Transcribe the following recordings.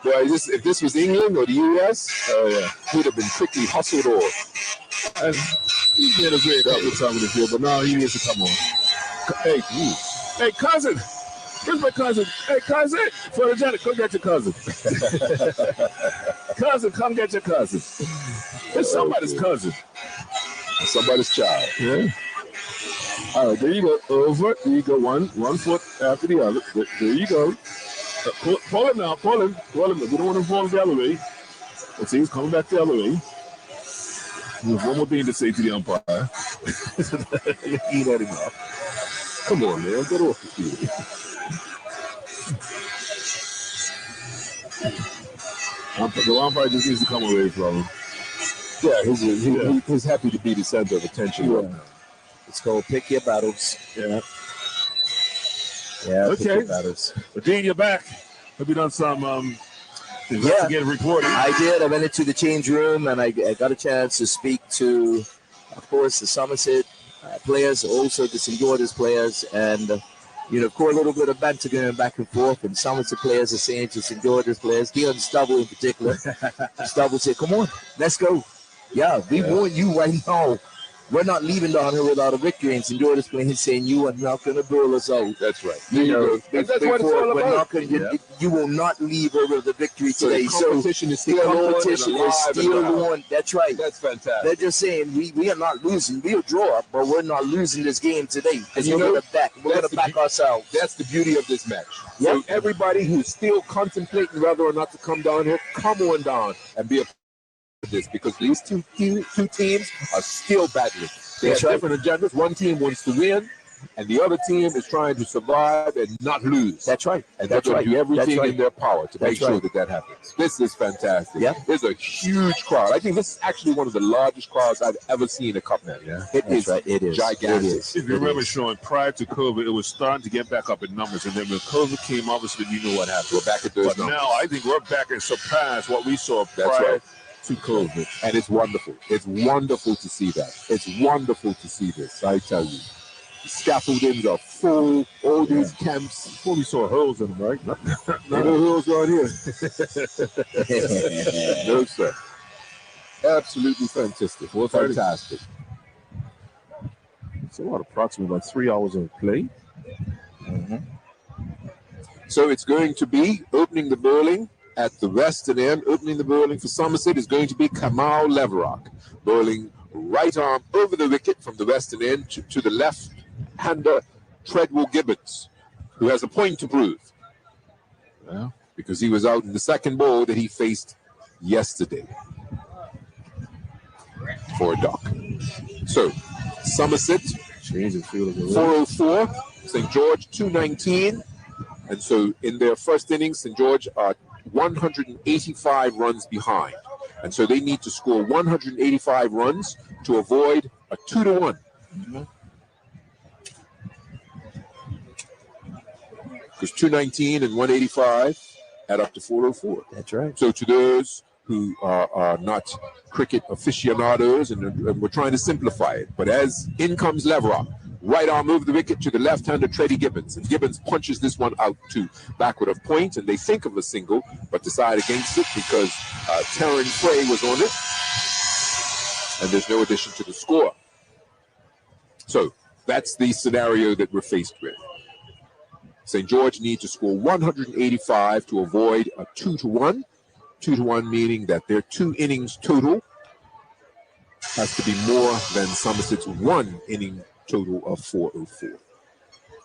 Boy, if this was England or the US, he'd have been quickly hustled off. And he's been a great couple of times in the field, but now he needs to come on. Hey, cousin. Where's my cousin? Hey, cousin. Father Johnny, come get your cousin. Cousin, come get your cousin. It's somebody's cousin. It's somebody's child. Yeah. All right, there you go. Over. There you go. One foot after the other. There you go. Pull him now. Pull him. We don't want him to fall the other way. Let's see, he's coming back the other way. There's one more thing to say to the umpire. He let him off. Come on, man. Get off the field. The umpire just needs to come away from him. Yeah, he's happy to be the center of attention right now. It's called pick your battles. Yeah. Yeah. Okay. Pick your battles. But Dean, you're back. Have you done some investigative reporting? I did. I went into the change room and I got a chance to speak to, of course, the Somerset players, also the St. George's players, and of course, a little bit of banter going back and forth. And Somerset players are saying to St. George's players, Dion Stubble in particular, Stubble said, "Come on, let's go. Yeah, we want you right now. We're not leaving down here without a victory." And St. George's players saying, "You are not going to blow us out." That's right. That's what it's all about. You will not leave her with the victory today. The competition is still on. That's right. That's fantastic. They're just saying we are not losing. We'll draw, but we're not losing this game today. And we're going to back ourselves. That's the beauty of this match. So everybody who's still contemplating whether or not to come down here, come on down and be a part of this, because these two teams are still battling. They have different agendas. One team wants to win, and the other team is trying to survive and not lose. That's right. And they're going to do everything in their power to make sure that happens. This is fantastic. Yeah. There's a huge crowd. I think this is actually one of the largest crowds I've ever seen in a cup match. Yeah. It is gigantic. It is. If you remember, Sean, prior to COVID, it was starting to get back up in numbers. And then when COVID came, obviously, you know what happened. We're back at those numbers. Now, I think we're back and surpassed what we saw prior to COVID. And it's wonderful. It's wonderful to see that. It's wonderful to see this, I tell you. The scaffoldings are full, all these camps. Before we saw holes in them, right? No holes right here. No, sir. Absolutely fantastic. Well, fantastic. It's approximately about 3 hours of play. So it's going to be opening the bowling at the western end. Opening the bowling for Somerset is going to be Kamal Leverock. Bowling right arm over the wicket from the western end to the left-hander Treadwell Gibbons, who has a point to prove. Well, because he was out in the second ball that he faced yesterday for a duck. So, Somerset, 404, St. George, 219. And so in their first innings, St. George are 185 runs behind. And so they need to score 185 runs to avoid a 2-1. Because 219 and 185 add up to 404. That's right. So to those who are not cricket aficionados, and we're trying to simplify it, but as in comes Leverock, right arm over the wicket to the left-hander Treddy Gibbons, and Gibbons punches this one out to backward of point, and they think of a single, but decide against it because Terran Frey was on it, and there's no addition to the score. So that's the scenario that we're faced with. St. George need to score 185 to avoid a 2-1. 2-1 meaning that their 2 innings total has to be more than Somerset's 1 inning total of 404.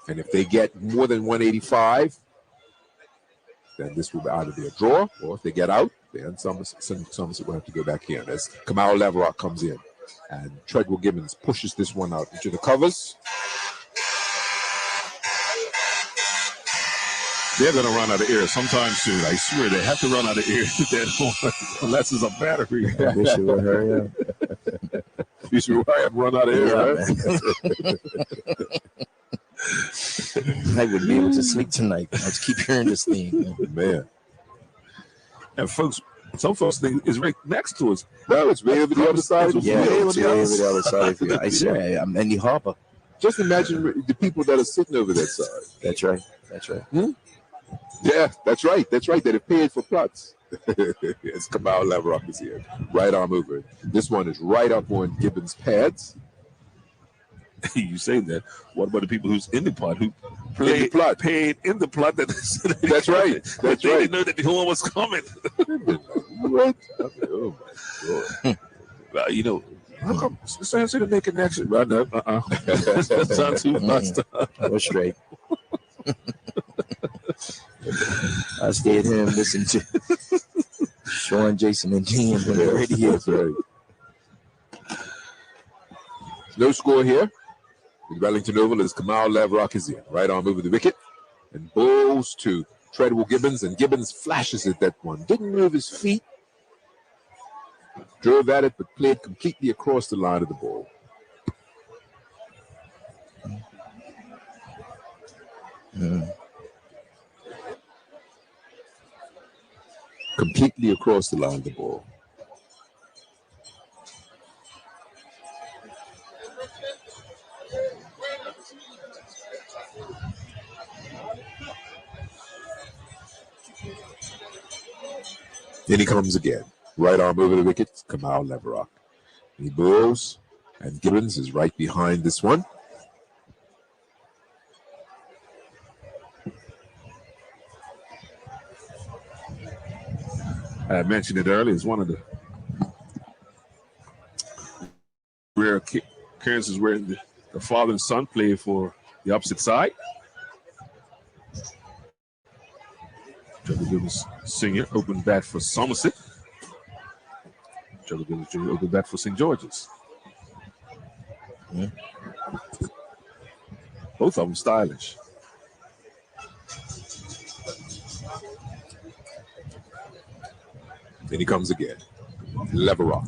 And if they get more than 185, then this will either be a draw, or if they get out, then Somerset will have to go back in as Kamal Leverock comes in. And Treadwell Gibbons pushes this one out into the covers. They're going to run out of air sometime soon. I swear they have to run out of air unless it's a battery. They should hurry up. You should run out of air, right? I wouldn't be able to sleep tonight. I just keep hearing this thing. Man. And folks, some folks think it's right next to us. No, it's way over the other side. Yeah, it's way over the other side. I say I'm in the harbor. Just imagine the people that are sitting over that side. That's right. That's right. Yeah, that's right. That's right. They'd have paid for plots. It's Kamal Leverock is here. Right arm over. This one is right up on Gibbons' pads. You say that. What about the people who's in the plot who In the plot. paid in the plot? That's right. That's they right. didn't know that the one was coming. What? Oh my God. Well, you know, how come Sam said to make a connection? Right now, That's not too much. Go straight. I stayed here and listened to Sean, Jason, and Gene on the radio. That's right. No score here. In Wellington Oval is Kamal Leverock is in. Right arm over the wicket and bowls to Treadwell Gibbons, and Gibbons flashes at that one. Didn't move his feet. Drove at it, but played completely across the line of the ball. Completely across the line of the ball. Then he comes again. Right arm over the wicket, Kamal Leverock. He bowls, and Gibbons is right behind this one. I mentioned it earlier. It's one of the rare occurrences where the father and son play for the opposite side. Trevor Gibbons Sr. open bat for Somerset. Trevor Gibbons Jr. open bat for St. George's. Both of them stylish. Then he comes again. Leverock.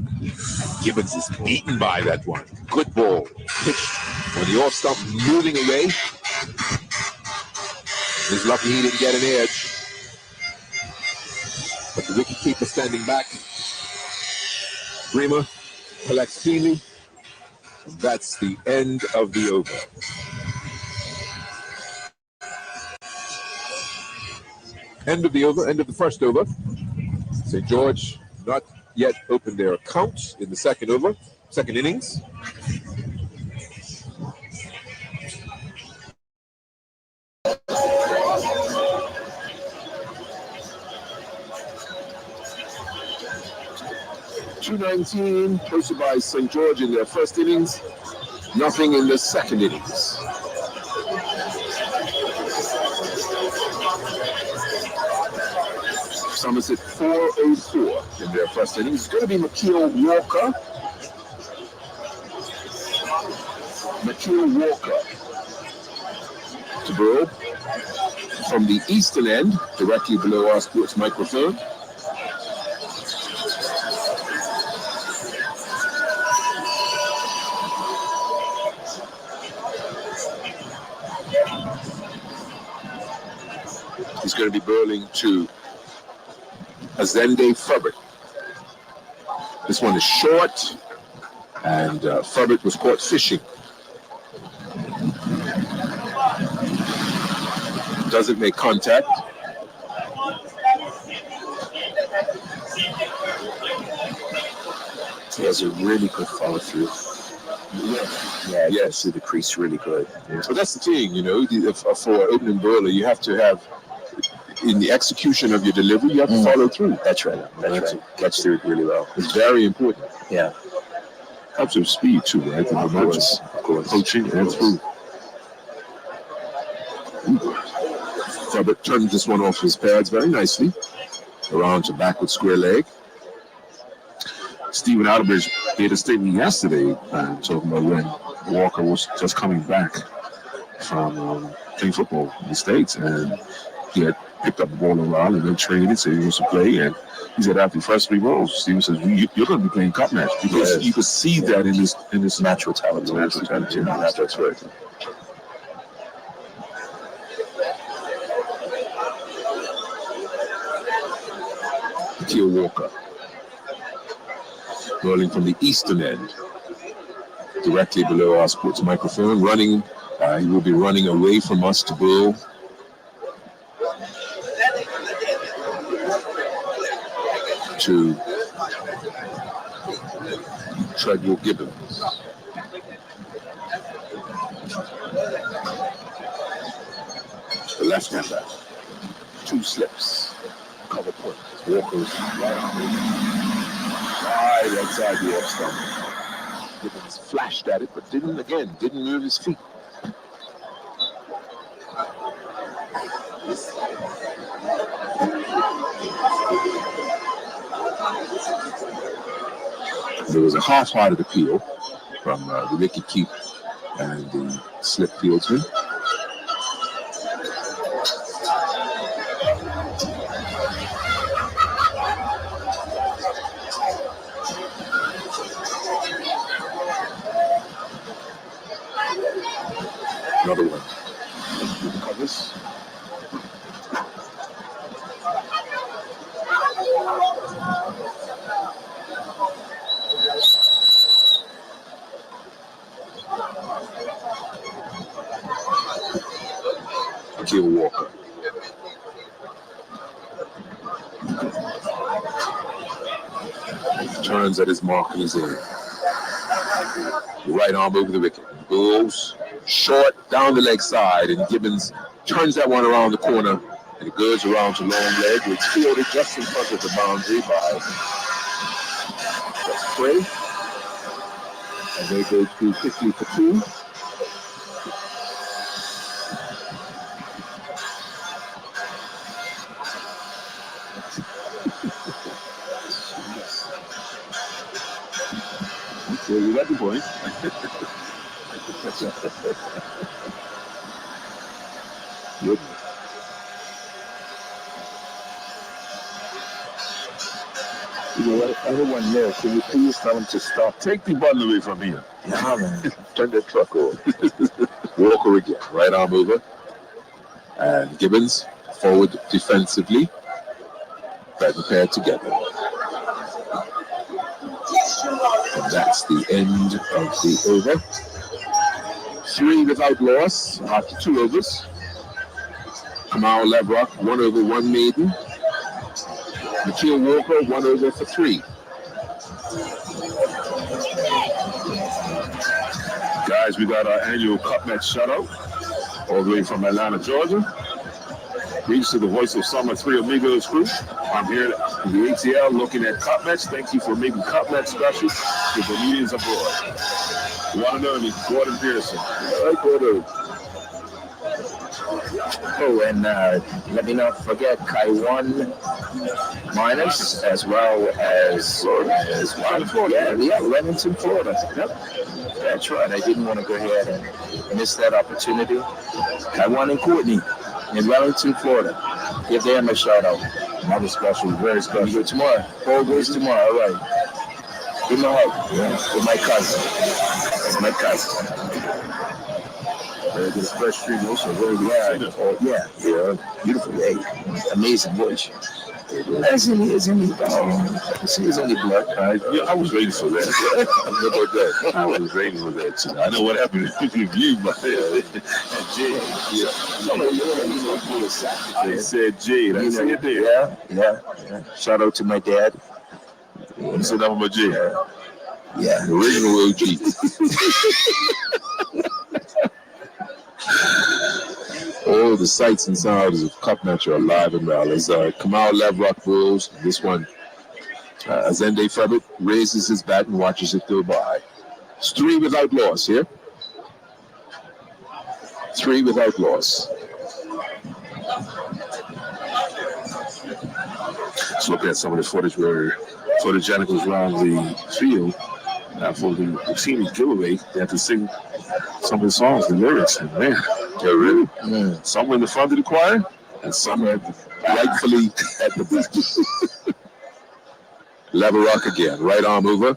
Gibbons is beaten by that one. Good ball. Pitched on the off stump, moving away. He's lucky he didn't get an edge. But the wicketkeeper standing back. Bremer collects cleanly. And that's the end of the over. End of the over, end of the first over. St. George not yet opened their account in the second over, second innings. .219 posted by St. George in their first innings, nothing in the second innings. Somerset 404 in their first innings. It's going to be McKeel Walker. To bowl from the eastern end, directly below our sports microphone. He's going to be bowling to Azende Furbert. This one is short, and Furbert was caught fishing. Doesn't make contact. He has a really good follow through. Yeah, yes, the crease really good. Yeah. So that's the thing, you know, for an opening bowler, you have to have, in the execution of your delivery, you have to follow through. That's right. Catch through it really well. It's very important. Yeah. Helps with speed too, right? Of course. Coaching and through. Furbert turns this one off his pads very nicely. Around to backward square leg. Stephen Outerbridge made a statement yesterday talking about when Walker was just coming back from playing football in the States, and he had picked up the ball a while and then traded, said he wants to play, and he said after the first three balls, Stephen says, you're going to be playing cup match, because you could see that in this natural talent. That's right. McKeel Walker. Rolling from the eastern end, directly below our sports microphone, running. He will be running away from us to bowl. to Treadwell Gibbons. The left-hander. 2 slips. Cover point. Walker's right outside the off stump. Gibbons flashed at it, but didn't move his feet. There was a half-hearted appeal from the wicket keeper and the slip fieldsman. Another one. With the covers. Akil Walker. Turns at his mark and he's in. The right arm over the wicket. Bulls short down the leg side, and Gibbons turns that one around the corner, and it goes around to long leg, which fielded just in front of the boundary by Spray. And they go to quickly for 2. So you got the point. Good. You know what? Everyone there, can you please tell them to stop? Take the button away from here. Yeah, man. Turn that truck on. Walker again, right arm over. And Gibbons forward defensively. Prepared together. And that's the end of the over. 3 without loss after 2 overs. Kamal Levrock, 1 over, 1 maiden. Akil Walker, 1 over for 3. Guys, we got our annual Cup Match shutout all the way from Atlanta, Georgia. Greetings to the Voice of Summer 3 Amigos crew. I'm here in the ATL looking at Cup Match. Thank you for making Cup Match special to the Bermudians abroad. The one and only Gordon Pearson. All right, Gordon. Oh, and let me not forget Kai1 Miners, as well as Florida. Yeah, Remington, Florida. Yep. That's right. I didn't want to go ahead and miss that opportunity. Kai1 and Courtney in Wellington, Florida. Give them a shout out. Another special, very special. You go tomorrow. Paul goes tomorrow. All right. Give me a hug. Yeah. With my cousin. It's my cousin. Very good fresh stream also. Very good. Yeah. Beautiful. Hey, amazing voice. Isn't he? He's only black. I was waiting for that. I was waiting for that too. I know what happened with you, but Jade. They said Jade. I see it there. Yeah. Shout out to my dad. You said that was my Jade. Yeah. The original OG. All the sights and sounds of Cup Match are alive and well. As Kamal Levrock rolls, this one, Azende Febit raises his bat and watches it go by. It's 3 without loss here. 3 without loss. Let's look at some of the footage where photogenic was around the field. For the team giveaway, they had to sing some of the songs, the lyrics. And man, they're really some in the front of the choir and some Rightfully at the back. Levrock again, right arm over.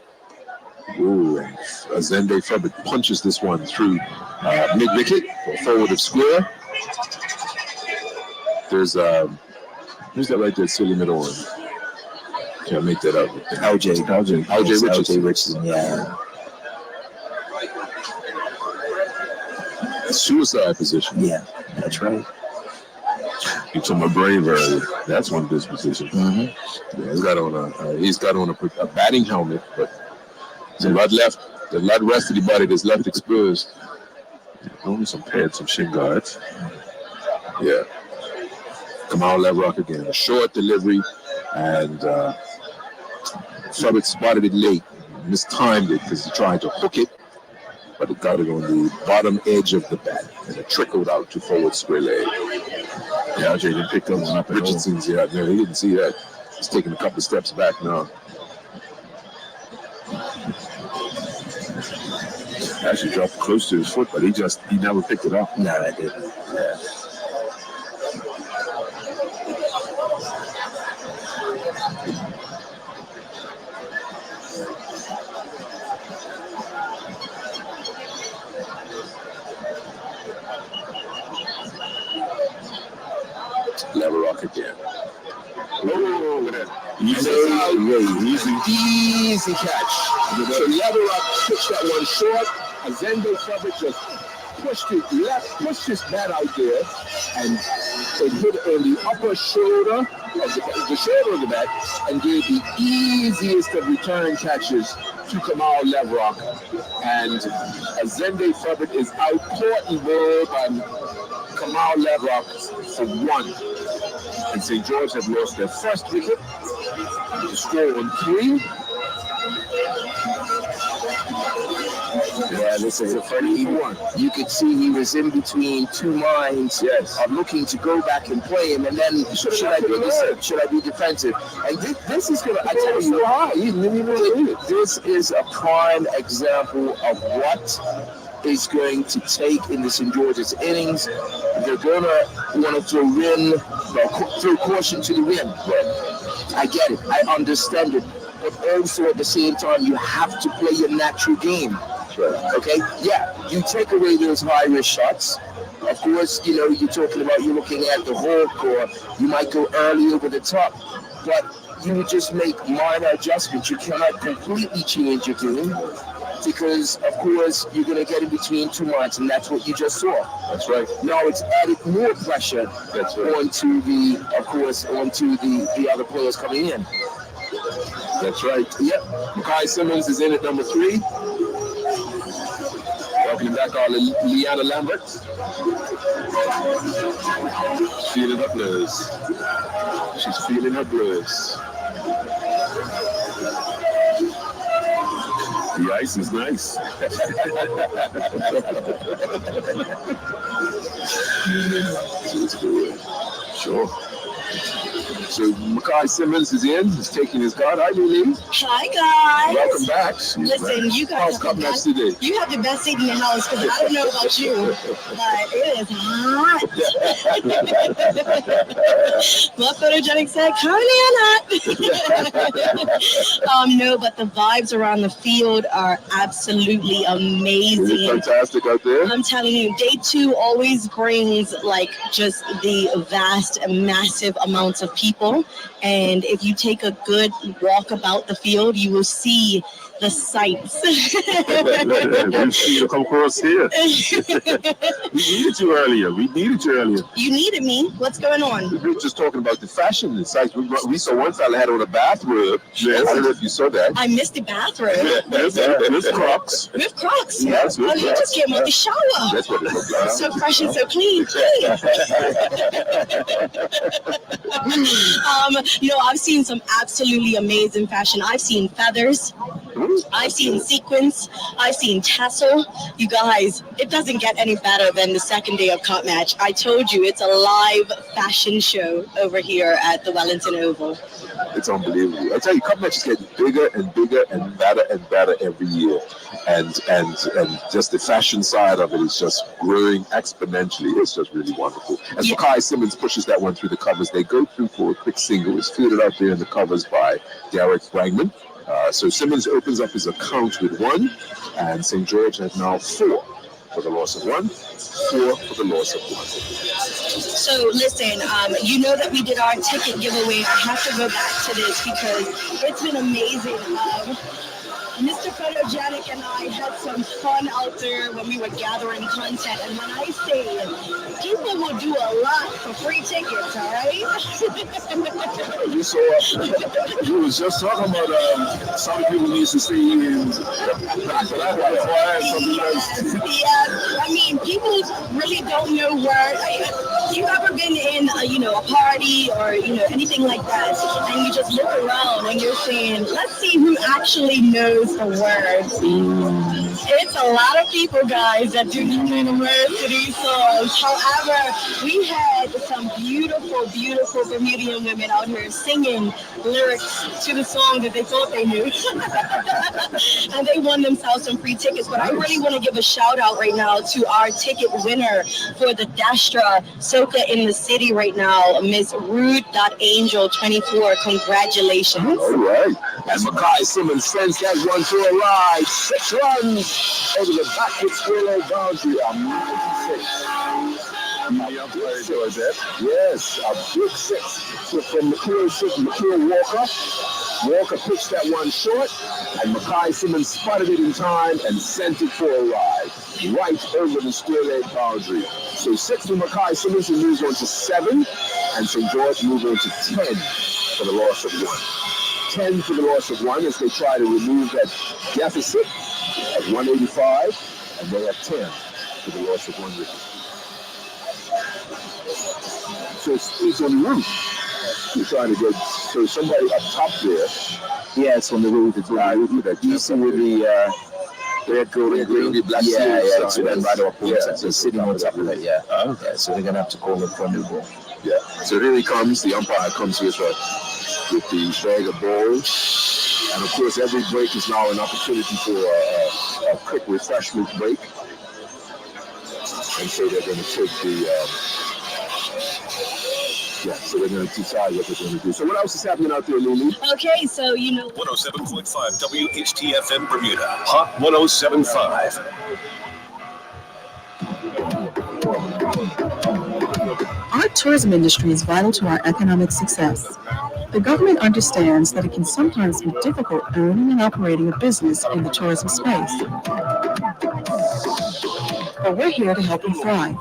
Ooh, Azende Febit punches this one through mid-wicket or forward of square. There's who's that right there, silly middle one? Can't make that up. LJ Richardson, yeah. Suicide position. Yeah, that's right. You told my brave earlier. That's one disposition. Mm-hmm. Yeah, he's got on a batting helmet, but there's a lot left. The lot rest of the body that's left exposed. Only some pads, some shin guards. Yeah. Kamal Leverock again. A short delivery, and Subbit spotted it late. Mistimed it because he tried to hook it, but it got it on the bottom edge of the bat, and it trickled out to forward square leg. Yeah, Jay didn't pick that one up. Richardson's, no, he didn't see that. He's taking a couple of steps back now. Actually dropped close to his foot, but he never picked it up. No, I didn't. Yeah. Leverock again. Look at that. Easy catch. So Leverock pitched that one short. Azende Subbit just pushed his bat out there, and it hit on the upper shoulder, the shoulder of the bat, and gave the easiest of return catches to Kamal Leverock. And Azende Subbit is out caught and bowled by Kamal Leverock for 1. And St. George have lost their first wicket to score on 3. Yeah, this is a funny one. You could see he was in between two minds of looking to go back and play him, and then should I be defensive? And this is gonna, I tell you, this is a prime example of what is going to take in the St. George's innings. They're gonna want to throw caution to the wind. I get it, I understand it, but also at the same time, you have to play your natural game. Okay, yeah, you take away those high risk shots. Of course, you're talking about you're looking at the hook, or you might go early over the top, but you would just make minor adjustments. You cannot completely change your game, because of course you're going to get in between two minds, and that's what you just saw. That's right. Now it's added more pressure onto the other players coming in. That's right. Yep. Makai Simmons is in at number 3. Welcome back, Liana Lambert. Feeling her blues. She's feeling her blues. The ice is nice. It's good. Sure. So Makai Simmons is in. He's taking his guard. Hi, Lily. Hi, guys. Welcome back. Listen, you guys have the best seat in the house, because I don't know about you, but it is hot. What photogenic said, currently no, but the vibes around the field are absolutely amazing. Is it fantastic out there? I'm telling you, day 2 always brings just the vast and massive amounts of people, and if you take a good walk about the field, you will see the sights. We've seen you come across here. We needed you earlier. You needed me? What's going on? We were just talking about the fashion and sights. We saw one fella had on a bathrobe. Yes. I don't know if you saw that. I missed the bathrobe. With Crocs. With Crocs? Yes, with you just came out the shower. That's what it looked like. So fresh and so clean. I've seen some absolutely amazing fashion. I've seen feathers. I've seen sequins. I've seen tassel. You guys, it doesn't get any better than the second day of Cup Match. I told you, it's a live fashion show over here at the Wellington Oval. It's unbelievable. I tell you, Cup Matches get bigger and bigger and better every year. And just the fashion side of it is just growing exponentially. It's just really wonderful. As Makai Simmons pushes that one through the covers, they go through for a quick single. It's fielded out there in the covers by Derek Bragman. So Simmons opens up his account with 1, and St. George has now 4 for the loss of 1, 4 for the loss of 1. So listen, you know that we did our ticket giveaway. I have to go back to this because it's been amazing. Mr. Photogenic and I had some fun out there when we were gathering content. And when I say people will do a lot for free tickets, all right? You saw, you was just talking about some people need to see you. Yeah, I mean, people really don't know where. You ever been in, a party or, anything like that, and you just look around and you're saying, let's see who actually knows the words. It's a lot of people, guys, that do university songs. However, we had some beautiful, beautiful Bermudian women out here singing lyrics to the song that they thought they knew. And they won themselves some free tickets. But I really want to give a shout out right now to our ticket winner for the Dastra Soca in the City right now, Miss Rude.Angel24. Congratulations. All right. And Makai Simmons sends that one to a ride. 6 runs over the backward square leg boundary. A mighty 6. Yes, a big 6. So from McKeel Walker. Walker pitched that one short, and Makai Simmons spotted it in time and sent it for a ride, right over the square leg boundary. So 6 for Makai Simmons, who moves on to 7, and St. George moves on to 10 for the loss of 1. 10 for the loss of 1 as they try to remove that deficit at 185, and they have 10 for the loss of 1 wicket. So it's on the roof. You're trying to get somebody up top there. Yeah, it's on the roof. It's that you see with the red, gold, and green. Black it's been right off. It's sitting on top of it. Yeah, so they're gonna have to call it for a new ball. Yeah. So here he comes. The umpire comes here with the bag of balls, and of course every break is now an opportunity for a quick refreshment break. And so they're going to take so they're going to decide what they're going to do. So what else is happening out there, Lulu? Okay, so 107.5 WHTFM Bermuda, Hot 107.5. Our tourism industry is vital to our economic success. The government understands that it can sometimes be difficult owning and operating a business in the tourism space. But we're here to help you thrive.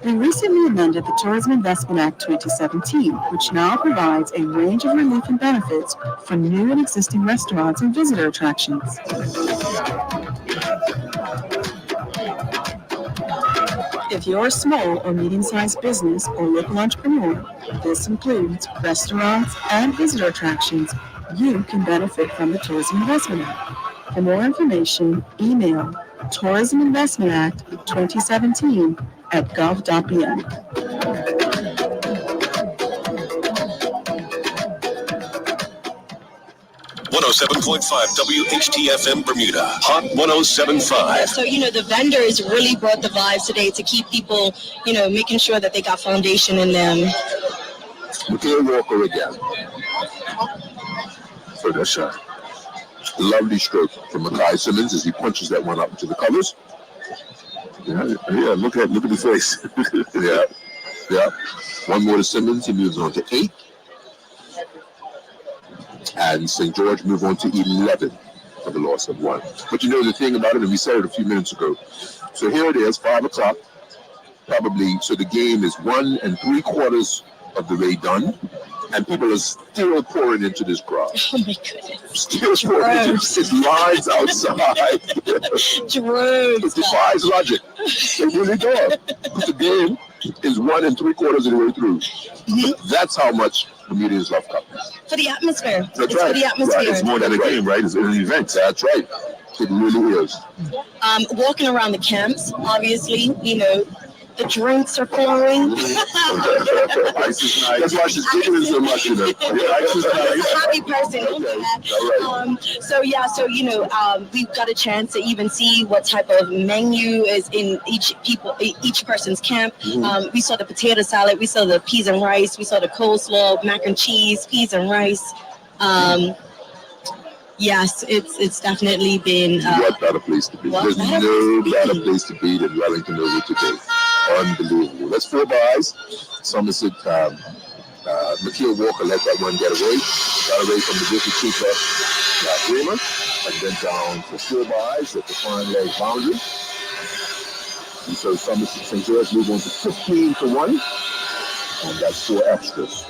We recently amended the Tourism Investment Act 2017, which now provides a range of relief and benefits for new and existing restaurants and visitor attractions. If you're a small or medium-sized business or local entrepreneur, this includes restaurants and visitor attractions, you can benefit from the Tourism Investment Act. For more information, email Tourism Investment Act 2017 at gov.bn. 107.5 WHTFM Bermuda, Hot 107.5. So, the vendors really brought the vibes today to keep people, making sure that they got foundation in them. McKeel Walker again. For that shot. Lovely stroke from Makai Simmons as he punches that one up into the covers. Yeah, look at the face. yeah. One more to Simmons. He moves on to 8. And St. George move on to 11 for the loss of 1. But the thing about it, and we said it a few minutes ago. So here it is, 5 o'clock, probably. So the game is 1 3/4 of the way done, and people are still pouring into this crowd. Oh my goodness! Still pouring into this lines outside. Droves. It defies logic. It really does. Because the game is 1 3/4 of the way through. Mm-hmm. That's how much the medians love cup. For the atmosphere. That's right. For the atmosphere. Right. It's more than a game, right? It's an event. That's right. It really is. Walking around the camps, obviously, the drinks are flowing. Ice is nice. That's why she's giggling so much, Yeah, ice is nice. I'm a happy person. Okay. All right. So we've got a chance to even see what type of menu is in each person's camp. Mm-hmm. We saw the potato salad, we saw the peas and rice, we saw the coleslaw, mac and cheese, peas and rice. Yes, it's definitely been. What better place to be? There's no better place to be than Wellington over today. Unbelievable. That's 4 buys. Somerset, McKeel Walker let that one get away. Got away from the wicketkeeper, Freeman. and went down for 4 byes at the fine leg boundary. And so St. George moved on to 15-1, and that's 4 extras.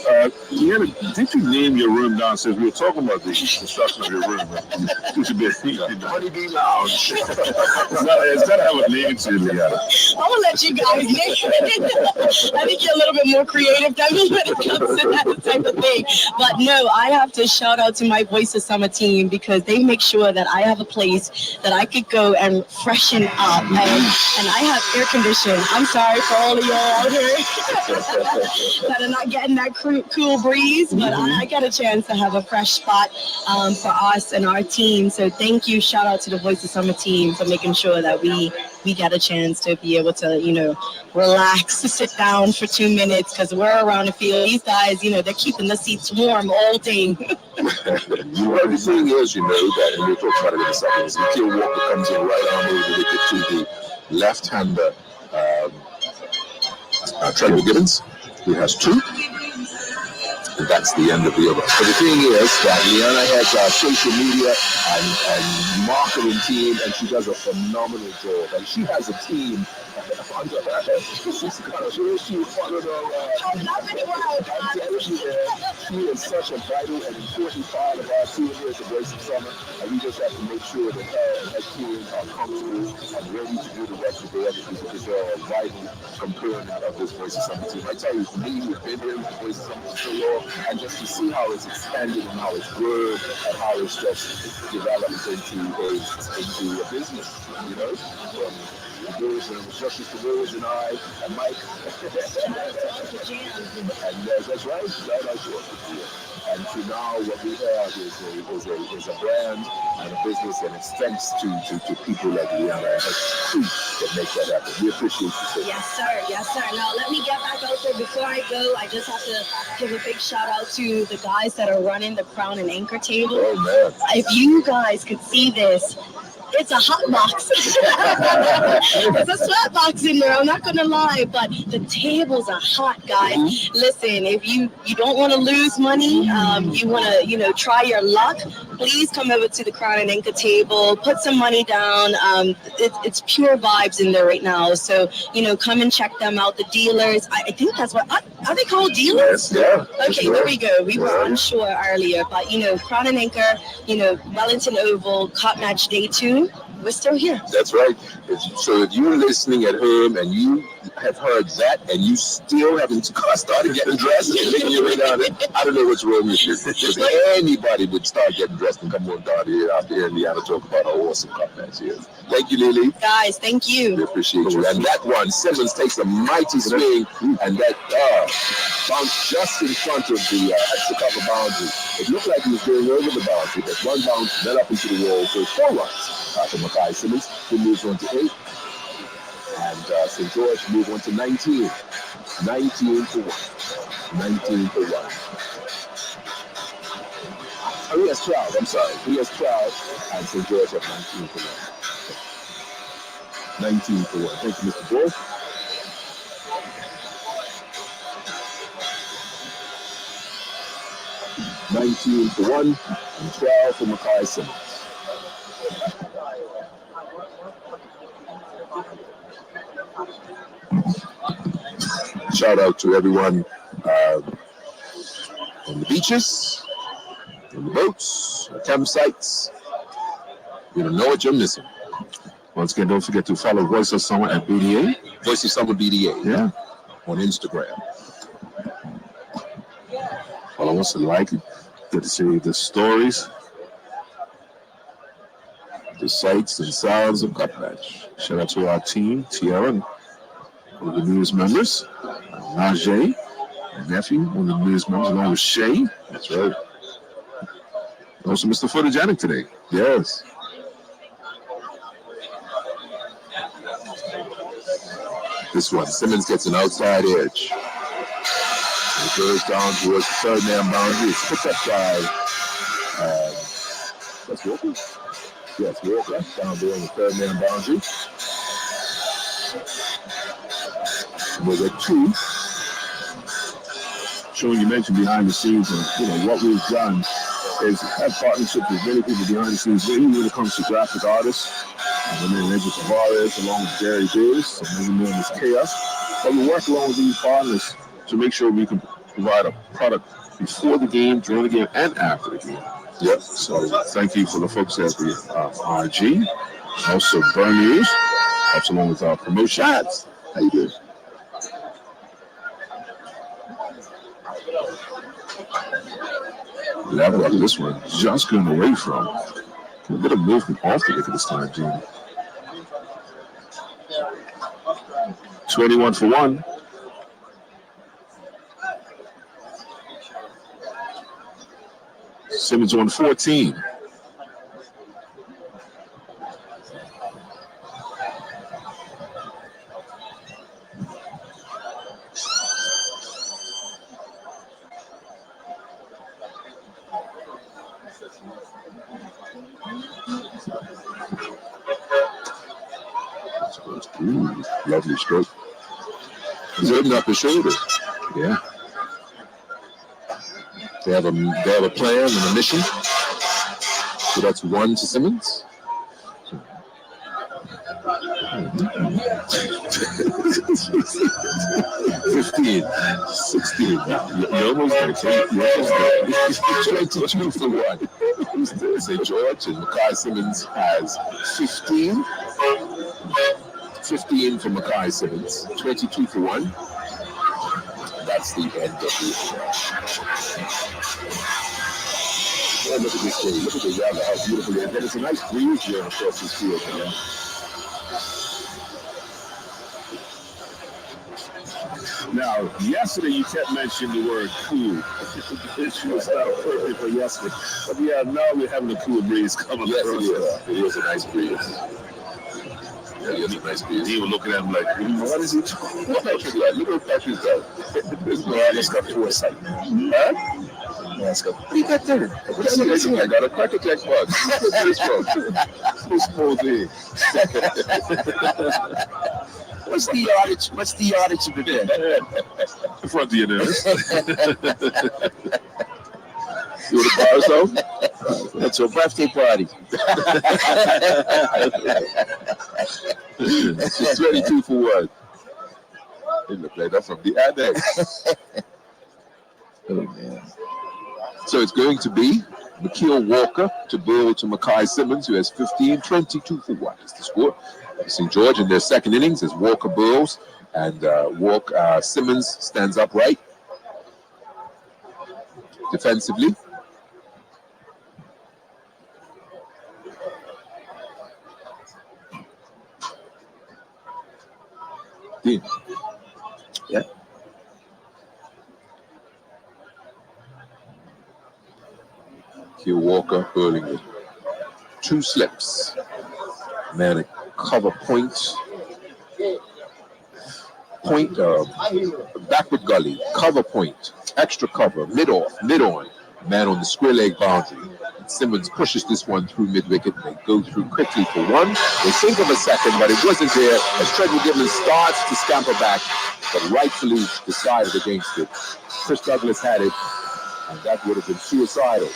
Deanna, did you name your room downstairs? We were talking about the construction of your room. It should be a Honeybee Lounge. It's got to have a name to it, Deanna. I'm gonna let you guys name it. I think you're a little bit more creative than me when it comes to that type of thing. But no, I have to shout out to my Voice of Summer team because they make sure that I have a place that I could go and freshen up. And I have air conditioning. I'm sorry for all of y'all out here that are not getting that cool breeze, but I got a chance to have a fresh spot for us and our team. So thank you. Shout out to the Voice of Summer team for making sure that we get a chance to be able to, relax, sit down for 2 minutes because we're around the field. These guys, they're keeping the seats warm all day. The thing is, that, and we'll talk about it in a second, is Nikhil Walker comes in right on over the wicket to the left-hander, Trevor Gibbons, who has 2. And that's the end of the over. But the thing is that Liana has a social media and marketing team, and she does a phenomenal job. And she has a team under her. She followed her. She is such a vital and important part of our team here at the Voice of Summer, and we just have to make sure that her and her team are comfortable and ready to do the rest of the other things because they're a vital component of this Voice of Summer team. I tell you, for me, who've been here with the Voice of Summer for so long, and just to see how it's expanded and how it's grown and how it's just developed into a business, From the Brewers, and it was just the Brewers and I and Mike. And that's right. And so now what we have is a brand and a business, and it's thanks to people like Liana and her team that make that happen. We appreciate you. Yes, sir. Now let me get back out there. Before I go, I just have to give a big shout out to the guys that are running the Crown and Anchor table. Oh man! If you guys could see this. It's a hot box. There's a sweat box in there. I'm not gonna lie, but the tables are hot, guys. Listen, if you don't want to lose money, you want to try your luck. Please come over to the Crown and Anchor table. Put some money down. It's pure vibes in there right now. So come and check them out. The dealers. I think that's what are they called, dealers? Yes, yeah. Okay, there we go. We were unsure earlier, but Crown and Anchor. Wellington Oval, Cup Match Day 2. We're still here. That's right. So if you're listening at home and you have heard that and you still haven't started getting dressed and making your way down there, I don't know what's wrong with you. Because anybody would start getting dressed and come on down here after hearing Liana talk about how awesome Cup Match is. Thank you, Lily. Guys, thank you. We appreciate you. And that one, Simmons takes a mighty swing, and that bounced just in front of the extra cover boundary. It looked like he was going over the boundary, but one bounce then up into the wall, so 4 runs. After Mackay Simmons, who moves on to 8. And St. George move on to 19. 19-1. 19-1. Oh, he has 12. I'm sorry. He has 12, and St. George at 19-1. 19-1. Thank you, Mr. Bull. $19-1 and 12 for Mackay Simmons. Shout out to everyone on the beaches, on the boats, the campsites. You don't know what you're missing. Once again, don't forget to follow Voice of Summer at BDA. Voice of Summer BDA. Yeah. On Instagram. Follow us and like it. Good to see the stories, the sights and sounds of Cup Match. Shout out to our team, Tiara, and one of the newest members, Najee, nephew, one of the newest members, along with Shay. That's right. Also, Mr. Photogenic today. Yes. This one, Simmons gets an outside edge. And it goes down towards the third man boundary. It's picked up by, that's Walker? Yes, Walker, down there on the third man boundary. With a 2. Sean, you mentioned behind the scenes of what we've done is have partnerships with many people behind the scenes, mainly when it comes to graphic artists. And then Edgar Tavares, along with Jerry Davis, and maybe known as Chaos. But we work along with these partners to make sure we can provide a product before the game, during the game, and after the game. Yep. So thank you for the folks at the RG. Also, Burn News helps along with our promotion. How you doing? Level up this one, just going away from. A bit of movement off the wicket this time, Gene. 21 for 1. Simmons on 14. Ooh, lovely stroke. He's opening up his shoulder. Yeah. They have a plan and a mission. So that's 1 to Simmons. 15, 16. You're almost there. You're almost there. 22 for 1. Say George, and Makai Simmons has 15. 15 for Makai Simmons. 22 for 1. That's the end of the oh, look at this thing. Look at the weather, how beautiful it is. And it's a nice breeze here across this field. You know? Now, yesterday you kept mentioning the word cool. It was not appropriate for yesterday. But yeah, now we're having a cool breeze coming across. It is a nice breeze. Yeah, it is a nice breeze. You were looking at him like, what is he talking about? Look what Patrick's done. Let's go foresight. Huh? Let's go. What do you got there? What is it? I got a cracker jack box. Where's this from? This small thing. What's the yardage? What's the yardage of it? In front of your nose. You want to borrow some? That's your birthday party. It's 22 for 1. He looked like that from the annex. Oh, man. So it's going to be McKeel Walker to bowl to Makai Simmons, who has 15, 22 for 1 is the score. St. George in their second innings as Walker bowls and Simmons stands upright defensively. Yeah. Keel Walker bowling with 2 slips. Man at cover point, backward gully, cover point, extra cover, mid off, mid on, man on the square leg boundary. And Simmons pushes this one through mid wicket. They go through quickly for 1. They think of a second, but it wasn't there as Treadwell Gibbons starts to scamper back, but rightfully decided against it. Chris Douglas had it, and that would have been suicidal.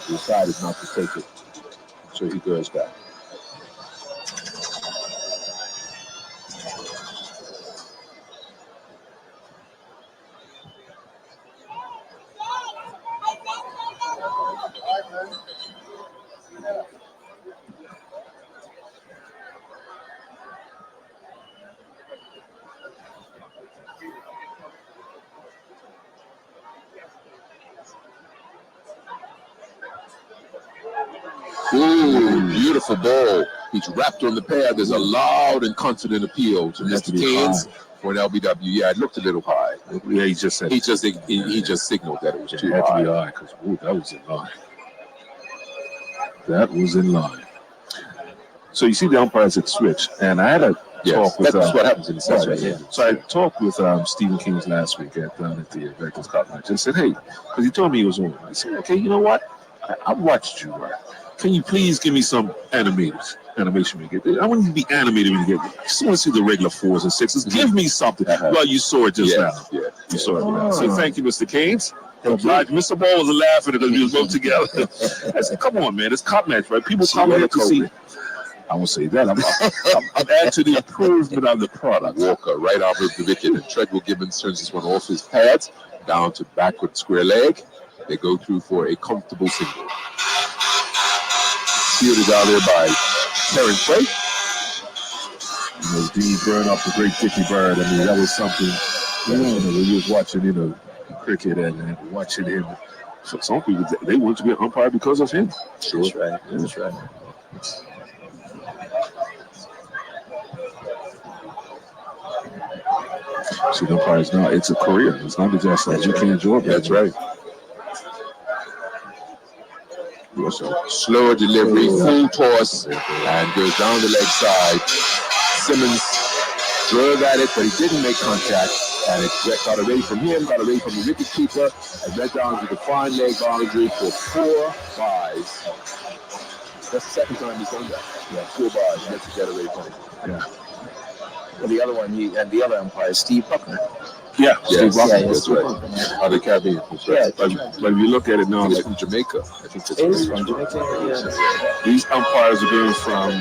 He decided not to take it, so he goes back. Ooh, beautiful ball. He's wrapped on the pad. There's a loud and confident appeal to Mr. Keynes for an LBW. Yeah, it looked a little high. Yeah, he just said he just signaled that it was too high. It had to be high because that was in line. That was in line. So you see the umpires had switched, and I had a talk with. That's what happens in the session. Right, yeah. So I talked with Stephen Keynes last week down at the Veterans Cup match. I said, hey, because he told me he was on. I said, okay, you know what? I've watched you, right? Can you please give me some animation when you get there? I want you to be animated when you get there. I just want to see the regular 4s and 6s. Give me something. Well, you saw it just now. Yeah, you saw it now. So thank you, Mr. Keynes, Mr. Ball was laughing because we was both together. I said, come on, man, it's cup match, right? People come here to see. I won't say that. I'm adding to the improvement of the product. Walker right out of the wicket, and Treadwell Gibbons turns this one off his pads down to backward square leg. They go through for a comfortable single. Fielded out there by Terrence Blake. Dean Byrne off the great Dickie Bird. I mean, that was something. When you was watching, cricket and watching him. So some people they want to be an umpire because of him. Sure. That's right. That's right. See, the umpires now, it's a career. It's not just like you can't enjoy it. That's right. Slower delivery, full toss, and goes down the leg side. Simmons drove at it, but he didn't make contact. And it got away from him, got away from the wicket keeper, and went down to the fine leg boundary for 4 byes. That's the second time he's done that. Yeah, 4 byes. Gets to get away from him. Yeah. Well, the other one, and the other umpire, Steve Buckner. Yeah, Steve Buckner. That's right. Other Caribbean. That's right. But if you look at it now, He's like from Jamaica. I think that's He's from Jamaica. these umpires are going from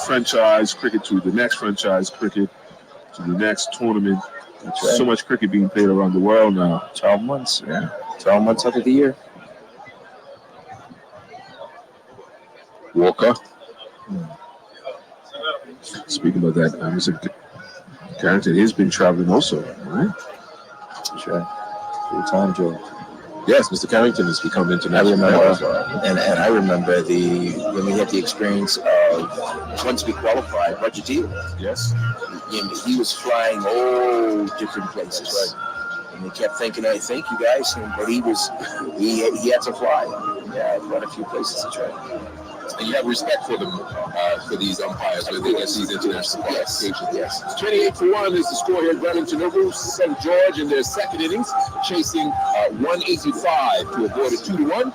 franchise cricket to the next franchise cricket to the next tournament. That's right. So much cricket being played around the world now. 12 months. Yeah. 12 months out of the year. Walker. Speaking of that, Mr. Carrington has been traveling also, right? That's right. Full time, Joe. Yes, Mr. Carrington has become I international. remember, and I remember when we had the experience of once we qualified, Roger Deal. Yes. He was flying all different places, right? And he kept thinking, "I thank you guys," but he had to fly. Yeah, quite a few places. That's right. And you have respect for them, for these umpires when they get these international qualifications. Yes. 28-1 is the score here at Wellington Oval. St. George in their second innings, chasing 185 to avoid a 2-1.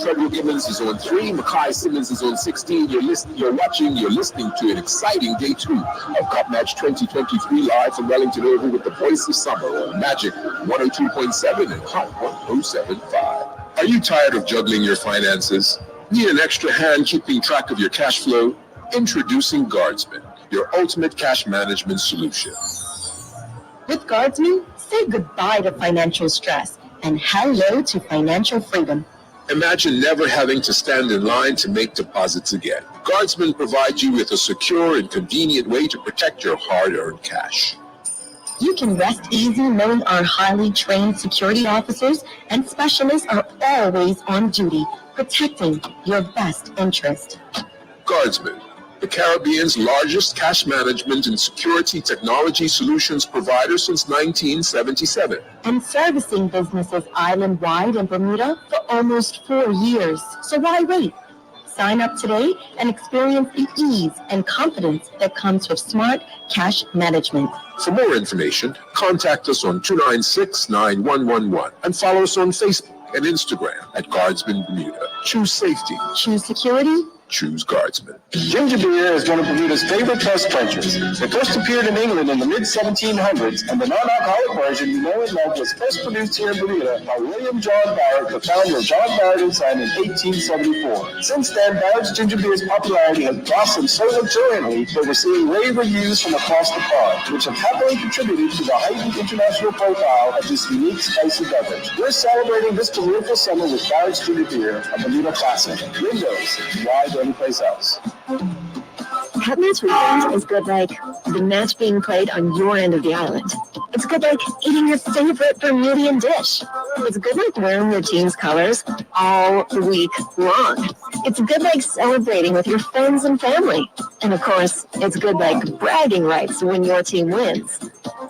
Treadwell Gibbons is on 3. Mackay Simmons is on 16. You're listening to an exciting day 2 of Cup Match 2023 live from Wellington Oval with the voice of summer on Magic 102.7 and Hot 107.5. Are you tired of juggling your finances? Need an extra hand keeping track of your cash flow? Introducing Guardsman, your ultimate cash management solution. With Guardsman, say goodbye to financial stress and hello to financial freedom. Imagine never having to stand in line to make deposits again. Guardsman provides you with a secure and convenient way to protect your hard-earned cash. You can rest easy knowing our highly trained security officers and specialists are always on duty, protecting your best interest. Guardsman, the Caribbean's largest cash management and security technology solutions provider since 1977. And servicing businesses island-wide in Bermuda for almost 4 years. So why wait? Sign up today and experience the ease and confidence that comes with smart cash management. For more information, contact us on 296-9111 and follow us on Facebook and Instagram at Guardsman Bermuda. Choose safety. Choose security. Choose Guardsman. Ginger beer is one of Bermuda's favorite test quenchers. It first appeared in England in the mid-1700s, and the non-alcoholic version you know and love was first produced here in Bermuda by William John Barrett, the founder of John Barrett and Son in 1874. Since then, Barrett's ginger beer's popularity has blossomed so luxuriantly that we're seeing rave reviews from across the pond, which have happily contributed to the heightened international profile of this unique spicy beverage. We're celebrating this beautiful summer with Barrett's ginger beer, a Bermuda classic. Windows, wide any place else. Cup Match Weekend is good like the match being played on your end of the island. It's good like eating your favorite Bermudian dish. It's good like wearing your team's colors all week long. It's good like celebrating with your friends and family. And of course, it's good like bragging rights when your team wins.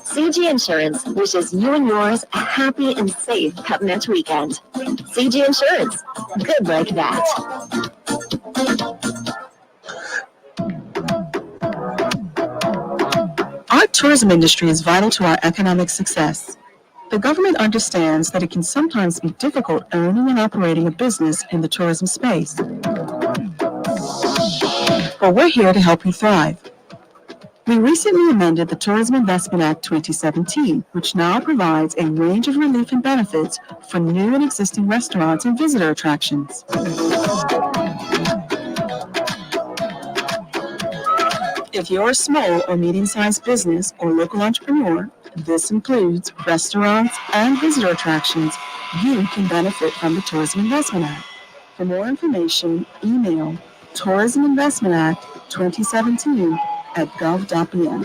CG Insurance wishes you and yours a happy and safe Cup Match Weekend. CG Insurance, good like that. Our tourism industry is vital to our economic success. The government understands that it can sometimes be difficult owning and operating a business in the tourism space. But we're here to help you thrive. We recently amended the Tourism Investment Act 2017, which now provides a range of relief and benefits for new and existing restaurants and visitor attractions. If you're a small or medium-sized business or local entrepreneur, this includes restaurants and visitor attractions, you can benefit from the Tourism Investment Act. For more information, email Tourism Investment Act 2017 at gov.bn.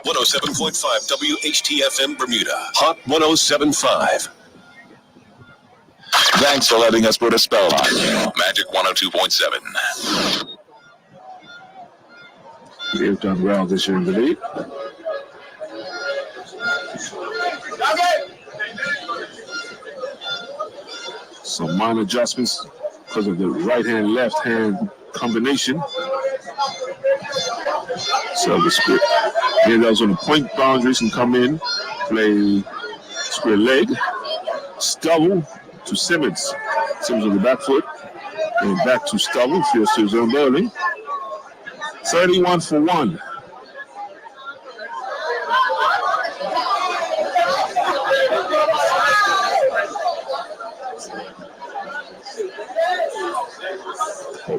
107.5 WHTFM Bermuda. Hot 107.5. Thanks for letting us put a spell on you. Magic 102.7. They've done well this year in the league. Some minor adjustments because of the right-hand, left-hand combination. So the square, yeah, those on the point boundaries can come in, play square leg, stubble to Simmons. Simmons on the back foot, and back to Stubble, feels to his own bowling. 31 for 1.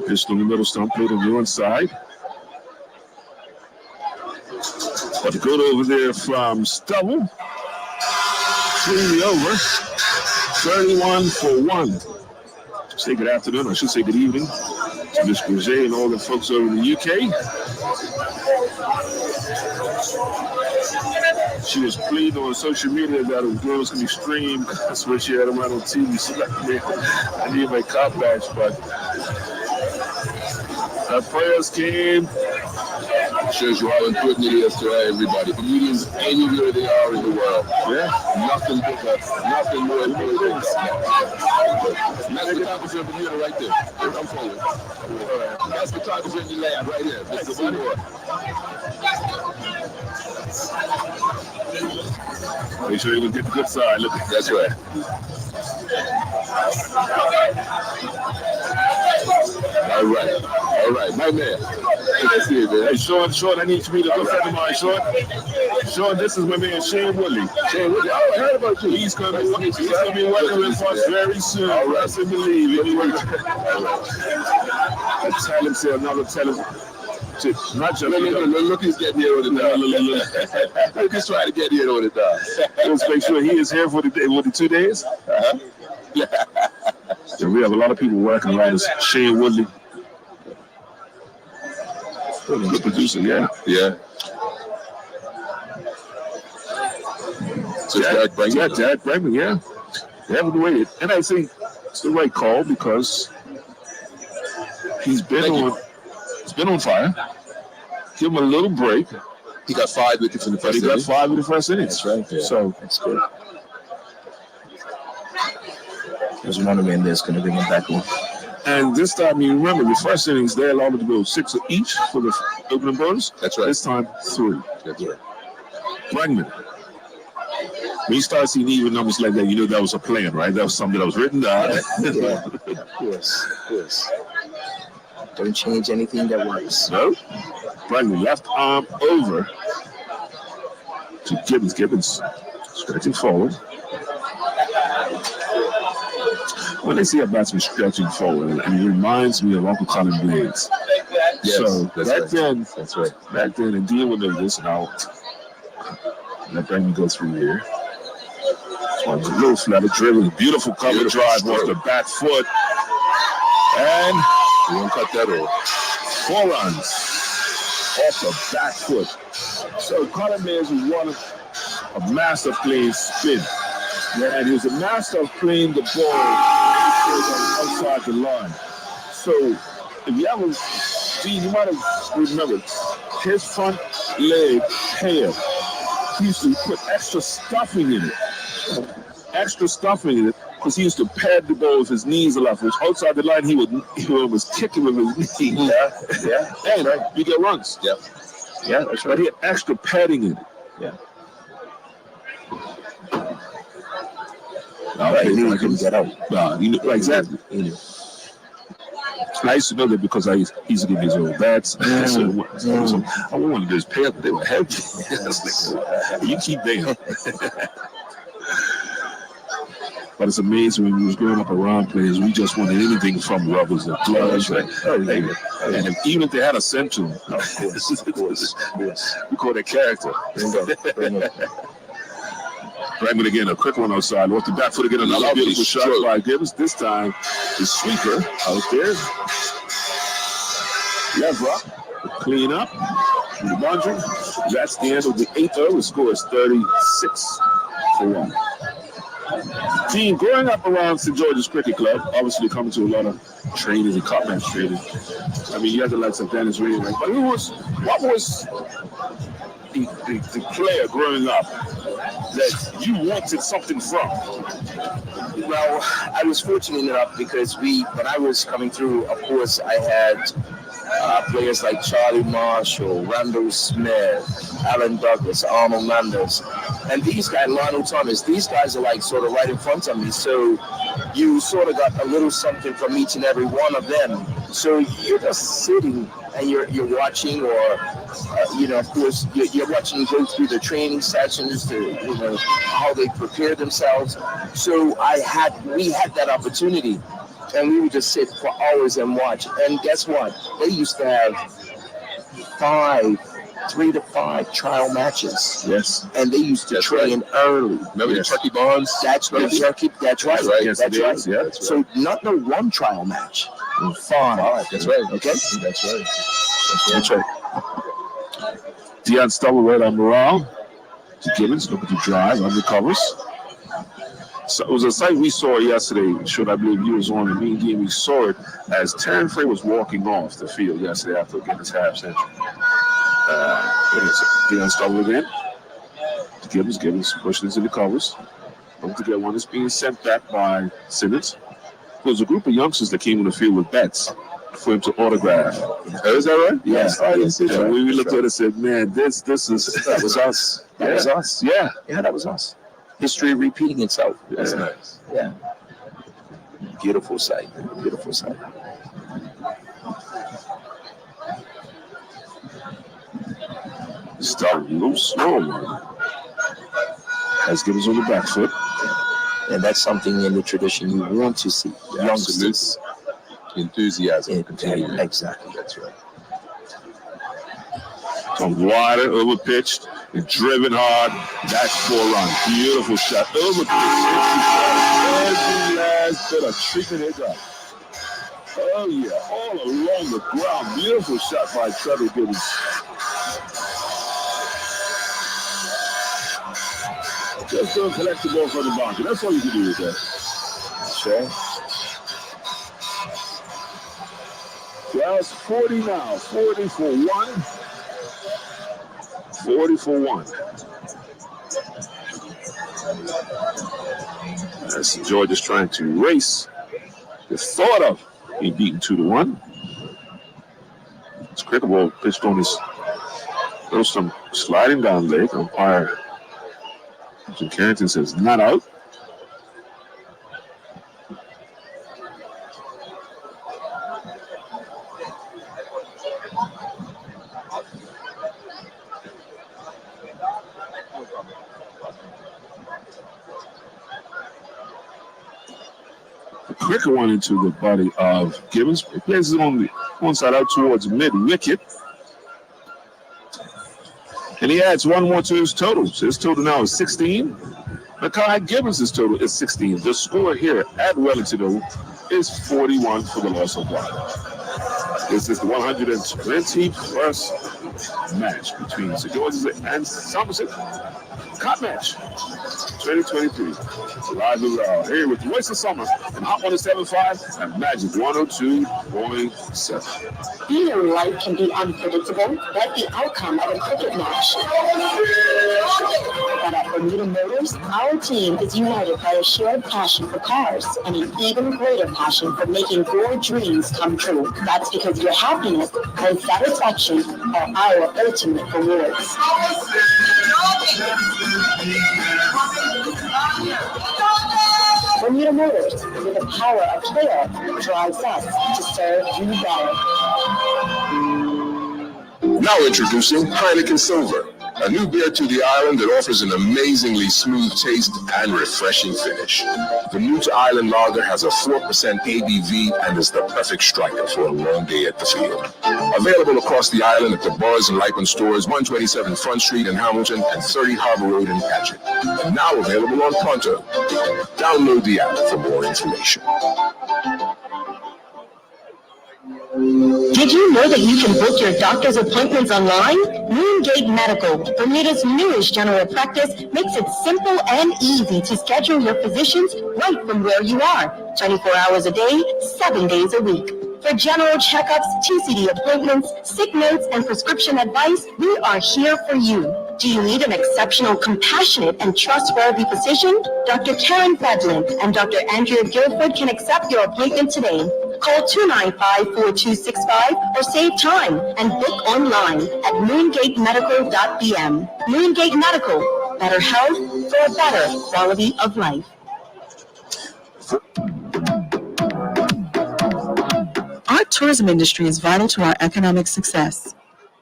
Pistol in the middle stump, played on the inside. But the good over there from Stubble. 3 over. 31 for 1. Say good afternoon, I should say good evening to Miss Grisey and all the folks over in the UK. She was pleading on social media that the girl was going to be streamed. That's what she had around on TV. So I need my cop badge, but her prayers came. Shows you how important it is to everybody. Comedians anywhere they are in the world. Yeah. Nothing bigger, nothing more important. That's photography of Bermuda right there. Come forward. That's photography in the lab right there. That's the one. Make sure you get the good side. Look, that's right. All right, my man. Let's see it, man. Hey, Sean, I need to meet a good friend of mine, Sean, this is my man, Shane Woodley. Shane Woodley, oh, I heard about you. He's going to be working with us very soon. All right. Trust and believe. Tell him. Not just look, he's getting here on the dime. Look, he's trying to get here on the dime. Let's make sure he is here for the 2 days. So we have a lot of people working around us. Shane Woodley. Good producer, yeah. So Jack Bregman, yeah. Having to wait. And I think it's the right call because he's been on fire. Give him a little break. He got 5 wickets in the first inning. That's right. Yeah. So that's good. There's one of them that's going to bring him back on. And this time, you remember, the first innings, they allowed him to go 6 each for the opening bowlers. That's right. This time, 3. That's right. Bregman. When you start seeing even numbers like that, you know that was a plan, right? That was something that was written down. Yeah, of course. Don't change anything that works. No. Bregman, left arm over to Gibbons. Gibbons stretching forward. When they see a batsman stretching forward, it reminds me of Uncle Colin Blades. Yes, so back then, and Dean would know this, and I'll let Bregman go through here. A little flatter driven, beautiful cover drive off the back foot, and we won't cut that off. 4 runs off the back foot. So Colin Blades was one of a master of playing spin. Yeah, and he was a master of playing the ball outside the line. So if you ever see, you might have remembered his front leg tail. He used to put extra stuffing in it. Because he used to pad the ball with his knees a lot. Which outside the line, he was kicking with his knees. Yeah. And you get runs. Yeah, that's right. But he had extra padding in it. Yeah. He couldn't get out. Exactly. I used to know that because I used to give his old bats. So I wanted to just pay up, but they were heavy. You keep them. But it's amazing when we was growing up around players, we just wanted anything from rubbers and gloves. And even if they had a scent to them, of course. We call that character. Bramble again, a quick one outside. Off the back foot again, another beautiful shot by Gibbons. This time, the sweeper out there. Levra, clean up. The boundary. That's the end of the 8th over. The score is 36-1. Team growing up around St. George's Cricket Club, obviously coming to a lot of trainings and cup match training. I mean, you had the likes of Dennis Reed, but what was the player growing up that you wanted something from? Well, I was fortunate enough because when I was coming through, of course, I had players like Charlie Marshall, Randall Smith, Alan Douglas, Arnold Landers, and these guys, Lionel Thomas, these guys are like sort of right in front of me. So you sort of got a little something from each and every one of them. So you're just sitting and you're watching, or of course you're watching go through the training sessions to how they prepare themselves. So we had that opportunity. And we would just sit for hours and watch. And guess what? They used to have 3 to 5 trial matches. Yes. And they used to train early. Remember the Turkey Bonds? That's right. Turkey. That's right. Yes, that's right. Yeah, that's so not no one trial match. 5. That's right. Okay. That's right. That's right. Deion Stubble right on morale. To Gibbons, looking to drive, undercovers. So it was a sight we saw yesterday. Should I believe you was on the mean game? We saw it as Terran Frey was walking off the field yesterday after getting his half century. Deion Stubble again. Gibbons pushing into the covers. Don't forget one is being sent back by Simmons. There was a group of youngsters that came on the field with bets for him to autograph. Is that right? Yes. And we looked at it and said, man, this is that was us. That was us. Yeah, that was us. History repeating itself. That's nice. Yeah. Beautiful sight. Beautiful sight. Start loose, slow. As Gibbons on the back foot. And that's something in the tradition you want to see. Youngsters. Enthusiasm. Continuing. Exactly. That's right. From wider, over pitched, and driven hard. That's 4 runs. Beautiful shot. Over pitched. Every last bit of treatment it got. Oh yeah, all along the ground. Beautiful shot by Trevor Gibbons. Just don't collect the ball from the boundary. That's all you can do with that. Sure. Well, it's 40 now. 40 for 1. 40 for 1. As George is trying to erase the thought of being beaten 2-1. This cricket ball pitched on his some sliding down leg. Umpire Jim Carrington says not out. Quicker one into the body of Gibbons. He places it on the one side out towards mid-wicket. And he adds 1 more to his total. So his total now is 16. Makai Gibbons' total is 16. The score here at Wellington, though, is 41 for the loss of 1. This is the 121st match between St. George's and Somerset. Cup match 2023. Live and loud here with Voice of Summer and Hot 107.5 and Magic 102.7. You know life can be unpredictable, like the outcome of a cricket match. But at Bermuda Motors, our team is united by a shared passion for cars and an even greater passion for making your dreams come true. That's because your happiness and satisfaction are our ultimate rewards. Bermuda Motors, with a power of care drives us to serve you better. Now introducing Heineken Silver, a new beer to the island that offers an amazingly smooth taste and refreshing finish. The new to island lager has a 4% ABV and is the perfect striker for a long day at the field. Available across the island at the bars and Lycan stores, 127 Front Street in Hamilton and 30 Harbor Road in Patrick. And now available on Pronto. Download the app for more information. Did you know that you can book your doctor's appointments online? Moongate Medical, Bermuda's newest general practice, makes it simple and easy to schedule your physicians right from where you are, 24 hours a day, 7 days a week. For general checkups, TCD appointments, sick notes, and prescription advice, we are here for you. Do you need an exceptional, compassionate, and trustworthy physician? Dr. Karen Fedlin and Dr. Andrea Guilford can accept your appointment today. Call 295-4265 or save time and book online at moongatemedical.bm. Moongate Medical, better health for a better quality of life. Our tourism industry is vital to our economic success.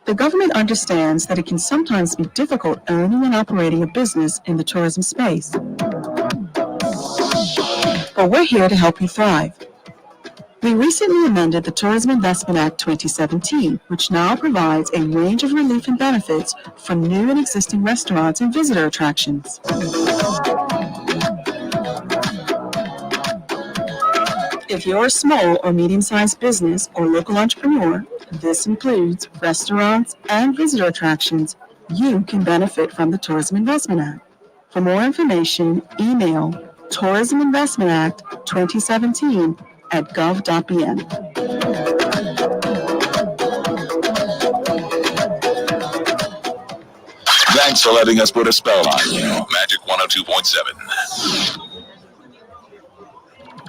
The government understands that it can sometimes be difficult owning and operating a business in the tourism space. But we're here to help you thrive. We recently amended the Tourism Investment Act 2017, which now provides a range of relief and benefits for new and existing restaurants and visitor attractions. If you're a small or medium-sized business or local entrepreneur, this includes restaurants and visitor attractions, you can benefit from the Tourism Investment Act. For more information, email Tourism Investment Act 2017 at gov.bn. Thanks for letting us put a spell on you. Magic 102.7.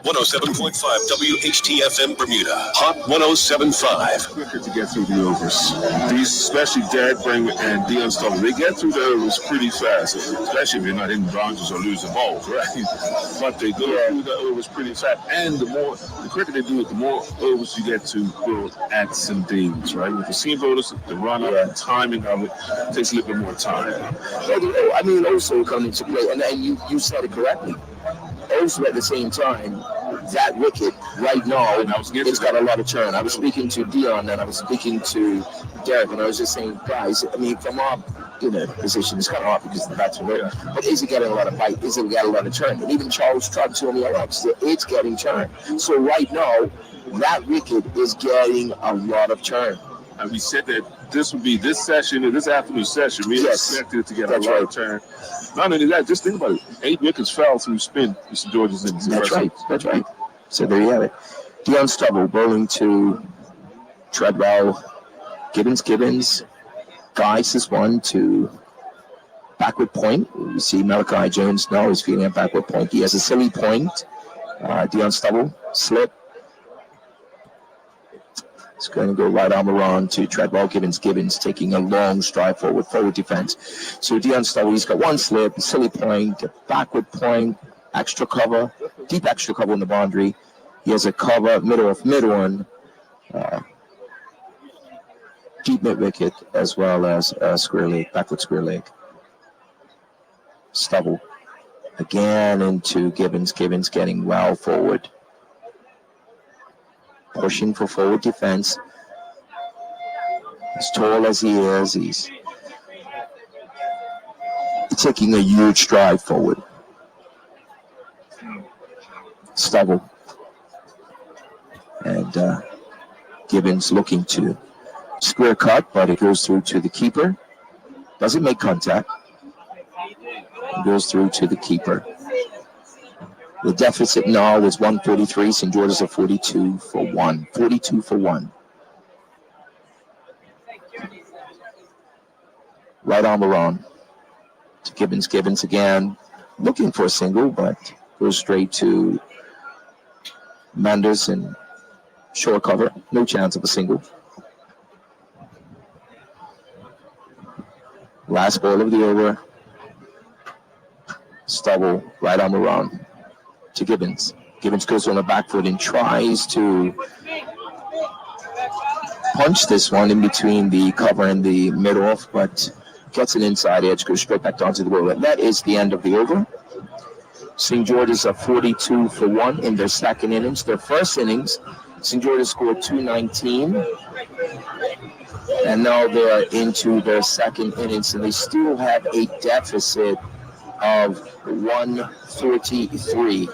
107.5 WHTFM Bermuda. Hot 107.5. Quicker to get through the overs. These, especially Derek Bring and Dion Stoller, they get through the overs pretty fast, especially if you're not hitting boundaries or losing balls, right? But they go through the overs pretty fast. And the quicker they do it, the more overs you get to go at some things, right? With the seam voters, the run-up, the timing of it takes a little bit more time. I mean, also coming to play, and you said it correctly. Also, at the same time, that wicket right now, it's got a lot of turn. I was speaking to Dion and I was speaking to Derek, and I was just saying, guys, I mean, from our position, it's kind of hard because the bats are low. But is it getting a lot of bite? Is it getting a lot of turn? And even Charles Trott told me, it's getting turn. So right now, that wicket is getting a lot of turn. And we said that this would be this afternoon session. We expected it to get a lot of turn. Not only that, just think about it. 8 wickets fell through spin, Mr. George's innings. That's right. So there you have it. Dion Stubble bowling to Treadwell. Gibbons. Guys is one to backward point. You see Malachi Jones now is feeling a backward point. He has a silly point. Dion Stubble, slip. It's going to go right arm around to Treadwell. Gibbons taking a long stride forward defense. So Dion Stubble, he's got one slip, silly point, a backward point, extra cover, deep extra cover on the boundary. He has a cover, middle one, deep mid wicket, as well as square leg, backward square leg. Stubble again into Gibbons getting well forward. Pushing for forward defense. As tall as he is, he's taking a huge stride forward. Stubble. And Gibbons looking to square cut, but it goes through to the keeper. Doesn't make contact. It goes through to the keeper. The deficit now is 143. St. George's are 42 for 1. 42 for 1. Right arm around to Gibbons. Gibbons again looking for a single, but goes straight to Manders and short cover. No chance of a single. Last ball of the over. Stubble right arm around to Gibbons. Gibbons goes on the back foot and tries to punch this one in between the cover and the mid-off, but gets an inside edge, goes straight back down to the ball. And that is the end of the over. St. George's are 42 for 1 in their second innings. Their first innings, St. George's scored 219. And now they're into their second innings, and they still have a deficit of 143.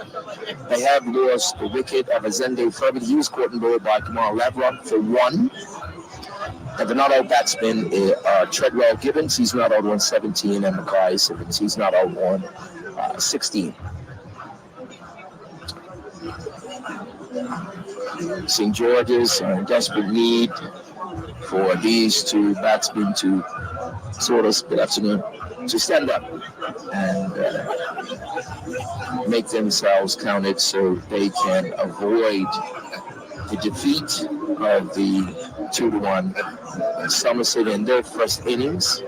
They have lost the wicket of Azende Furby. He was caught in ball by Kamal Lavrock for 1. And the not out batsman, Treadwell Gibbons, he's not out on 17, and Mackay Simmons, he's not out on 16. St. George's are in desperate need for these two batsmen to to stand up and make themselves counted so they can avoid the defeat of the 2-1 Somerset in their first innings.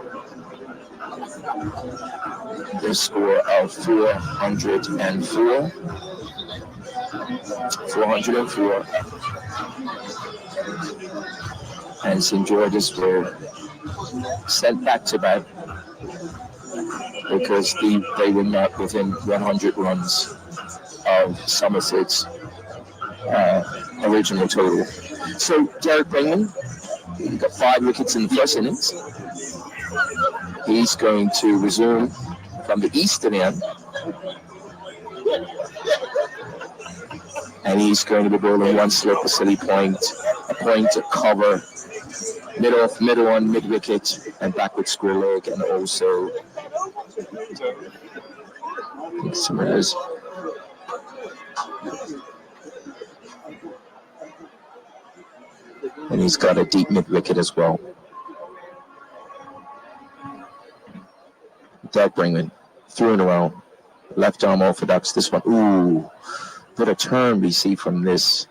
Their score of 404. And St. George's were sent back to bed because they were not within 100 runs of Somerset's original total. So Derek Bringman, he got 5 wickets in the first innings. He's going to resume from the eastern end. And he's going to be bowling one slip, a silly point, a point to cover, mid-off, mid-on, mid-wicket, and backward square leg, and also and he's got a deep mid-wicket as well. Doug Bringman, through and around, left arm orthodox, this one, ooh. Put a turn we see from this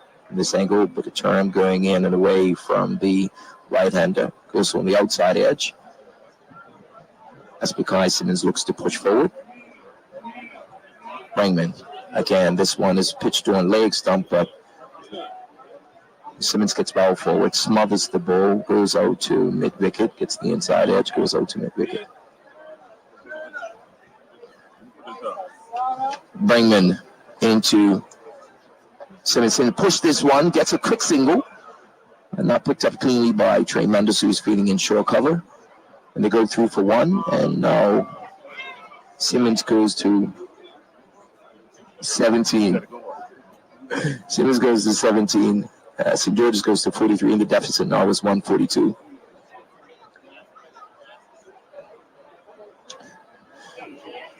angle, but a turn going in and away from the right-hander. Goes on the outside edge. As Mackay Simmons looks to push forward. Bringman, again, this one is pitched on leg stump, but Simmons gets ball forward, smothers the ball, goes out to mid-wicket, gets the inside edge, goes out to mid-wicket. Bringman into Simmons, push this one, gets a quick single, and not picked up cleanly by Trey Mendes, who's feeding in short cover. And they go through for 1, and now Simmons goes to 17. Simmons goes to 17. St. George's goes to 43, and the deficit now is 142.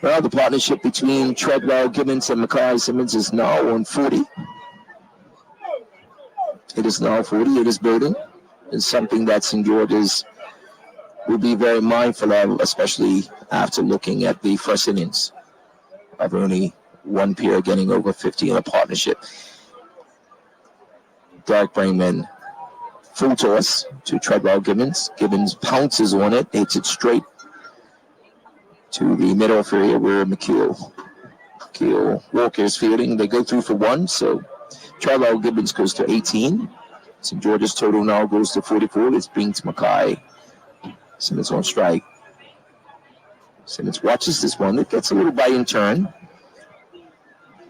Well, the partnership between Treadwell, Gibbons, and Mackay Simmons is now on 40. It is now 40. It is building. It's something that St. George's will be very mindful of, especially after looking at the first innings of only one pair getting over 50 in a partnership. Derek Bringman, full toss to Treadwell Gibbons. Gibbons pounces on it, hits it straight to the middle area where McKeel Walker is fielding. They go through for 1, so Treadwell Gibbons goes to 18. St. George's total now goes to 44. This brings Mackay Simmons on strike. Simmons watches this one. It gets a little bite in turn.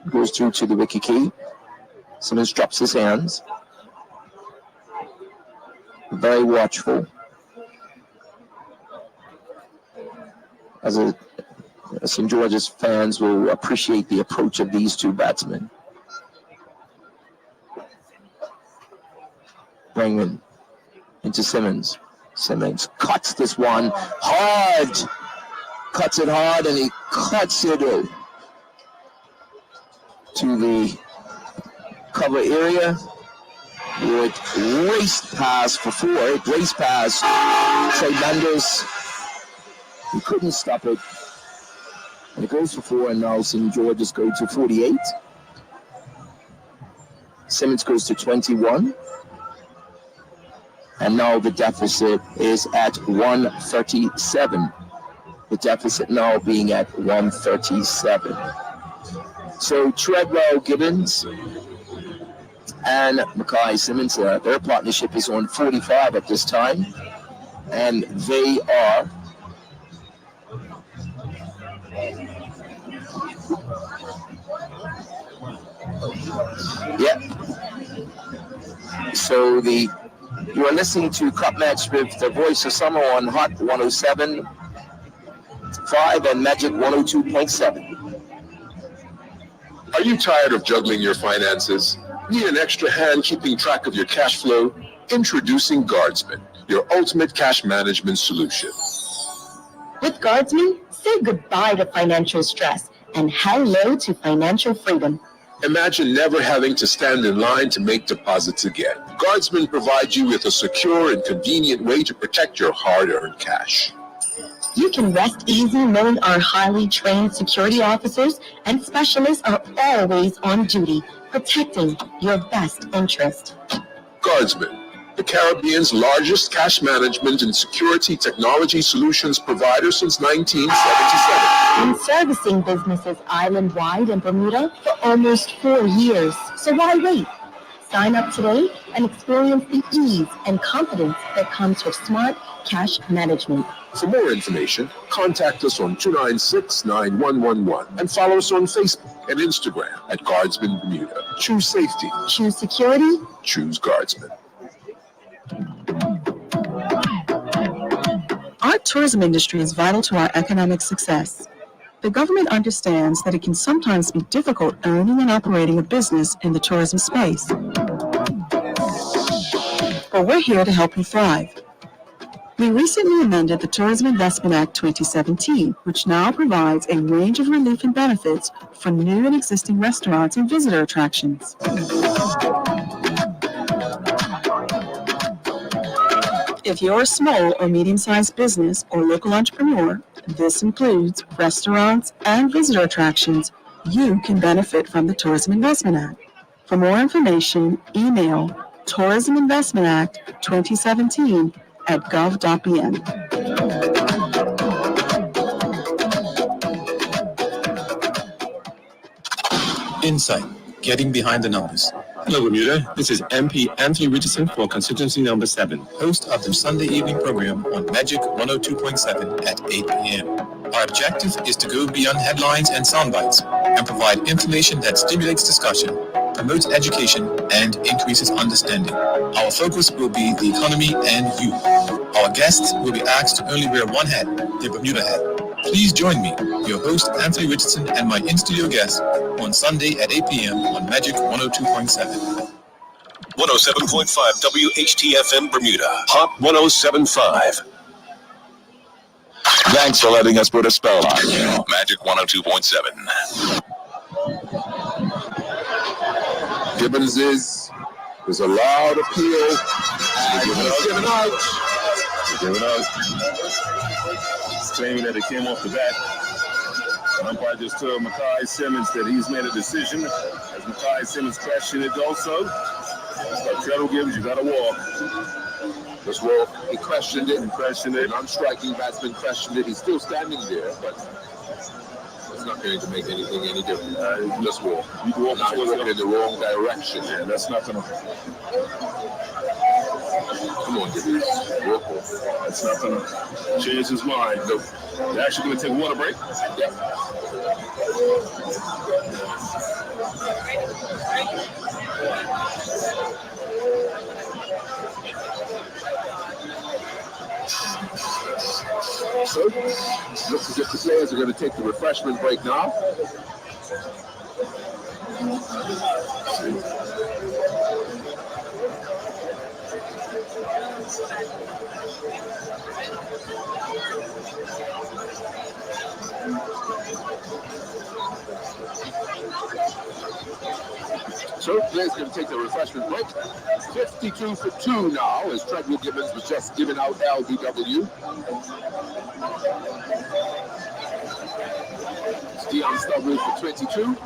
Goes through to the wicket key. Simmons drops his hands. Very watchful. As St. George's fans will appreciate the approach of these two batsmen. Bringman into Simmons. Simmons cuts this one hard. Cuts it hard, and he cuts it to the cover area. Would race pass for 4. It race pass. Trey Mendes. He couldn't stop it. And it goes for 4, and now St. George's go to 48. Simmons goes to 21. And now the deficit is at 137. The deficit now being at 137. So Treadwell Gibbons and Mackay Simmons, their partnership is on 45 at this time, and they are So you are listening to Cup Match with the Voice of Summer on Hot 107.5 and Magic 102.7. Are you tired of juggling your finances? Need an extra hand keeping track of your cash flow? Introducing Guardsman, your ultimate cash management solution. With Guardsman, say goodbye to financial stress and hello to financial freedom. Imagine never having to stand in line to make deposits again. Guardsman provides you with a secure and convenient way to protect your hard-earned cash. You can rest easy knowing our highly trained security officers and specialists are always on duty, protecting your best interest. Guardsman, the Caribbean's largest cash management and security technology solutions provider since 1977. Been servicing businesses island-wide in Bermuda for almost 4 years. So why wait? Sign up today and experience the ease and confidence that comes with smart cash management. For more information, contact us on 296-9111 and follow us on Facebook and Instagram at Guardsman Bermuda. Choose safety. Choose security. Choose Guardsman. Our tourism industry is vital to our economic success. The government understands that it can sometimes be difficult owning and operating a business in the tourism space. But we're here to help you thrive. We recently amended the Tourism Investment Act 2017, which now provides a range of relief and benefits for new and existing restaurants and visitor attractions. If you're a small or medium-sized business or local entrepreneur, this includes restaurants and visitor attractions, you can benefit from the Tourism Investment Act. For more information, email Tourism Investment Act 2017 at gov.bn. Insight, getting behind the numbers. Hello, Bermuda. This is MP Anthony Richardson for constituency number 7, host of the Sunday evening program on Magic 102.7 at 8 p.m. Our objective is to go beyond headlines and sound bites and provide information that stimulates discussion, promotes education, and increases understanding. Our focus will be the economy and you. Our guests will be asked to only wear one hat, the Bermuda hat. Please join me, your host Anthony Richardson, and my in-studio guest on Sunday at 8 p.m. on Magic 102.7. 107.5 WHTFM Bermuda, Hot 107.5. Thanks for letting us put a spell on you. Magic 102.7. Gibbons is a loud appeal. He's given out. He's claiming that it came off the bat. The umpire just told Mackay Simmons that he's made a decision. As Mackay Simmons questioned it also. Like Treadwell Gibbons, you got to walk. Just walk. He questioned it. An unstriking batsman questioned it. He's still standing there, but it's not going to make anything any different. Just walk. You walk walking in the wrong direction. Yeah, that's not going to. Come on, Gibbons. Walk off. That's not going to change his mind. Nope. They're actually going to take a water break. Yep. So, looks as if the players are going to take the refreshment break now. So, players going to take the refreshment break. 52 for 2 now, as Treadwell Gibbons was just giving out LBW. It's Dion Stubble for 22.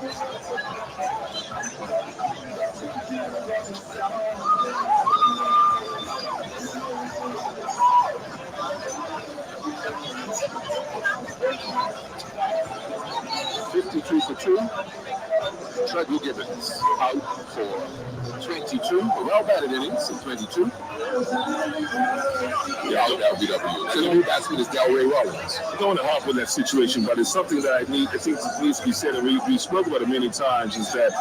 $52 for 2. Treadwell Gibbons out for 22. Well batted innings in 22. Yeah, LBW. So the new batsman is Delray Rollins. I don't want to harp on that situation, but it's something that I think needs to be said, and we spoke about it many times, is that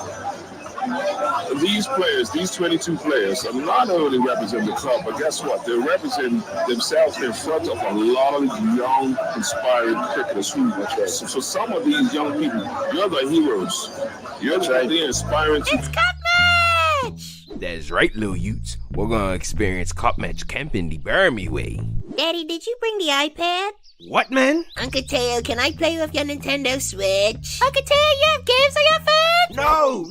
these players, these 22 players, are not only represent the club, but guess what? They represent themselves in front of a lot of young, inspiring cricketers who, so for some of these young people, you're the heroes. You're the inspiring. It's Cup Match! That's right, little Utes. We're gonna experience Cup Match camping the Burmy way. Daddy, did you bring the iPad? What, man? Uncle Teo, can I play with your Nintendo Switch? Uncle Teo, you have games on your phone? No.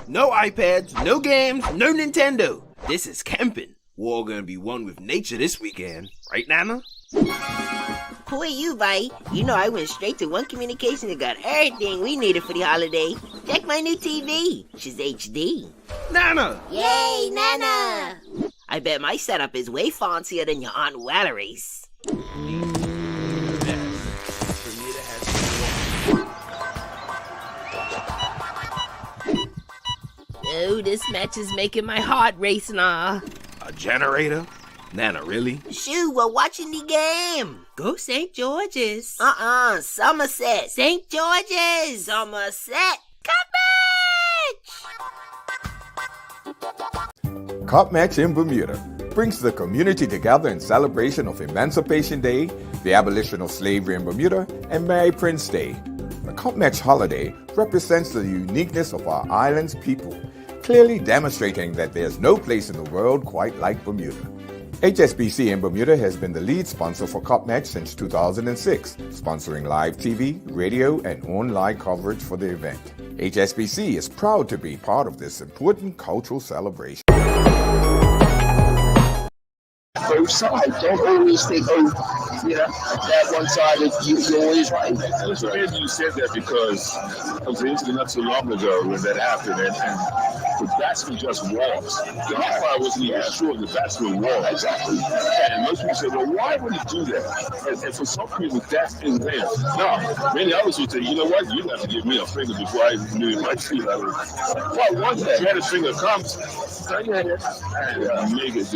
No iPads, no games, no Nintendo. This is camping. We're all gonna be one with nature this weekend. Right, Nana? Who are you, Vi? You know I went straight to One Communication and got everything we needed for the holiday. Check my new TV. She's HD. Nana! Yay, Nana! I bet my setup is way fancier than your Aunt Valerie's. Oh, this match is making my heart race now. A generator? Nana, really? Shoo, we're watching the game. Go St. George's. Somerset. St. George's. Somerset. Cup Match! Cup Match in Bermuda brings the community together in celebration of Emancipation Day, the abolition of slavery in Bermuda, and Mary Prince Day. The Cup Match holiday represents the uniqueness of our island's people, clearly demonstrating that there's no place in the world quite like Bermuda. HSBC in Bermuda has been the lead sponsor for Cup Match since 2006, sponsoring live TV, radio, and online coverage for the event. HSBC is proud to be part of this important cultural celebration. Both sides. Don't always think, that one side is you're always right. It's weird you said that because I was into not so long ago when that happened, and the batsman just walks. The umpire wasn't even sure the batsman walked. Exactly. And most people say, well, why would he do that? And for some people, that is there. No, many others would say, you know what? You have to give me a finger before I even knew it might feel like it. Well, once that red finger comes, and make it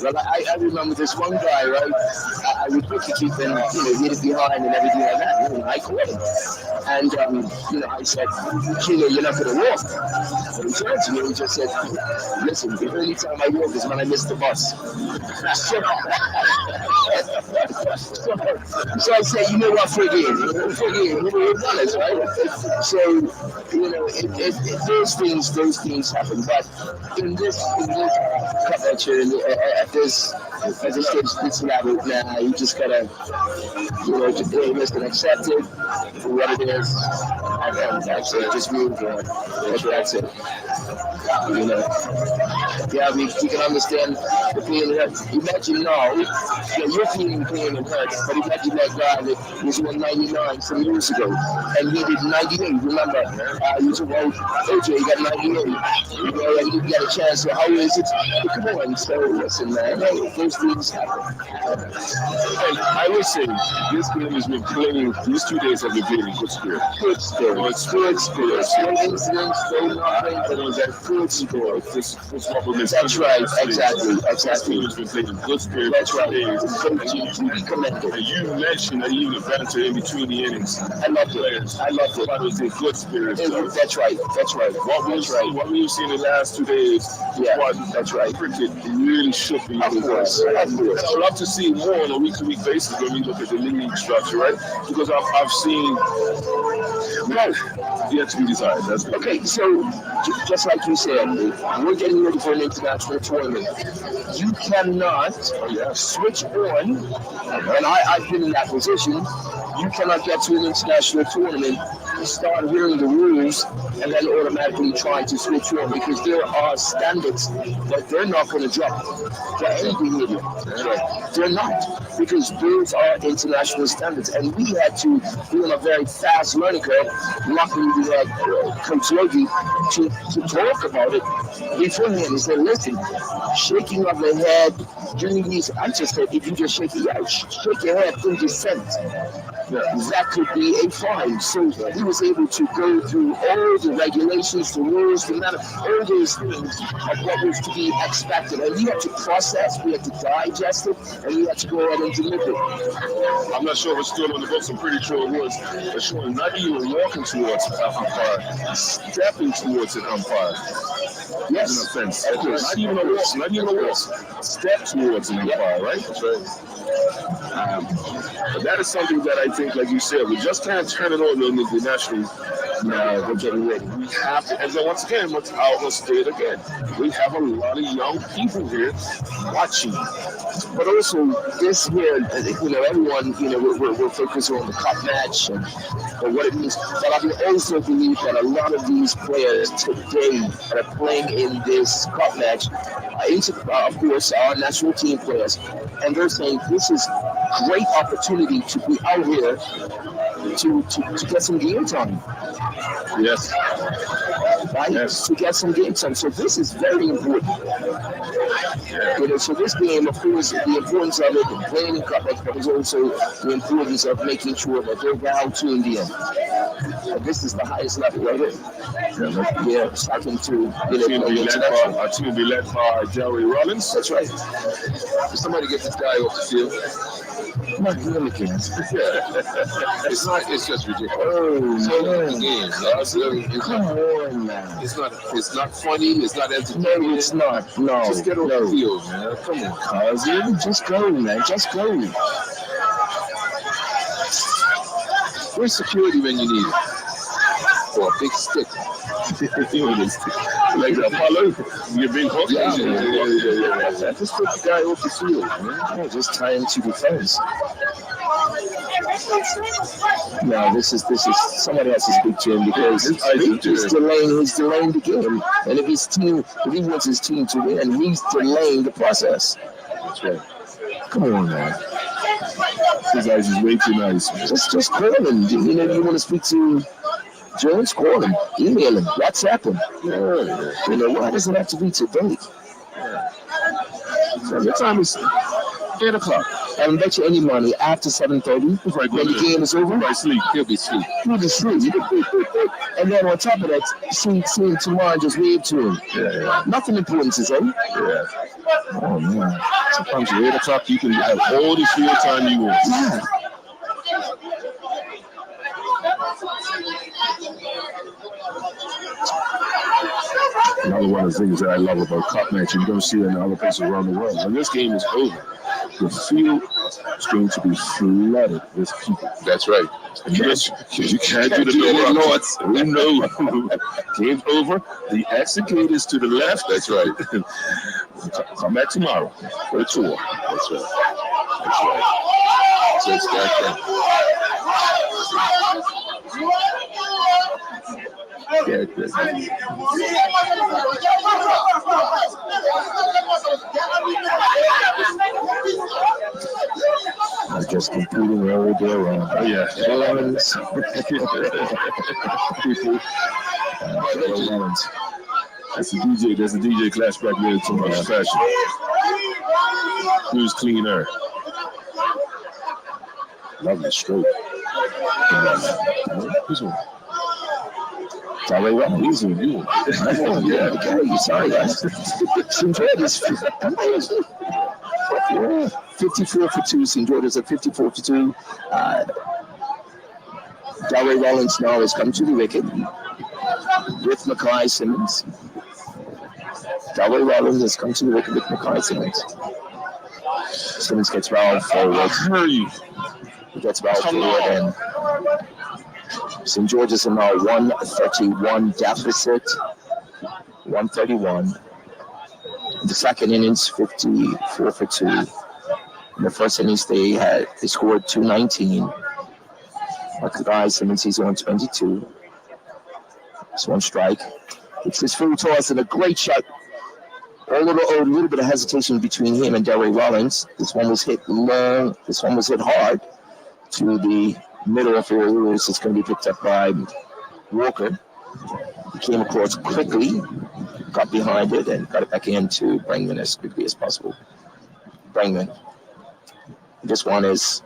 Well, I remember this one guy, right? I would quickly keep him, hit it behind and everything like that. I caught him. And, I said, Kilo, you're not going to walk. But he turned to me and he just said, listen, the only time I walk is when I miss the bus. So I said, you know what, forgive. We're runners, right? So, those things happen. But in this culture, at this level now, you just gotta, just deal with and accept it for what it is, and that's it. Just move on. That's it. We can understand the pain and hurt. Imagine now, you're feeling pain and hurt, but imagine that guy that was 199 some years ago, and he did 98. Remember, you talk about OJ, he got 98. And he got a chance. So how is it? Come on, so listen, man. Those things happen. I would say this game has been playing. These 2 days have been playing in good spirit. Good spirit. No incidents, no nothing. But it was that good spirit. This what we're missing. That's right. Exactly. This team has been playing in good spirit. That's right. And you mentioned that even the banter in between the innings. I loved it. But it was in good spirit. That's right. What we've seen in the last 2 days. That's right. Cricket really should be. Of course. I'd love to see more on a week-to-week basis when we look at the league structure, right? Because I've seen yet to be decided. That's good. Okay, so just like you said, we're getting ready for an international tournament. You cannot switch on, and I've been in that position. You cannot get to an international tournament, start hearing the rules, and then automatically try to switch on, because there are standards that they're not going to drop for any behavior. They're not, because those are international standards, and we had to be on a very fast learning curve. Luckily, we had Coach Logie to talk about it beforehand. He said, listen, shaking of the head during these, I just said, if you just shake your head in dissent, that could be a fine. So he was able to go through all the regulations, the rules, the matter, all those things of what was to be expected. And we had to process, we had to digest it, and we had to go ahead and deliver it. I'm not sure if it's still on the books. I'm pretty sure it was. But showing not even walking towards an umpire, stepping towards an umpire. Yes. Is an offense. Not even a walk. Not even a walk. Step towards an umpire, right? That's right. But that is something that I think, like you said, we just can't turn it on in the national. We're getting ready. We have to, and then once again, I'll say it again. We have a lot of young people here watching. But also this year, everyone, we're focused on the cup match and what it means. But I also believe that a lot of these players today that are playing in this cup match, of course, our national team players, and they're saying this is a great opportunity to be out here to get some game time. Yes. Right? Yes. To get some game time. So this is very important. So this game, of course, the importance of it, playing in cup match, but there's also the importance of making sure that they're well tuned in. And this is the highest level, right here. Yeah, starting to our team will be led by Jerry Rollins. That's right. Somebody get this guy off the field. Not really, kids. It's just ridiculous. Oh, man. Come on, man. It's not funny. It's not entertaining. No, it's not. No. Just get off the field, man. Come on, cousin. Just go, man. Just go. Where's security when you need it? For a big stick. Like Apollo, your big hook. Yeah. Just put the guy off the field, man. Yeah, just tie him to the fence. No, this is somebody has to speak to him, because he's delaying the game. And if he wants his team to win, he's delaying the process. That's right. Come on, man. This guy is way too nice. Just call him. You want to speak to Jones, call him, email him, WhatsApp him. Why doesn't it have to be today? So your time is 8 o'clock. I don't bet you any money after 7:30, when the game is over. He'll be asleep. He'll be asleep. And then on top of that, see him tomorrow and just wave to him. Yeah. Nothing important to say. Yeah. Oh, man. Sometimes at 8 o'clock, you can have all the field time you want. Yeah. Another one of the things that I love about cup match, you don't see it in other places around the world. When this game is over, the field is going to be flooded with people. That's right. Because you can't do the door north. We know. Game's over. The exit gate is to the left. That's right. Come back tomorrow for the tour. That's right. That's right. So it's that thing. Yeah, I just competing all day around. Oh, yeah. That's the DJ. That's the DJ class back there too much fashion. Who's cleaner? Lovely stroke. Who's one? Sorry, what? Easy, you. Yeah, okay. Sorry, guys. St. George's 54 for 2. St. George's at 54 for 2. Delray Rollins now has come to the wicket with Mackay Simmons. Delray Rollins has come to the wicket with Mackay Simmons. Simmons gets round forward. Hurry. He gets round forward and St. George's in now 131 deficit. 131. The second innings, 54 for 2. In the first innings, they scored 219. Mackay Simmons, he's on 22. It's one strike. It's his full toss and a great shot. A little bit of hesitation between him and Delray Rollins. This one was hit long. This one was hit hard to the middle of the Lewis. It's going to be picked up by Walker. He came across quickly, got behind it, and got it back into Bringman as quickly as possible. Bringman. This one is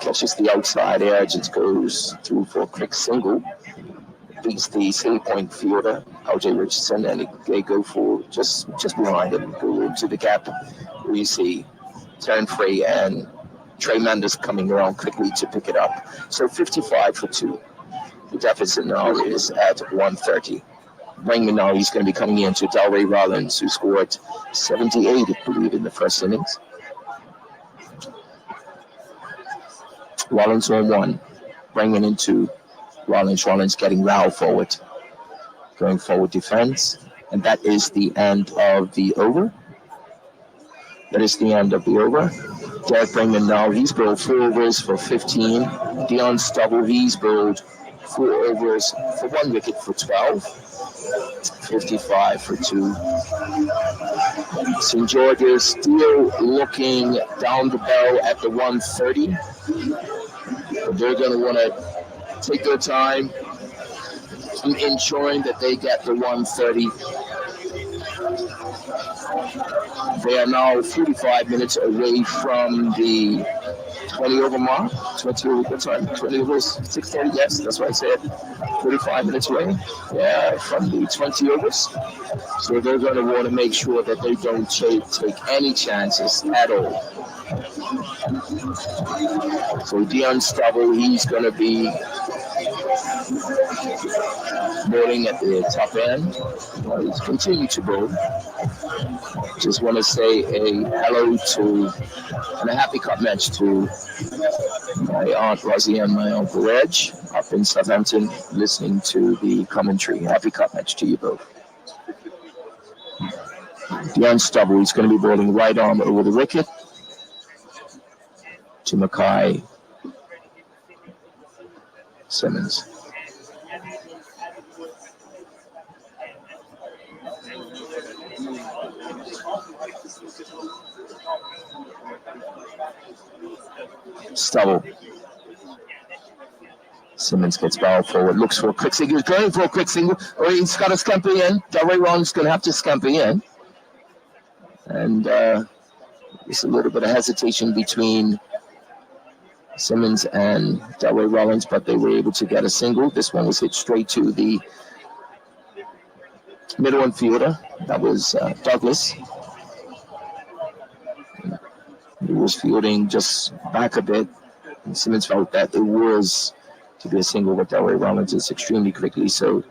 catches the outside edge. It goes through for a quick single. Beats the Silly Point fielder, LJ Richardson, and they go for just behind him, go into the gap where you see Terran Frey and Trey Mendes coming around quickly to pick it up. So 55 for 2. The deficit now is at 130. Bringman now, he's going to be coming in to Delray Rollins, who scored 78, I believe, in the first innings. Rollins on 1. Bringman into Rollins. Rollins getting Rao forward. Going forward defense. And that is the end of the over. Derek Bringman now, he's bowled 4 overs for 15. Dion Stubble, he's bowled 4 overs for 1 wicket for 12. 55 for 2. St. George's still looking down the barrel at the 130. They're going to want to take their time in ensuring that they get the 130. They are now 45 minutes away from the 20 over mark. 20 overs, 6:30, yes, that's what I said. 45 minutes away from the 20 overs. So they're going to want to make sure that they don't take any chances at all. So Dion Stubble, he's going to be bowling at the top end. He's continuing to bowl. Just want to say a hello to and a happy cup match to my Aunt Rosie and my Uncle Reg up in Southampton listening to the commentary. Happy cup match to you both. Dion Stubble, he's going to be bowling right arm over the wicket to Mackay Simmons. Stubble. Simmons gets barrel forward, looks for a quick single, going for a quick single. Oh, he's got to scamper in. Delray Rollins going to have to scamper in. And there's a little bit of hesitation between Simmons and Delray Rollins, but they were able to get a single. This one was hit straight to the middle infielder. That was Douglas. He was fielding just back a bit. And Simmons felt that it was to be a single with Delray Rollins is extremely quickly. So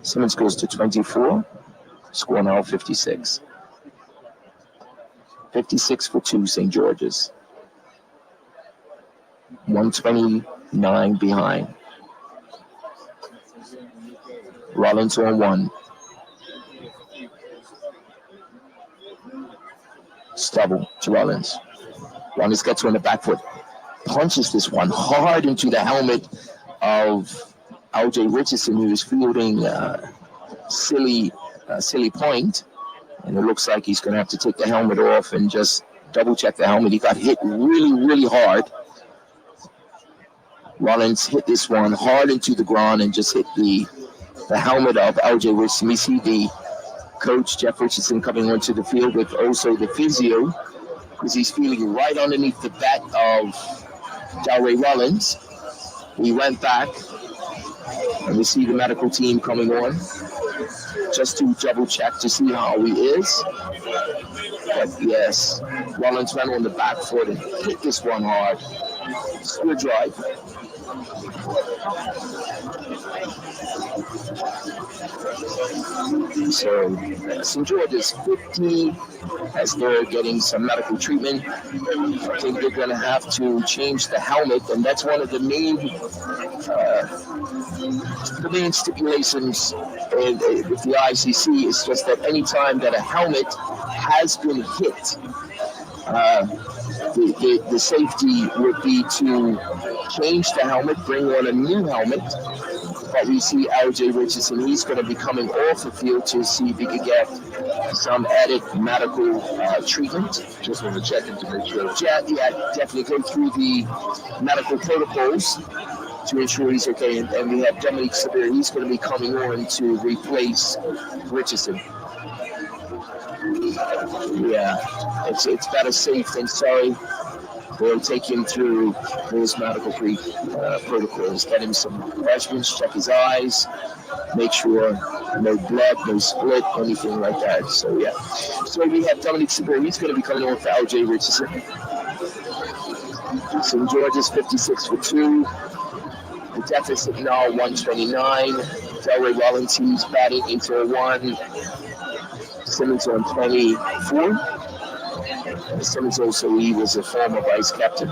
Simmons goes to 24. Score now 56. 56 for 2, St. George's. 129 behind. Rollins on 1. Stubble to Rollins. Rollins gets on the back foot. Punches this one hard into the helmet of LJ Richardson, who is fielding Silly Point. And it looks like he's going to have to take the helmet off and just double check the helmet. He got hit really, really hard. Rollins hit this one hard into the ground and just hit the helmet of LJ Richardson. We see the coach, Jeff Richardson, coming onto the field with also the physio, because he's feeling right underneath the bat of Delray Rollins. We went back and we see the medical team coming on just to double check to see how he is. But yes, Rollins went on the back foot and hit this one hard. Good drive. So St. George's 50 as they're getting some medical treatment. I think they're going to have to change the helmet, and that's one of the main stipulations with the ICC is just that any time that a helmet has been hit, the safety would be to change the helmet, bring on a new helmet. But we see LJ Richardson, he's going to be coming off the field to see if he could get some added medical treatment. Just want to check in to make sure. Yeah, definitely go through the medical protocols to ensure he's okay. And we have Dominic Severe, he's going to be coming on to replace Richardson. Yeah, it's better safe than sorry. They'll take him through those medical protocols, get him some refreshments, check his eyes, make sure no blood, no split, anything like that. So, yeah. So we have Dominic Sabir. He's going to be coming on for LJ Richardson. St. George's 56 for 2. The deficit now 129. Delray Rollins, he's batting into 1. Simmons on 24. Simmons also, he was a former vice captain.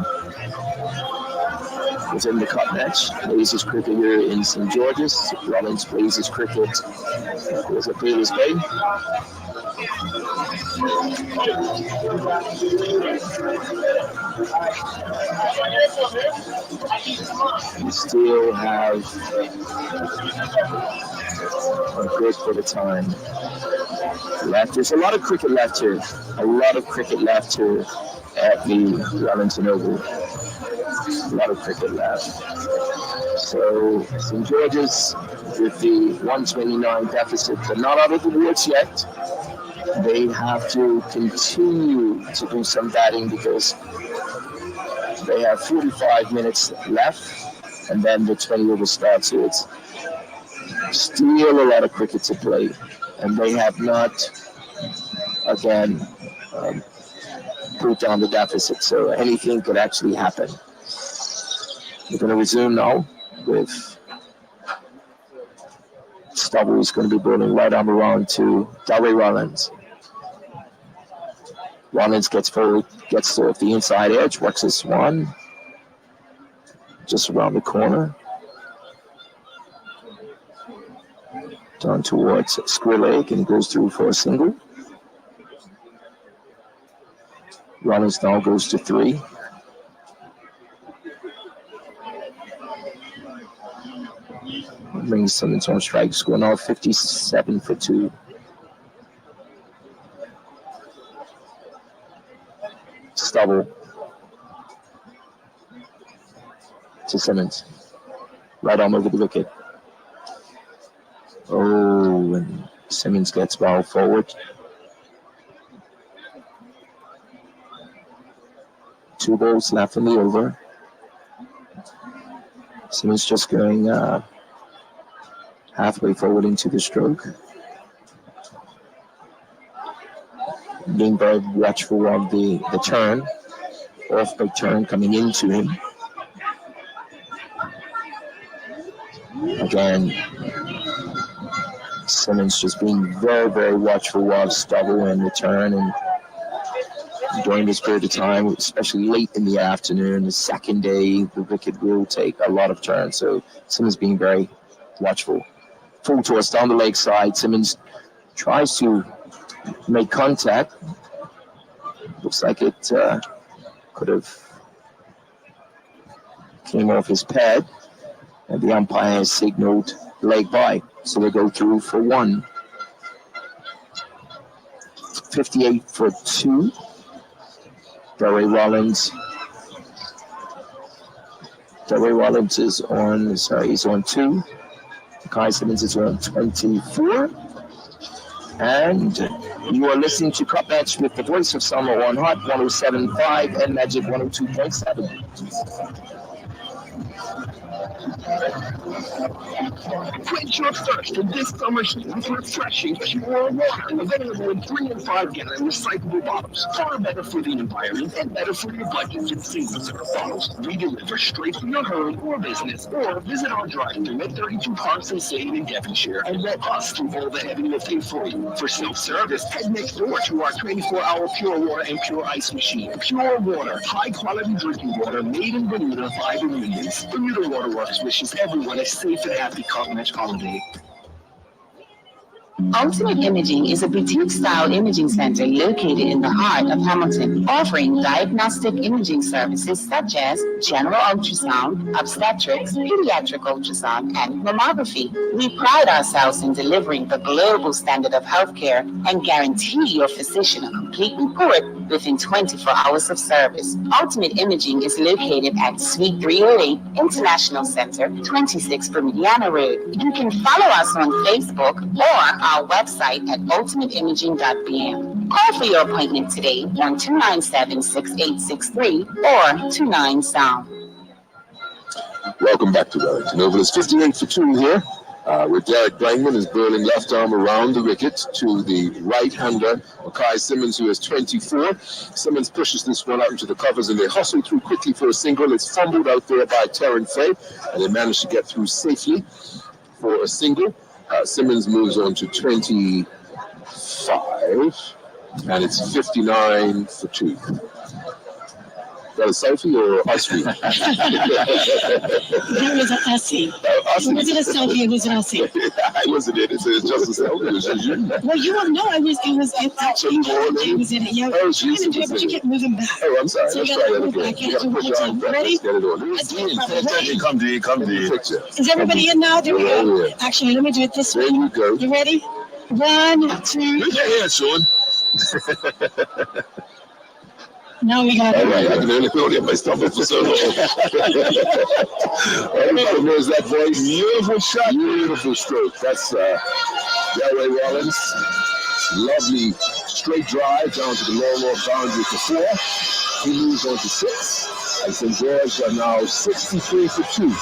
Was in the cup match. Plays his cricket here in St. George's. Rollins plays his cricket. Was at Bayless Bay. We still have a good bit of time left. There's a lot of cricket left here. A lot of cricket left here at the Wellington Oval. A lot of cricket left. So St. George's with the 129 deficit, but not out of the woods yet. They have to continue to do some batting because they have 45 minutes left, and then the 20 over starts. So it's still a lot of cricket to play, and they have not, again, put down the deficit. So anything could actually happen. We're going to resume now with Stubble, who's going to be bowling right arm around to Delray Rollins. Rollins gets forward, gets off the inside edge, works his swan just around the corner. Down towards square leg and goes through for a single. Rollins now goes to 3. Brings Simmons on strike, score now 57 for 2. Stubble to Simmons. Right arm over the wicket. Oh, and Simmons gets ball forward. 2 balls left in the over. Simmons just going halfway forward into the stroke. Being very watchful of the turn, off big turn coming into him. Again, Simmons just being very, very watchful of Stubble and the turn, and during this period of time, especially late in the afternoon, the second day, the wicket will take a lot of turns. So Simmons being very watchful. Full toss down the leg side. Simmons tries to make contact. Looks like it could have came off his pad, and the umpire has signaled leg by. So they go through for 1. 58 for 2. Delray Rollins is on, he's on 2. Kai Simmons is on 24. And you are listening to Cup Match with the voice of summer on Hot 107.5 and Magic 102.7. Quench your thirst in this summer's with refreshing pure water. Available in 3 and 5 gallon recyclable bottles. Far better for the environment and better for your budget with single-serve bottles. We deliver straight from your home or business. Or visit our drive-thru at 32 Parks and Save in Devonshire and let us do all the heavy lifting for you. For self-service, head next door to our 24-hour pure water and pure ice machine. Pure water, high-quality drinking water made in Bermuda by Bermudians. Bermuda Waterworks wishes everyone a safe and happy Cup Match holiday. Ultimate Imaging is a boutique-style imaging center located in the heart of Hamilton, offering diagnostic imaging services such as general ultrasound, obstetrics, pediatric ultrasound, and mammography. We pride ourselves in delivering the global standard of healthcare and guarantee your physician a complete report within 24 hours of service. Ultimate Imaging is located at Suite 308 International Center, 26 Bermudiana Road. You can follow us on Facebook or our website at ultimateimaging.bm. Call for your appointment today on 297-6863 or 29-SOUND. Welcome back to Wellington Oval. It's 58 for 2 here. With Derek Brangman is burling left arm around the wicket to the right-hander, Mackay Simmons, who has 24. Simmons pushes this one out into the covers, and they hustle through quickly for a single. It's fumbled out there by Terran Fay, and they manage to get through safely for a single. Simmons moves on to 25, and it's 59 for 2. Is that a selfie or a Aussie? That was an Aussie. Was it a selfie or was it an Aussie? I wasn't in it, so it's just a selfie. It was just you. Well, you don't know. It actually was in it. Yeah, oh, she's in it. But you kept moving back. Oh, I'm sorry. So Let's you try got that to move again. back. You got to push on. Ready? Let's get it on. Come, D. Is everybody in now? There we go. Actually, let me do it this way. There you go. You ready? 1, 2. Look at here, Sean. Now we got it. All right, I can only get my stuff for so long. Everybody knows that voice. Beautiful shot. Beautiful stroke. That's Delray Rollins. Lovely straight drive down to the long-off boundary for 4. He moves on to 6. And St. George are now 63 for 2.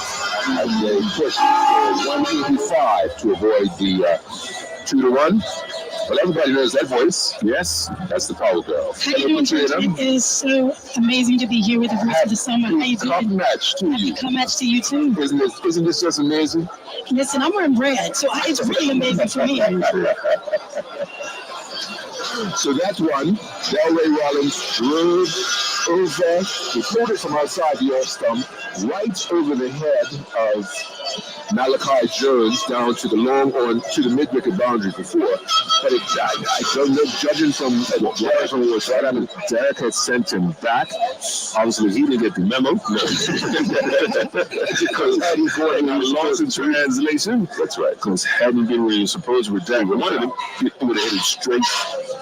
And they push 185 to avoid the 2-1. Well, everybody knows that voice. Yes, that's the Power Girl. How you doing, George? It is so amazing to be here with the Voice of the Summer. How you doing? Happy match to you. Happy match to you too. Isn't this just amazing? Listen, I'm wearing bread, so it's really amazing for me. So that one, Delray Rollins drove over, he pulled it from outside the off stump, right over the head of Malachi Jones down to the long on to the mid-wicket boundary for 4. But I don't know, judging from what was right, I mean, Derek had sent him back. Obviously, he didn't get the memo. No. Because had he got lost in translation, that's right. Because hadn't been where he was supposed to with Derek, but wanted him, he would have hit it straight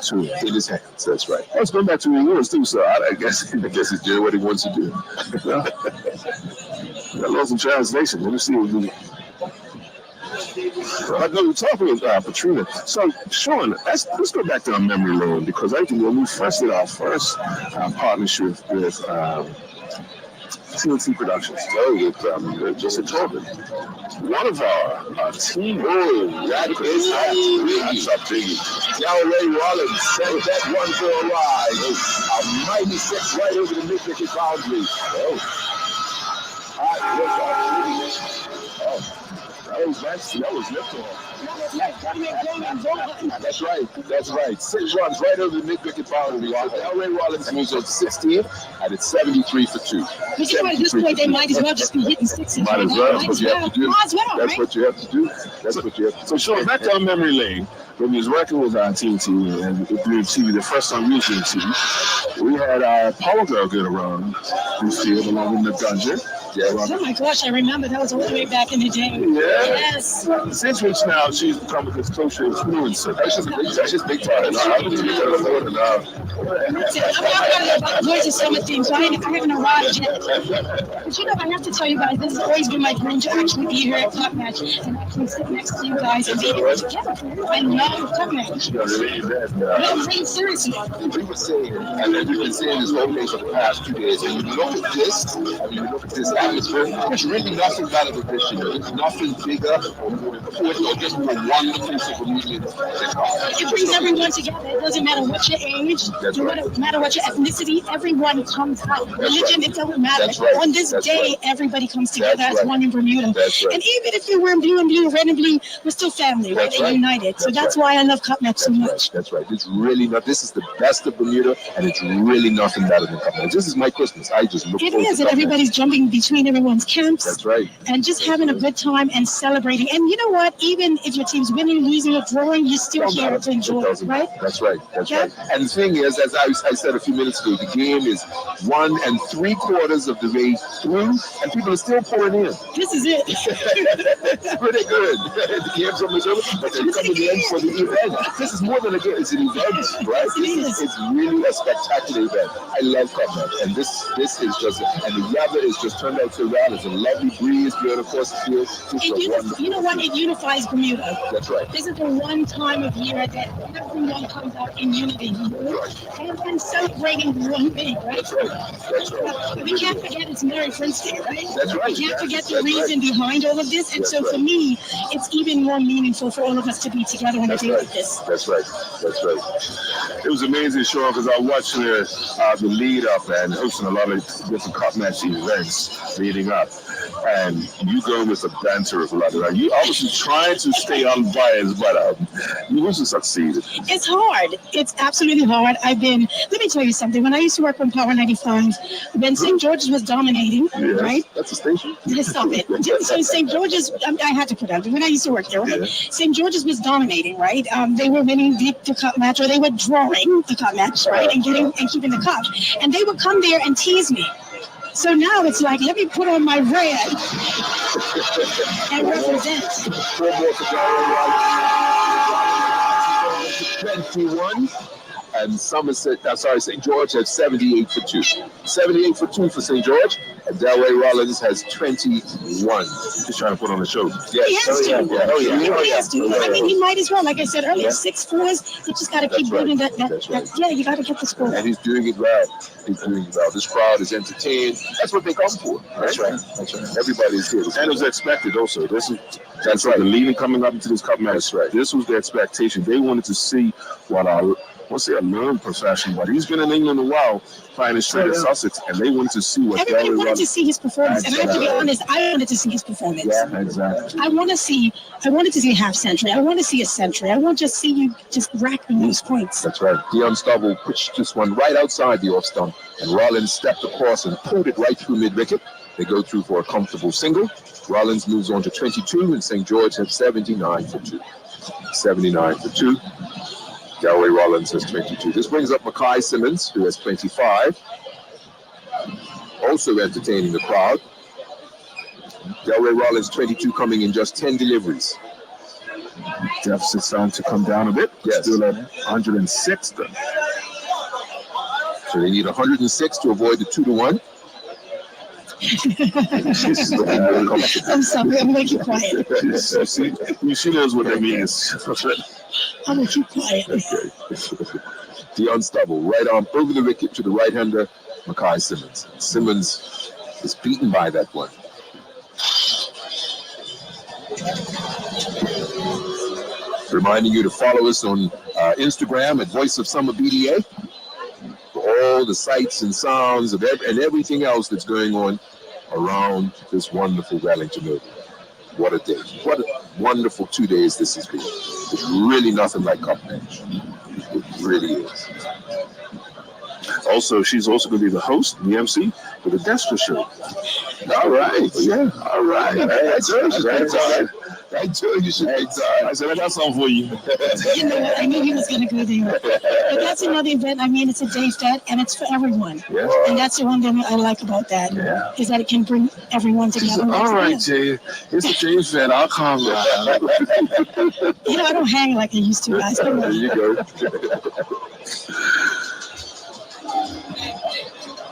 to him in his hands. That's right. Let's go back to where he was too. So I guess he's doing what he wants to do. Got lost in translation. Let me see what we. No, we're talking with Patrina. So, Sean, let's go back to our memory lane, because I think when we first did our first partnership with TNT Productions, with Jesse Tobin, one of our team. Oh, that's a biggie. Delray Rollins sent that one for a ride. A mighty 6 right over the mid-wicket boundary. That was liftoff. That's right. 6 runs right over the mid-wicket boundary. Delray Rollins moves on to 16, and it's 73 for 2. But you know, at this point, they might as well just be hitting 6s. Might as well. That's what you have to do. That's what you have to do. That's what you have to do. So, Sean, back to our memory lane. When we was working with our TNT and doing TV, the first time we was doing TV, we had our Power Girl get around the field along with the Dungeon. Oh my gosh, I remember that was all the way back in the day. Yeah. Yes. Since which now she's become a social influencer. That's just big time. I'm not about the Voice of Summer theme, so I haven't arrived yet. But you know, I have to tell you guys, this has always been my dream to actually be here at Cup Match and actually sit next to you guys and be here together. I love Cup Match. No, I'm saying seriously. We were saying, and we've been saying this whole thing for the past 2 days, and you look at this, atmosphere, there's really nothing better than this year. There's nothing bigger or more important or just more wonderful for comedians than college. It brings everyone together. It doesn't matter what your age, no matter what your ethnicity, everyone comes out. Religion, it doesn't matter. On this day, everybody comes together as one in Bermuda. And even if you're wearing blue and blue, red and blue, we're still family, right? They're united. So that's why I love Cup Match so much. That's right. It's really not. This is the best of Bermuda, and it's really nothing better than Cup Match. This is my Christmas. I just look forward to and Cup everybody's jumping between everyone's camps. That's right. And just having a good time and celebrating. And you know what? Even if your team's winning, losing, or drawing, you're still here to enjoy it, right? That's right. That's right. And the thing is, as I said a few minutes ago, the game is 1 3/4 of the way through, and people are still pouring in. This is it. It's pretty good. The game's almost over, but they're coming in for the event. This is more than a game. It's an event, right? It's really a spectacular event. I love Cup Match, and this is just, and the weather is just turned out so well. It's a lovely breeze blowing across the field. You know what? It unifies Bermuda. That's right. This is the one time of year that everyone comes out in unity, and celebrating one thing, right? That's right. That's right. We can't forget it's Mary Prince Day, right? That's right. We can't forget the reason behind all of this, and so for me, it's even more meaningful for all of us to be together on a day like this. That's right. That's right. It was amazing, Sean, because I watched the lead up and hosting a lot of different Cup Match events leading up. And you go with the banter of a lot of that. You obviously trying to stay unbiased, but you also succeeded. It's hard. It's absolutely hard. Let me tell you something. When I used to work on Power 95, when St. George's was dominating, right? That's a station. Stop it. So St. George's, I had to put out when I used to work there, right? St. George's was dominating, right? They were winning the Cup Match, or they were drawing the Cup Match, right? And keeping the cup. And they would come there and tease me. So now it's like, let me put on my red and represent. 21. And St. George has 78 for 2. 78 for 2 for St. George. And Delray Rollins has 21. He's trying to put on the show. He has to. He has to. I mean, he might as well. Like I said earlier, 6 4s. You just got to keep building that. Yeah, you got to get the score. And he's doing it well. This crowd is entertained. That's what they come for. That's right. Everybody's here. And it was expected also. That's right. The leading coming up into this Cup Match. That's right. This was the expectation. They wanted to see what a learned professional, but he's been in England a while, playing straight at Sussex, and they wanted to see what everybody wanted to see his performance. And I have to be honest, I wanted to see his performance. Yeah, exactly. I wanted to see a half century. I want to see a century. I want to see you just racking those points. That's right. Dion Stubble pitched this one right outside the off stump, and Rollins stepped across and pulled it right through mid-wicket. They go through for a comfortable single. Rollins moves on to 22, and St. George has 79 for 2. 79 for 2. Delray Rollins has 22. This brings up Mackay Simmons, who has 25. Also entertaining the crowd. Delray Rollins, 22, coming in just 10 deliveries. Deficit's starting to come down a bit. Yes. Still at 106. So they need 106 to avoid the 2-1. I'm sorry, I'm going to keep quiet. She knows what that means. I'm going to keep quiet. Okay. Dion Stubble, right arm over the wicket to the right-hander, Mackay Simmons. Simmons is beaten by that one. Reminding you to follow us on Instagram at Voice of Summer BDA for all the sights and sounds of and everything else that's going on around this wonderful Wellington Oval. What a day. What a wonderful 2 days this has been. It's really nothing like Cup Match. It really is. Also, she's also going to be the host, the MC, for the Destra Show. All right. Yeah. All right. I told you should be tired. I said, I got something for you. You know what? I knew he was going to go there. But that's another event. I mean, it's a day that, and it's for everyone. Yeah. And that's the one thing I like about that, is that it can bring everyone together. All right, Jay. It's a James fan. I'll calm down. You know, I don't hang like I used to, guys. There you go.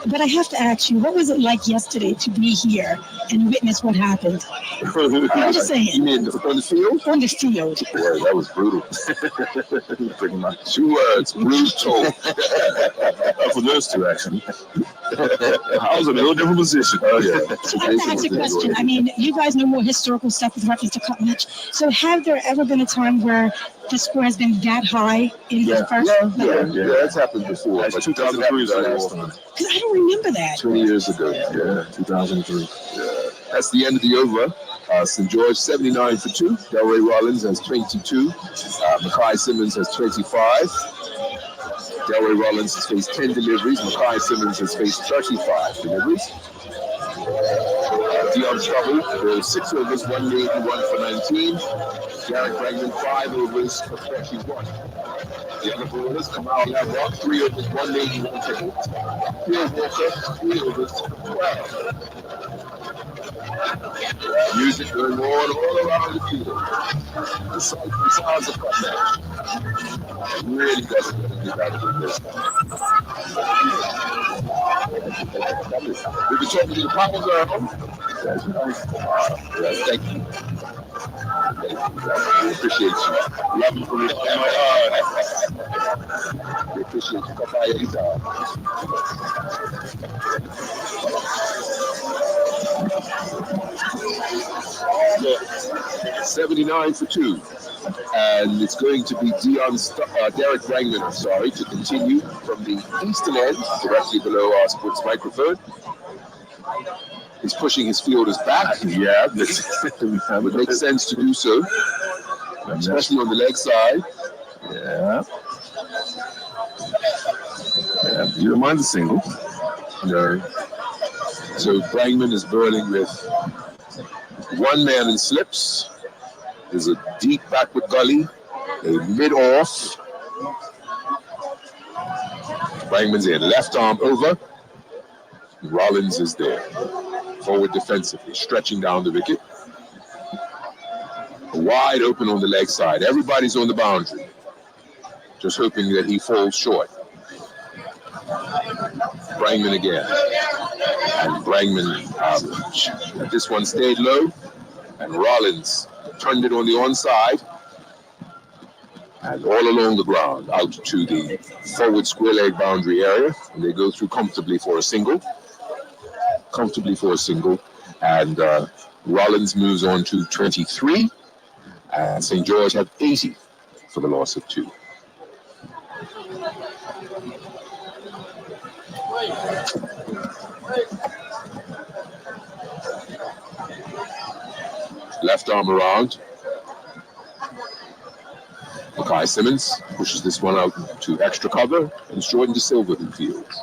But I have to ask you, what was it like yesterday to be here and witness what happened? I'm just saying. You mean on the field? On the field. Boy, that was brutal. Pretty much. 2 words, brutal. For those two, actually. I was in a little different position. Oh, yeah. So I have to ask you a question. I mean, you guys know more historical stuff with reference to Cup Match. So have there ever been a time where the score has been that high in the first? Yeah, that's happened before. But 2003 is the last time. Because I don't remember that. 20 years ago. Yeah, 2003. Yeah. That's the end of the over. St. George 79 for 2. Delray Rollins has 22. Mackay Simmons has 25. Delray Rollins has faced 10 deliveries. Mackay Simmons has faced 35 deliveries. Dion Stubble goes 6 overs, 181 for 19. Garrett Bregman 5 overs for 31. The other bowlers, Kamal Lavrock, 3 overs, 181 for 8. Phil Walker, 3 overs for 12. Music going all around the field. The sounds of comeback. Really doesn't get better than this. We've been talking to the Papa Girl. Yes, thank you. We appreciate you. Love you from the bottom of my heart. We appreciate you. Come by anytime. 79 for 2. And it's going to be Derek Brangman, to continue from the eastern end, directly below our sports microphone. He's pushing his fielders back. Yeah, it would make sense to do so, especially on the leg side. Yeah. You don't mind the single? No. So Brangman is burning with one man in slips. There's a deep backward gully, a mid-off. Brangman's in, left arm over. Rollins is there. Forward defensively, stretching down the wicket. Wide open on the leg side. Everybody's on the boundary. Just hoping that he falls short. Brangman again. And Brangman, this one stayed low. And Rollins turned it on the onside. And all along the ground, out to the forward square leg boundary area. And they go through comfortably for a single. And Rollins moves on to 23, and St. George have 80 for the loss of 2. Left arm around. Mackay Simmons pushes this one out to extra cover, and it's Jordan De Silva who fields.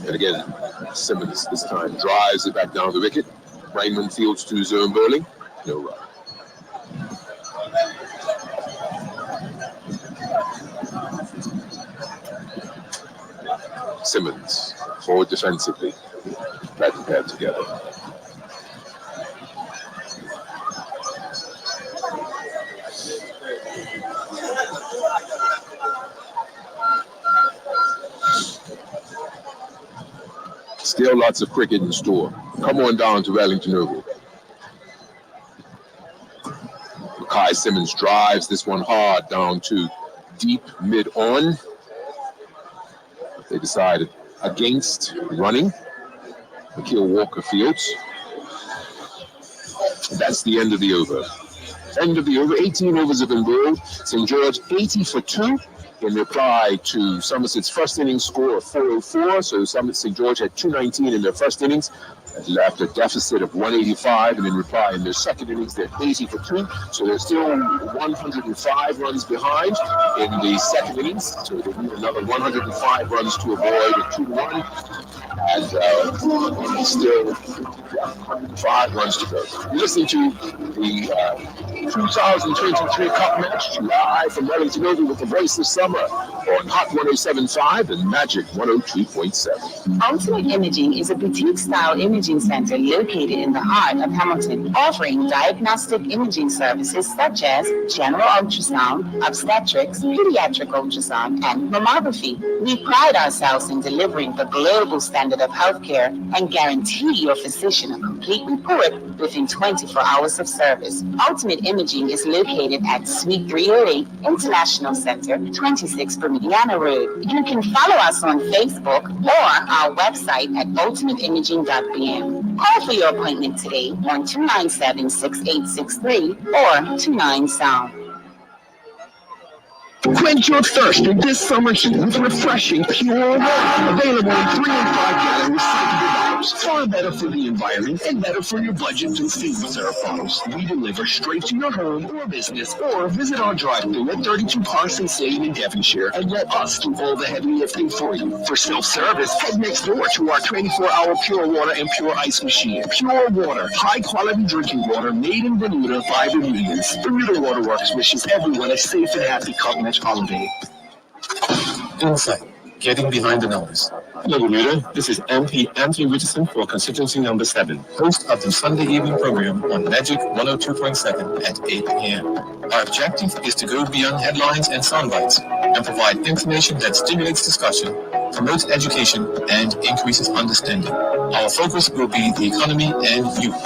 And again, Simmons this time drives it back down the wicket. Brangman fields to zone bowling. No run. Simmons, forward defensively. Back and pad together. Still lots of cricket in store. Come on down to Wellington Oval. Mackay Simmons drives this one hard down to deep mid-on. They decided against running. Nikhil Walker fields. That's the end of the over. 18 overs have been bowled. St. George 80 for 2. In reply to Somerset's first innings score of 404, so St. George had 219 in their first innings, left a deficit of 185, and in reply in their second innings, they're 80 for 2, so they're still 105 runs behind in the second innings, so they need another 105 runs to avoid a 2-1, and still 105 runs to go. Listen to the 2023 Cup match live from Wellington Oval with the voice of summer on Hot 107.5 and Magic 102.7. Ultimate Imaging is a boutique-style imaging center located in the heart of Hamilton, offering diagnostic imaging services such as general ultrasound, obstetrics, pediatric ultrasound, and mammography. We pride ourselves in delivering the global standard of healthcare and guarantee your physician a complete report within 24 hours of service. Ultimate Imaging is located at Suite 308 International Center, 26 Bermudiana Road. You can follow us on Facebook or our website at ultimateimaging.bm. Call for your appointment today on 297-6863 or 29-SOUND. Quench your thirst in this summer heat with refreshing pure water. Available in 3 and 5 gallon recyclable bottles. Far better for the environment and better for your budget than single-serve bottles. We deliver straight to your home or business, or visit our drive-thru at 32 Parsons Lane in Devonshire and let us do all the heavy lifting for you. For self-service, head next door to our 24-hour pure water and pure ice machine. Pure water, high-quality drinking water made in Bermuda by Bermudans. Bermuda Waterworks wishes everyone a safe and happy Cup Match holiday. Insight, getting behind the numbers. Hello, Bermuda. This is MP Anthony Richardson for constituency number 7, host of the Sunday evening program on Magic 102.7 at 8 p.m. Our objective is to go beyond headlines and soundbites and provide information that stimulates discussion, promotes education, and increases understanding. Our focus will be the economy and youth.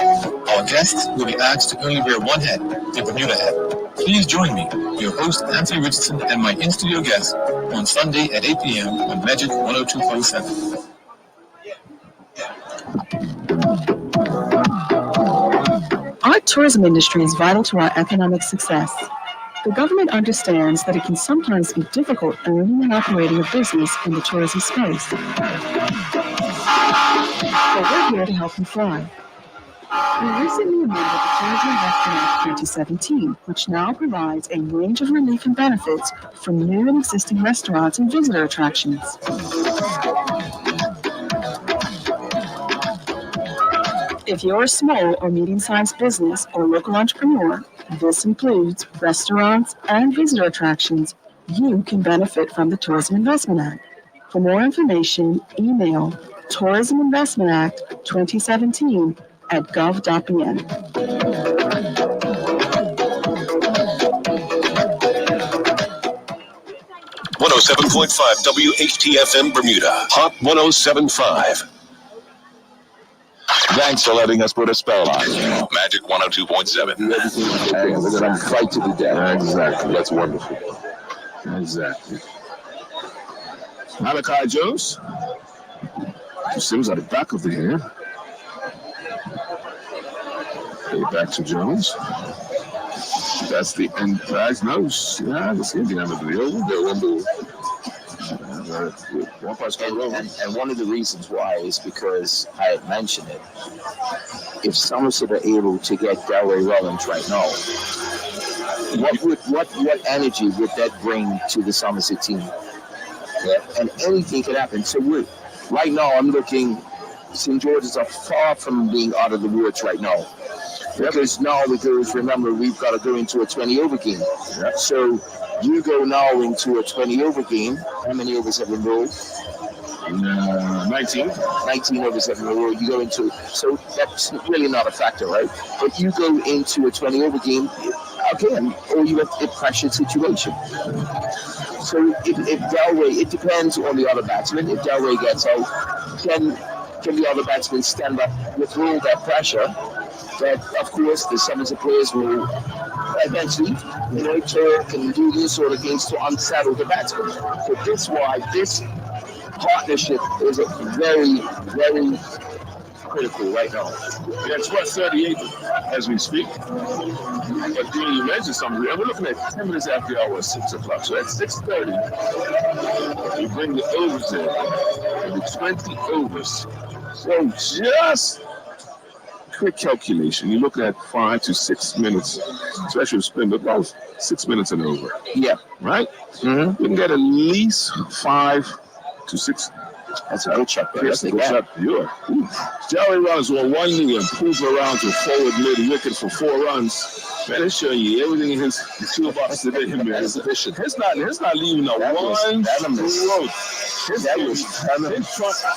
Our guests will be asked to only wear one hat, the Bermuda hat. Please join me, your host Anthony Richardson, and my in-studio guest on Sunday at 8 p.m. on Magic 102.7. Our tourism industry is vital to our economic success. The government understands that it can sometimes be difficult owning and operating a business in the tourism space. But we're here to help you thrive. We recently amended the Tourism Investment Act 2017, which now provides a range of relief and benefits for new and existing restaurants and visitor attractions. If you're a small or medium-sized business or local entrepreneur, this includes restaurants and visitor attractions, you can benefit from the Tourism Investment Act. For more information, email Tourism Investment Act 2017 at gov.bn. 107.5 WHTFM Bermuda, Hot 107.5. Thanks for letting us put a spell on you. Magic 102.7. We're going to fight to the death. Exactly. That's wonderful. Exactly. Malachi Jones. Two Sims at the back of the hand. Back to Jones. That's the end prize. No, yeah, this is the end of the over. And one of the reasons why is because I had mentioned it. If Somerset are able to get Delray Rollins right now, what energy would that bring to the Somerset team? Yeah. And anything could happen. So right now, I'm looking. St. George's are far from being out of the woods right now. Because now remember, we've got to go into a 20-over game. Yep. So you go now into a 20-over game. How many overs have been rolled? 19. 19 overs have been rolled. You go into, so that's really not a factor, right? But you go into a 20-over game, again, or you have a pressured situation. So if Delray, it depends on the other batsman. If Delray gets out, can the other batsmen stand up, withhold that pressure? That, of course, the Somerset players will eventually, talk and do these sort of things to unsettle the batsmen. So this partnership is very, very critical right now. Yeah, it's what, 38 as we speak. But you mentioned something. We're looking at 10 minutes after the hour, 6 o'clock. So at 6:30, you bring the overs in. And the 20 overs. So just quick calculation. You look at 5 to 6 minutes, especially with spin, but about 6 minutes and over. Yeah. Right? Mm-hmm. You can get at least 5 to 6. That's a good shot. That's a good shot. Delray Rollins will one knee and pulls around to forward mid wicket for 4 runs. Man, it's showing you everything in his toolbox today, man. It's not leaving a one road.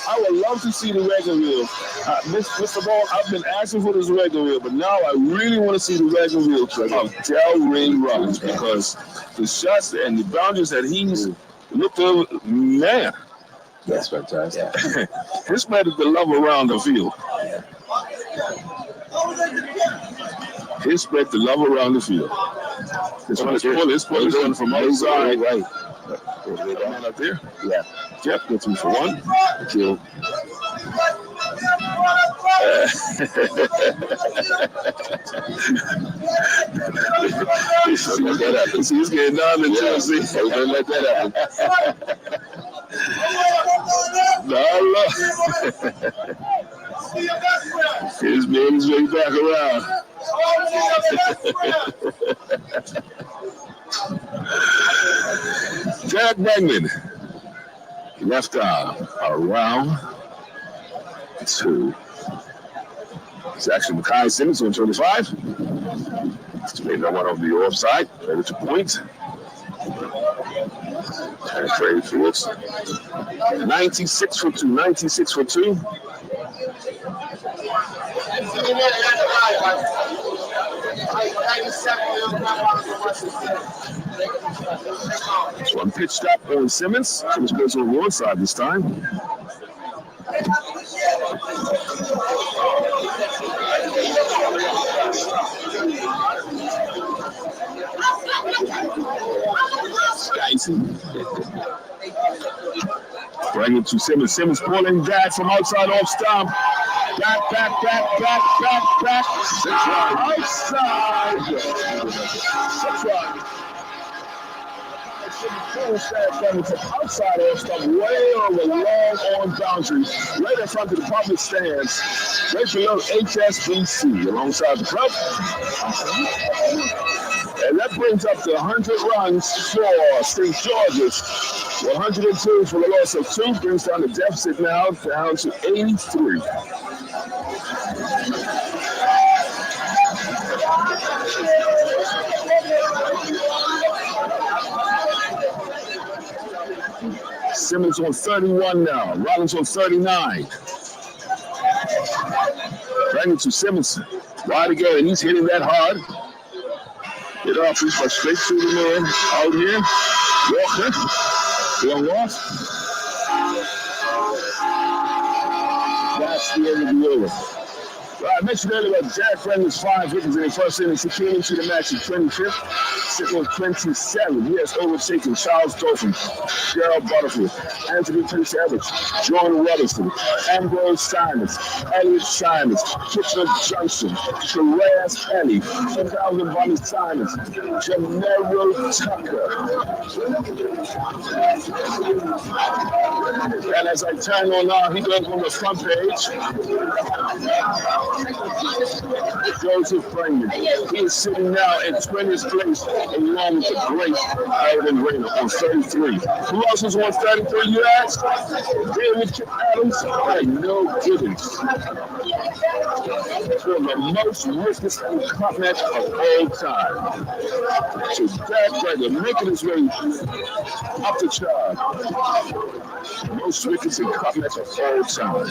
I would love to see the wagon wheel. Mr. Ball, I've been asking for this wagon wheel, but now I really want to see the wagon wheel of Delray Rollins because the shots and the boundaries that he's looked over, man. That's fantastic. Yeah. He spread the love around the field. He spread the love around the field. This one is pulling from outside. Right. Man up there. Yeah. Yep, go 2 for 1. Kill. let that happen. See, he's getting down to Chelsea. Don't let that happen. No, he's made his way back around. Jack Bregman. Left arm around 2. It's actually Makai Simmons on 25. It's made no one on the offside. Ready to point. And trade Felix. 96 for 2. 96 for 2. One pitch stop on Simmons. Simmons goes on one side this time. Dicey. Bring it to Simmons. Simmons pulling back from outside off stump. Back. Outside. 6 run. Full set from outside off stump, way over long on boundary, right in front of the public stands, right below HSBC, alongside the club. And that brings up to 100 runs for St. George's. 102 for the loss of 2, brings down the deficit now down to 83. Simmons on 31 now. Rollins on 39. Bring it to Simmons. Wide again, and he's hitting that hard. Get off, he's straight to the man out here. Walker. Long off. That's the end of the over. Well, I mentioned earlier about Jack Bregman's 5 wickets in the first innings. He came into the match at 25th, sitting on 27. He has overtaken Charles Dolphin, Gerald Butterfield, Anthony Prince Evans, Jordan Robinson, Ambrose Simons, Elliot Simons, Kitchener Johnson, Sherez Penny, Calvin Bonnie Simons, Janero Tucker. And as I turn on now, he goes on the front page. Joseph Bregman. He is sitting now in 20th place along with the great Ivan Rayner on 33. Who else is on 33, you ask? David Adams and No Gibbons. For the most richest cup match of all time. So Jack Bregman making his way up the chart. Most wickets in cup match of all time.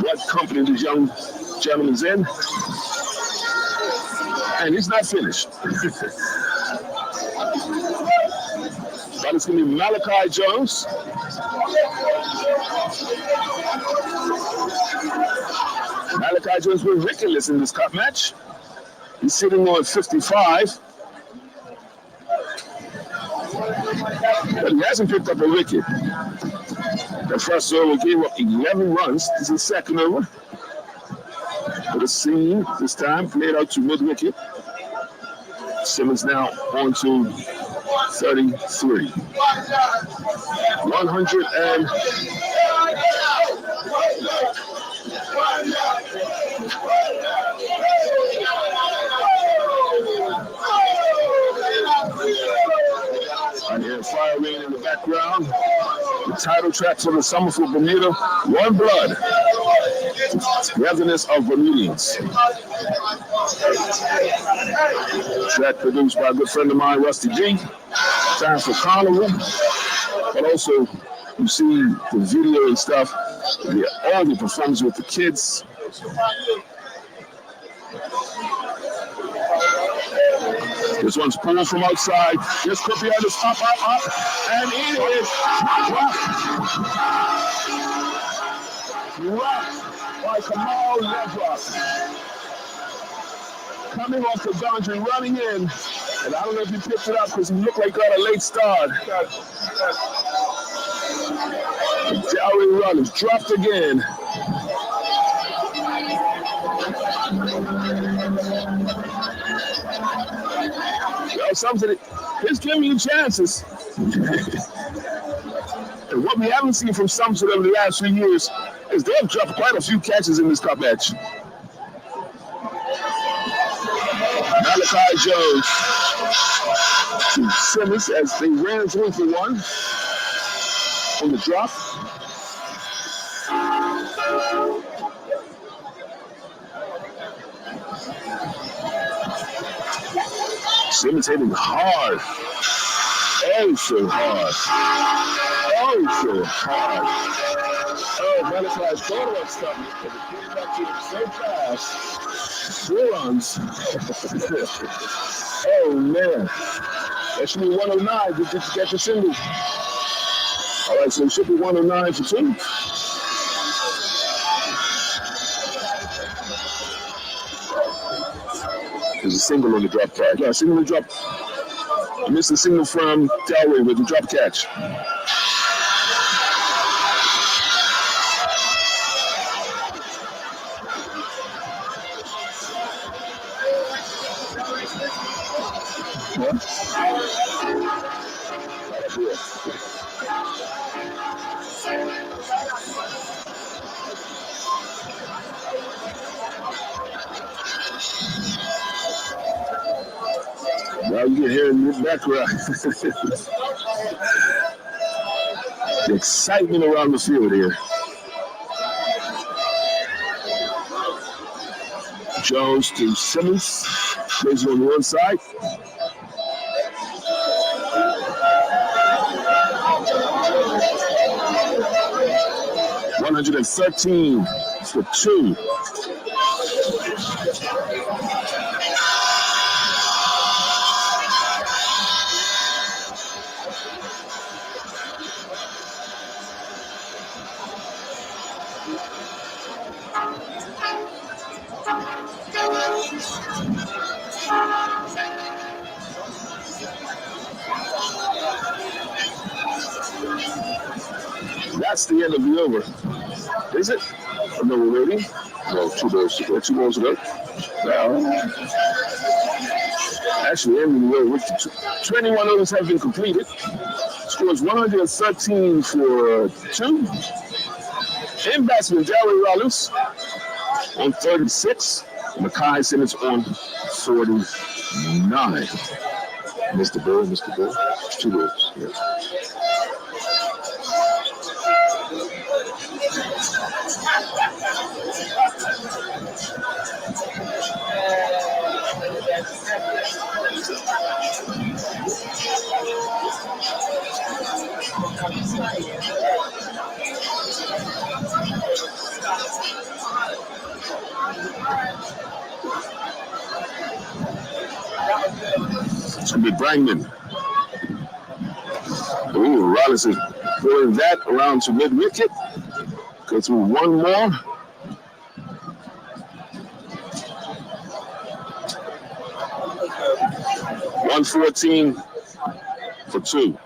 What company this young gentleman's in? And he's not finished. But it's going to be Malachi Jones. Malachi Jones was ridiculous in this cup match. He's sitting on 55. But he hasn't picked up a wicket. The first over gave up 11 runs. This is the second over. But the scene this time played out to mid-wicket. Simmons now on to 33. 100 and... I hear fire rain in the background. The title track for the Summer for Bermuda, One Blood. Togetherness of Bermudians. Track produced by a good friend of mine, Rusty G. Time for Carnival. But also, you see the video and stuff, all the performances with the kids. This one's pulled from outside. This could be on this up, and it is dropped by Kamal Levrock. Coming off the boundary, running in, and I don't know if he picked it up because he looked like he got a late start. Dowry run is dropped again. Well, something he's giving you chances. And what we haven't seen from Sumter over the last few years is they have dropped quite a few catches in this cup match. Malachi Jones to Simmons as they ran through for one on the drop. Simmons hitting hard. Oh, so hard. Oh, so hard. Oh, Malachi thought about something, but it came back to him so fast. 4 runs. Oh, man. That should be 109 to get the single. All right, so it should be 109 for 2. There's a single on the drop catch. Yeah, single on the drop. I missed the signal from Delray with the drop catch. What? Now you can hear in the background the excitement around the field here. Jones to Simmons, plays on the one side. $113 for 2. That's the end of the over. Is it? No, we're waiting. No, 2 balls to go. 2 balls to go. Now, actually, ending the over. 21 overs have been completed. Scores 113 for 2. In batsman, Darryl Rollins on 36. Makai Simmons on 49. Mr. Bull. 2 balls. Yeah. It's going to be Brangman. Ooh, Rollins is pulling that around to mid-wicket. Go through one more. $114 for 2.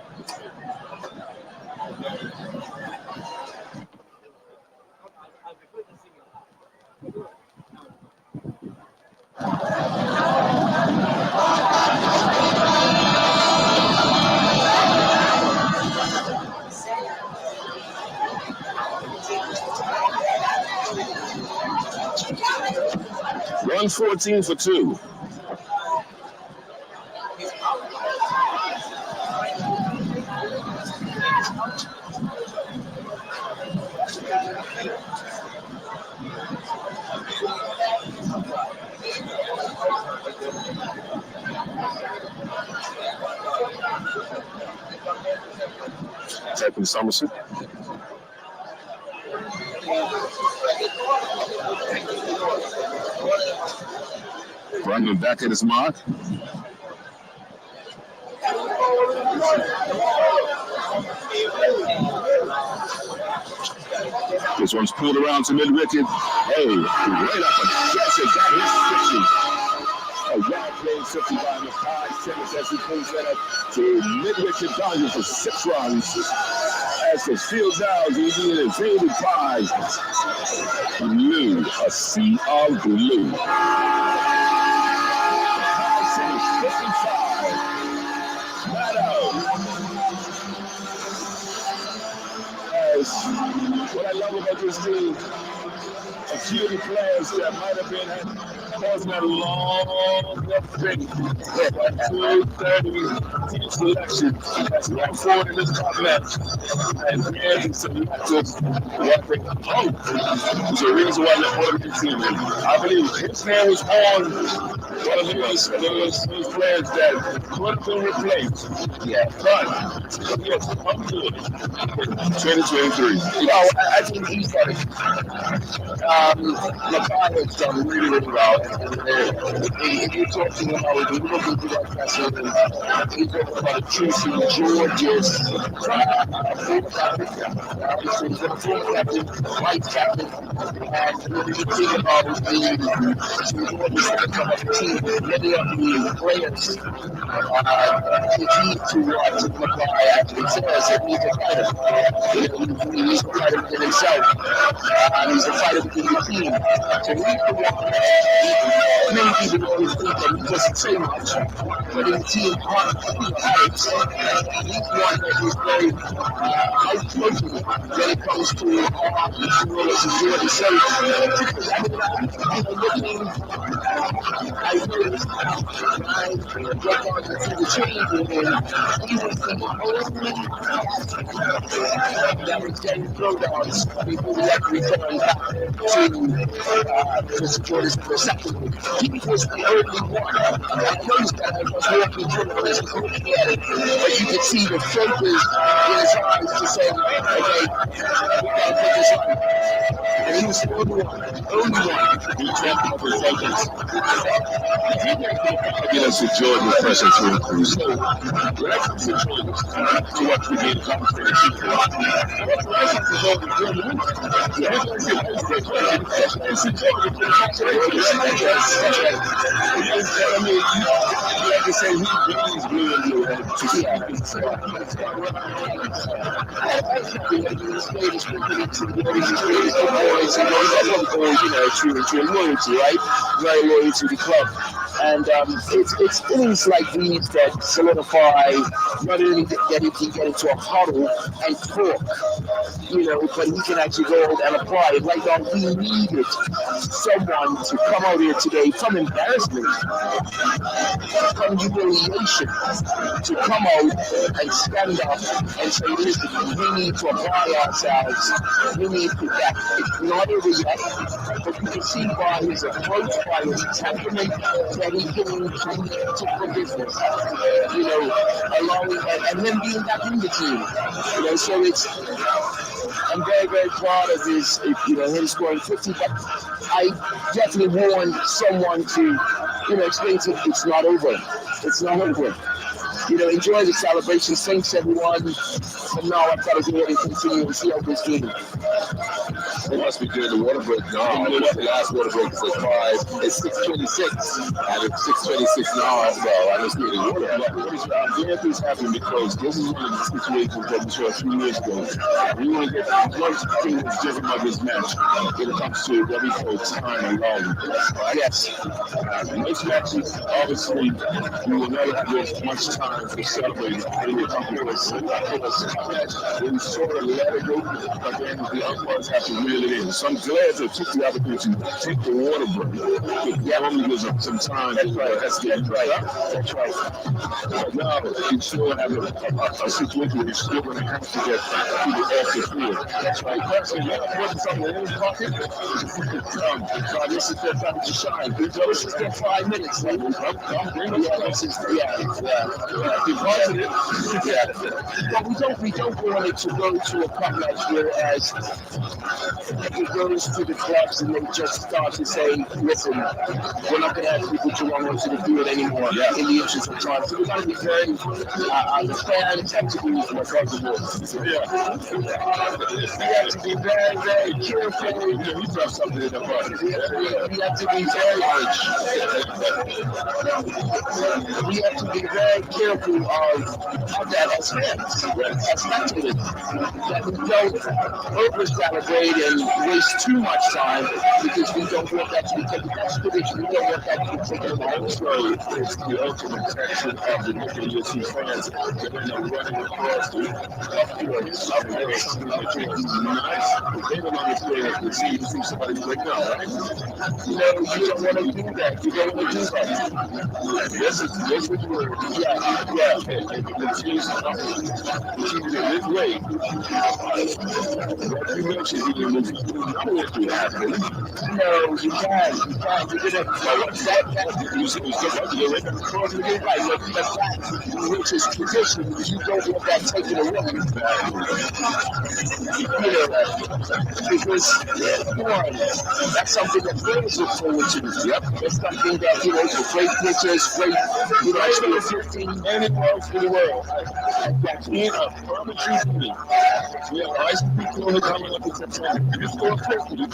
$114 for 2. Taking Somerset. Brandon back at his mark. This one's pulled around to mid-wicket. Hey, right up against it. Got his 50. A well-played 50 by Makai Simmons as he pulls that up to mid-wicket value for 6 runs. As the field now is being invaded by blue, a sea of blue. Makai Simmons 55. What I love about this team, a few of the players that might have been causing a long thing. 230 team selection that's going forward in this top match. And then selected what they hope is the reason why they're part of the team. I believe his name was on one of those players that could have been replaced. Yeah. But, yes, I'm good. 2023. I think he's got it. Makai has done really, really well. If you're talking about looking for that person, he's talking about a Tracy Georges, former captain, vice captain, and when you think about the team, many of the players, the key to what Makai actually says, that he's a fighter. He's a fighter within himself. He's a fighter within the team. So he's the one, many people always think that he doesn't say much, but in the team, he's one that is very outspoken when it comes to as Jordan said. I noticed I got on to the change, and he was the only that was getting throwdowns before we had to return back to Jordan's second. He was the only one. I noticed that I was walking through and just looking at it, but you could see the focus in his eyes to say, okay, we gotta put this on. And he was the only one. He trapped up his focus. Get us to Jordan pressure to improve. So, let's to Jordan to watch the game come to the team. Let's to Jordan. I mean, like I say, he's blue and blue. To loyalty, right? Very loyal to the club. And it's innings like these that solidify not only that he can get into a huddle and talk, but he can actually go out and apply it. Right now, he needed someone to come out here today from embarrassment, from humiliation, to come out and stand up and say, listen, we need to apply ourselves. We need to that. It's not over yet, but you can see by his approach, by his temperament, that he's going to business, allowing and him being back in the team, so it's. I'm very, very proud of his, him scoring 50. But I definitely want someone to, explain to him it's not over. It's not over. Enjoy the celebration. Thanks everyone. From now, I've got to go ahead and continue and see how this game. It must be during the water break now. The last water break is at 5. It's 6:26. And it's 6:26 now. So I just need a water. I'm glad this happened because this is one of the situations that we saw a few years ago. We want to get one thing that's different about this match when it comes to what we call time and long. Yes. Most matches, obviously, we will never have as much time to celebrate in the company. We sort of let it go, but then the umpires have to reel it in. So I'm glad they took the opportunity to take the water break. That only gives them some time. That's right. That's right. But now you still have a situation where you're still going to have to get people off the field. That's right. Personally, you want to put something in his pocket? This is their time to shine. This is their 5 minutes. Be positive. But we don't want it to go to a cup match whereas it goes to the clubs and they just start to say, listen, we're not going to have people to run onto the field anymore in the interest of time. So we're going to be very, the fans have to be responsible. We have to be very, very careful. We have something in the body. We have to be very careful of that as fans, as spectators, that we don't over-celebrate and waste too much time because we don't want that to be taken out of footage. We don't want that to be taken out. So it's the ultimate section of the WSC fans that end up running across the upfield. That's something that you do nice. They don't understand to see somebody break down, right? You don't want to do that. You don't want to do that. This is what you were. Yeah. And the team's this way. You mentioned you know if you have it. No, you can't. You're gonna that you said you right across the game, right? Which is tradition. You don't want that taken away. Because one, that's something that players look forward to. Yep. That's something that for great pitchers, great extra 15 anywhere else in the world. That's in a permanent league. We have ice people coming up in September. You score 50, you're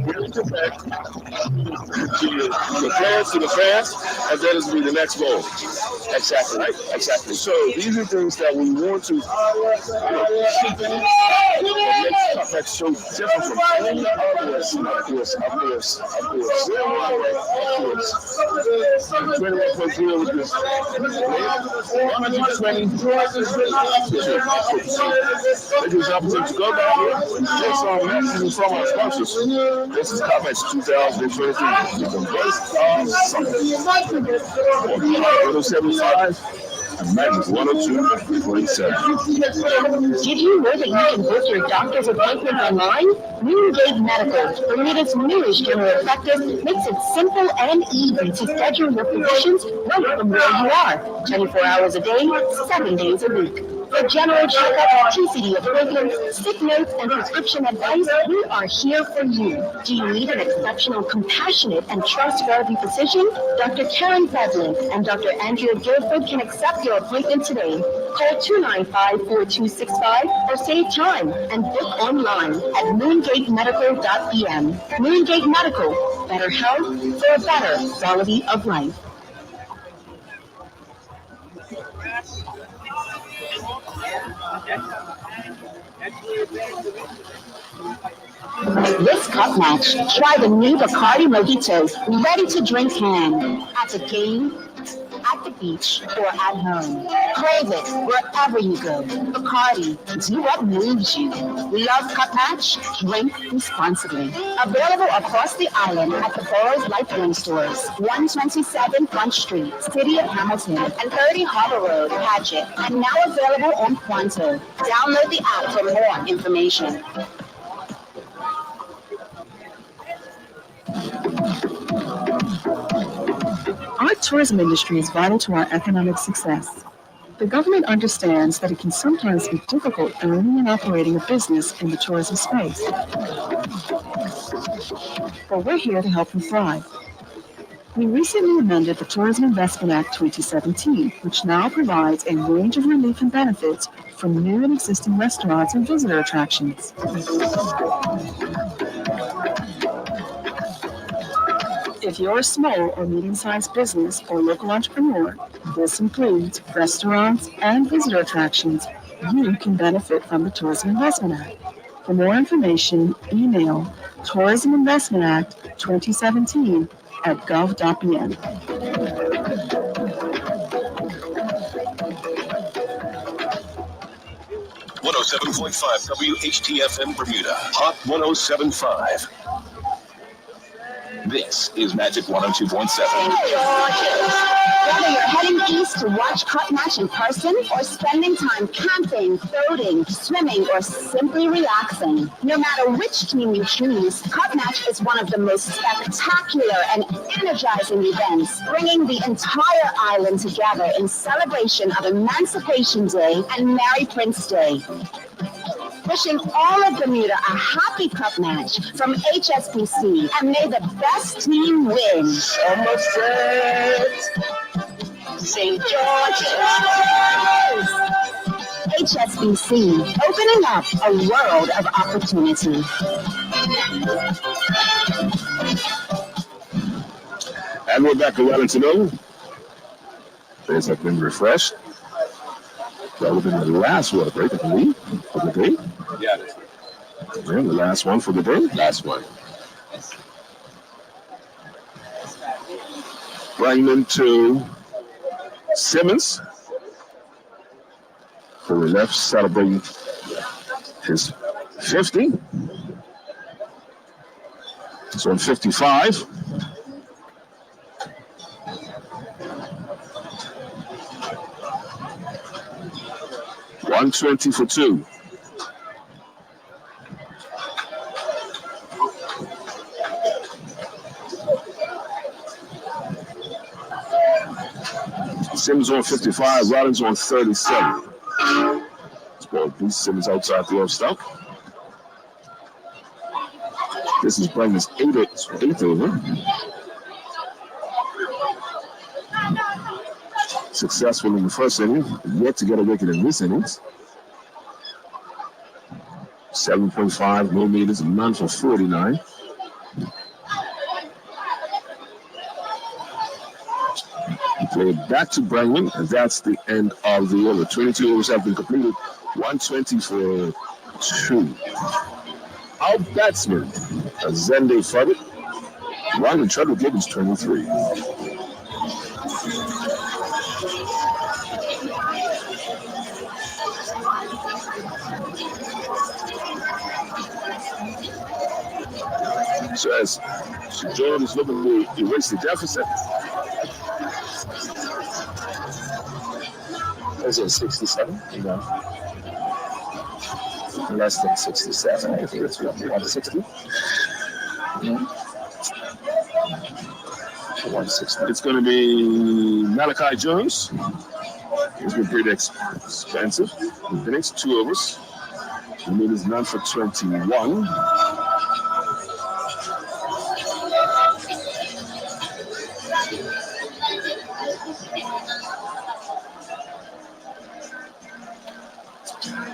bringing it back to the players, to the fans, and that is be the next goal. Exactly. Right? Exactly. So these are things that we want to keep in. What makes that so different from any others, of course. 21.0 with this. 120. It gives opportunity to go back here and get some messages from our sponsors. This is Comments 2023. The best of summer. 107.5. Magic 102.7. Did you know that you can book your doctor's appointment online? Moongate Medical, Bermuda's newest general practice, makes it simple and easy to schedule your physicians right from where you are. 24 hours a day, 7 days a week. For general checkup, TCD appointments, sick notes, and prescription advice, we are here for you. Do you need an exceptional, compassionate, and trustworthy physician? Dr. Karen Fadlin and Dr. Andrea Guilford can accept your appointment today. Call 295-4265 or save time and book online at moongatemedical.em. Moongate Medical, better health for a better quality of life. This cup match, try the new Bacardi Mojitos, ready to drink hand. At a game, at the beach, or at home. Crave it wherever you go. Bacardi, do what moves you. Love cup match, drink responsibly. Available across the island at the Borough's Lifeline stores, 127 Front Street, City of Hamilton, and 30 Harbor Road, Patchett, and now available on Quanto. Download the app for more information. Our tourism industry is vital to our economic success. The government understands that it can sometimes be difficult owning and operating a business in the tourism space. But we're here to help you thrive. We recently amended the Tourism Investment Act 2017, which now provides a range of relief and benefits for new and existing restaurants and visitor attractions. If you're a small or medium-sized business or local entrepreneur, this includes restaurants and visitor attractions, you can benefit from the Tourism Investment Act. For more information, email Tourism Investment Act 2017 at gov.bn. 107.5 WHTFM Bermuda, Hot 107.5. This is Magic 102.7. Whether you're heading east to watch Cup Match in person or spending time camping, boating, swimming, or simply relaxing, no matter which team you choose, Cup Match is one of the most spectacular and energizing events, bringing the entire island together in celebration of Emancipation Day and Mary Prince Day. Wishing all of Bermuda a happy cup match from HSBC, and may the best team win. Almost set. St. George's. HSBC, opening up a world of opportunity. And we're back to Wellington Oval. Players have been refreshed. That would have been the last water break, I believe, of the day. Yeah, that's And the last one for the day. Last one. Brangman to Simmons. For the left, celebrating his 50. It's on 55. $120 for 2. Simmons on 55, Rollins on 37. This ball beats Simmons outside the off stump. This is Brangman's eighth over. Successful in the first inning, yet to get a wicket in this innings. 7.5 millimeters, none for 49. Play it back to Brangman, and that's the end of the over. 22 overs have been completed. 120 for 2. Our batsman, Azende Fuddit. One and Trevor Gibbons, 23. So as Jordan is looking to erase the deficit. Is it 67? No. Less than 67. I think it's 160. Yeah. 160. It's going to be Malachi Jones. He's been pretty expensive. The next 2 overs. The mean is none for 21.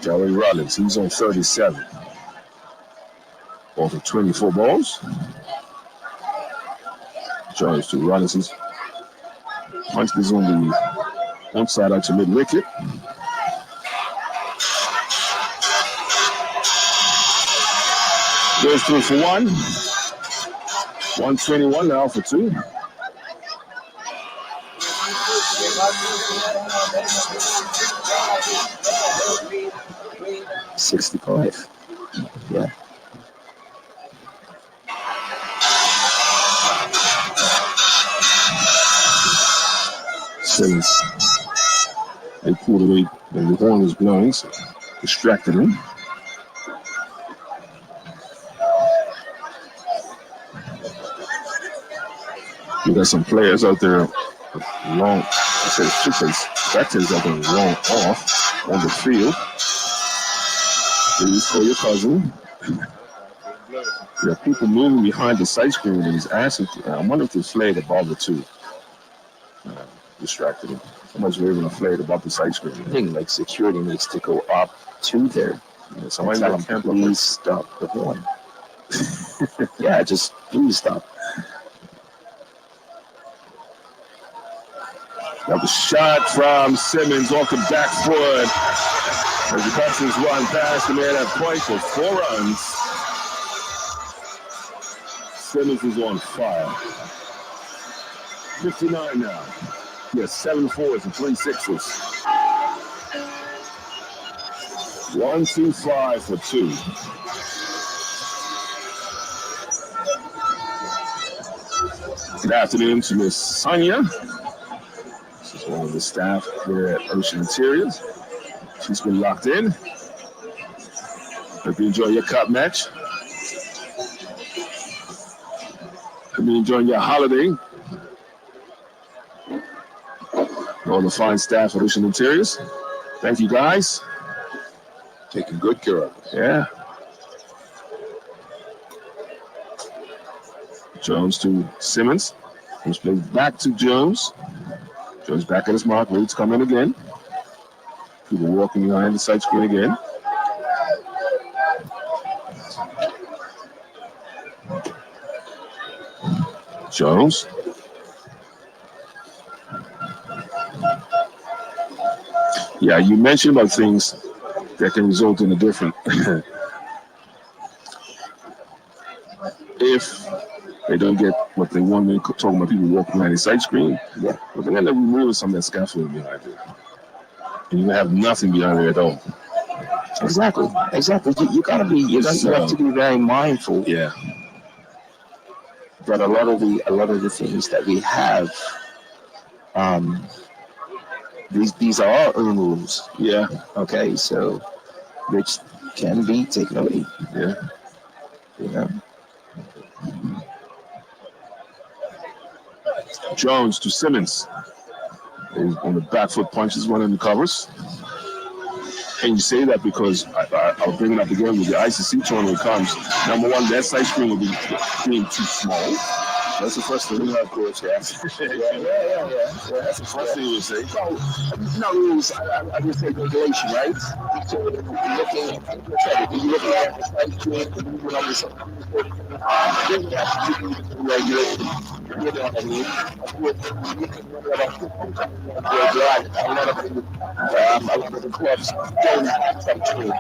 Joey Rollins, he's on 37. Off of 24 balls. Jones to Rollins. Punch is on the outside out to mid wicket. Goes through for 1. 121 now for 2. $65. Yeah. Simmons. They pulled away and the horn was blowing, so distracted him. We got some players out there long, I said spectators out there long off on the field. Please for your cousin. There are people moving behind the sight screen and he's asking, I wonder if they flagged above the 2. Distracted him. Someone's waving a flag above the sight screen. I think like security needs to go up to there. Yeah, somebody tell him, please stop the horn. Yeah, just please stop. That was shot from Simmons off the back foot. As the Texans run past the man at point for 4 runs. Simmons is on fire. 59 now. He has 7 4s and 3 6s. 1-2-5 for 2. Good afternoon to Miss Sonia. This is one of the staff here at Ocean Interiors. She's been locked in. Hope you enjoy your cup match. Hope you enjoy your holiday. All the fine staff at Ocean Interiors. Thank you, guys. Taking good care of us. Yeah. Jones to Simmons. He's played back to Jones. Jones back at his mark. Ready to come in again. People walking behind the sight screen again. Jones. Yeah, you mentioned about things that can result in a different they don't get what they want. They're talking about people walking behind the side screen. Yeah. But they're going to remove some of that scaffolding behind it. And you have nothing behind it at all. Exactly. You gotta be. You have to be very mindful. Yeah. That a lot of the things that we have, these are our own rules. Yeah. Okay. So, which can be taken away. Yeah. You know. Jones to Simmons. On the back foot punches one in the covers. And you say that because I'll bring it up again with the ICC tournament comes. Number one, that side screen will be being too small. That's the first thing. Of course, yeah. That's the first thing you would say. No rules. I would say regulation, right? So you're looking at the side screen, moving on the side. Then you have to be regulated. You know what I mean? A lot of the clubs don't have side screen.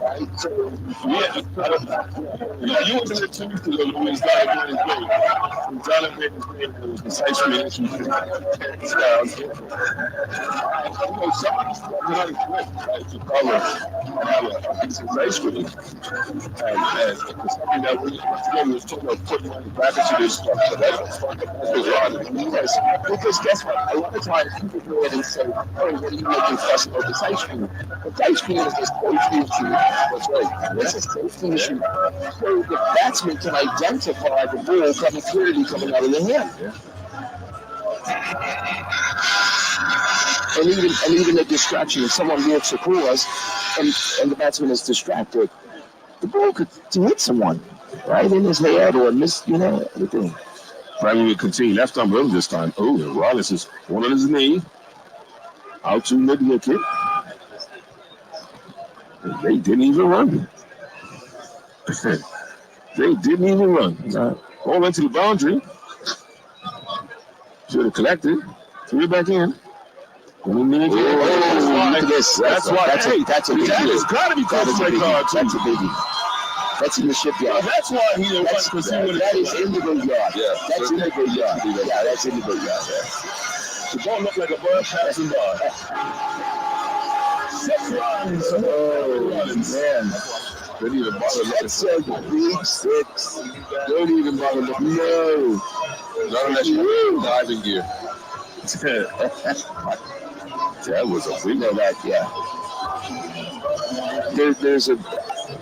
Right? So, you want to tell me to the Louis Jonathan is the side screen issue. To color side screen. And something that we was talking about putting money back into this stuff. So that's because guess what? A lot of times people go in and say, "Oh, what are you making fuss about the side screen?" The side screen is a safety issue. That's right. It's a safety issue. So the batsman can identify the ball clearly coming out of the hand. And even a distraction. If someone walks across and the batsman is distracted, the ball could hit someone, right in his head or miss, everything. Primary will continue. Left arm early this time. Oh, Rollins is one on his knee. Out to mid-wicket. They didn't even run. They didn't even run. All went to the boundary. Should have collected. Threw it back in. Look at this. That's a biggie. That has got to be called a red card, too. That's a biggie. That's in the shipyard. That's why he didn't want to see what that is in the good yard. Yeah. That's in the good yard. Yeah, that's in the good yard. The ball looked like a bird passing by. 6 runs. Oh, man. Don't even bother looking. That's a big 6. Don't even bother looking. No. Not unless you're diving gear. That was a big one. There's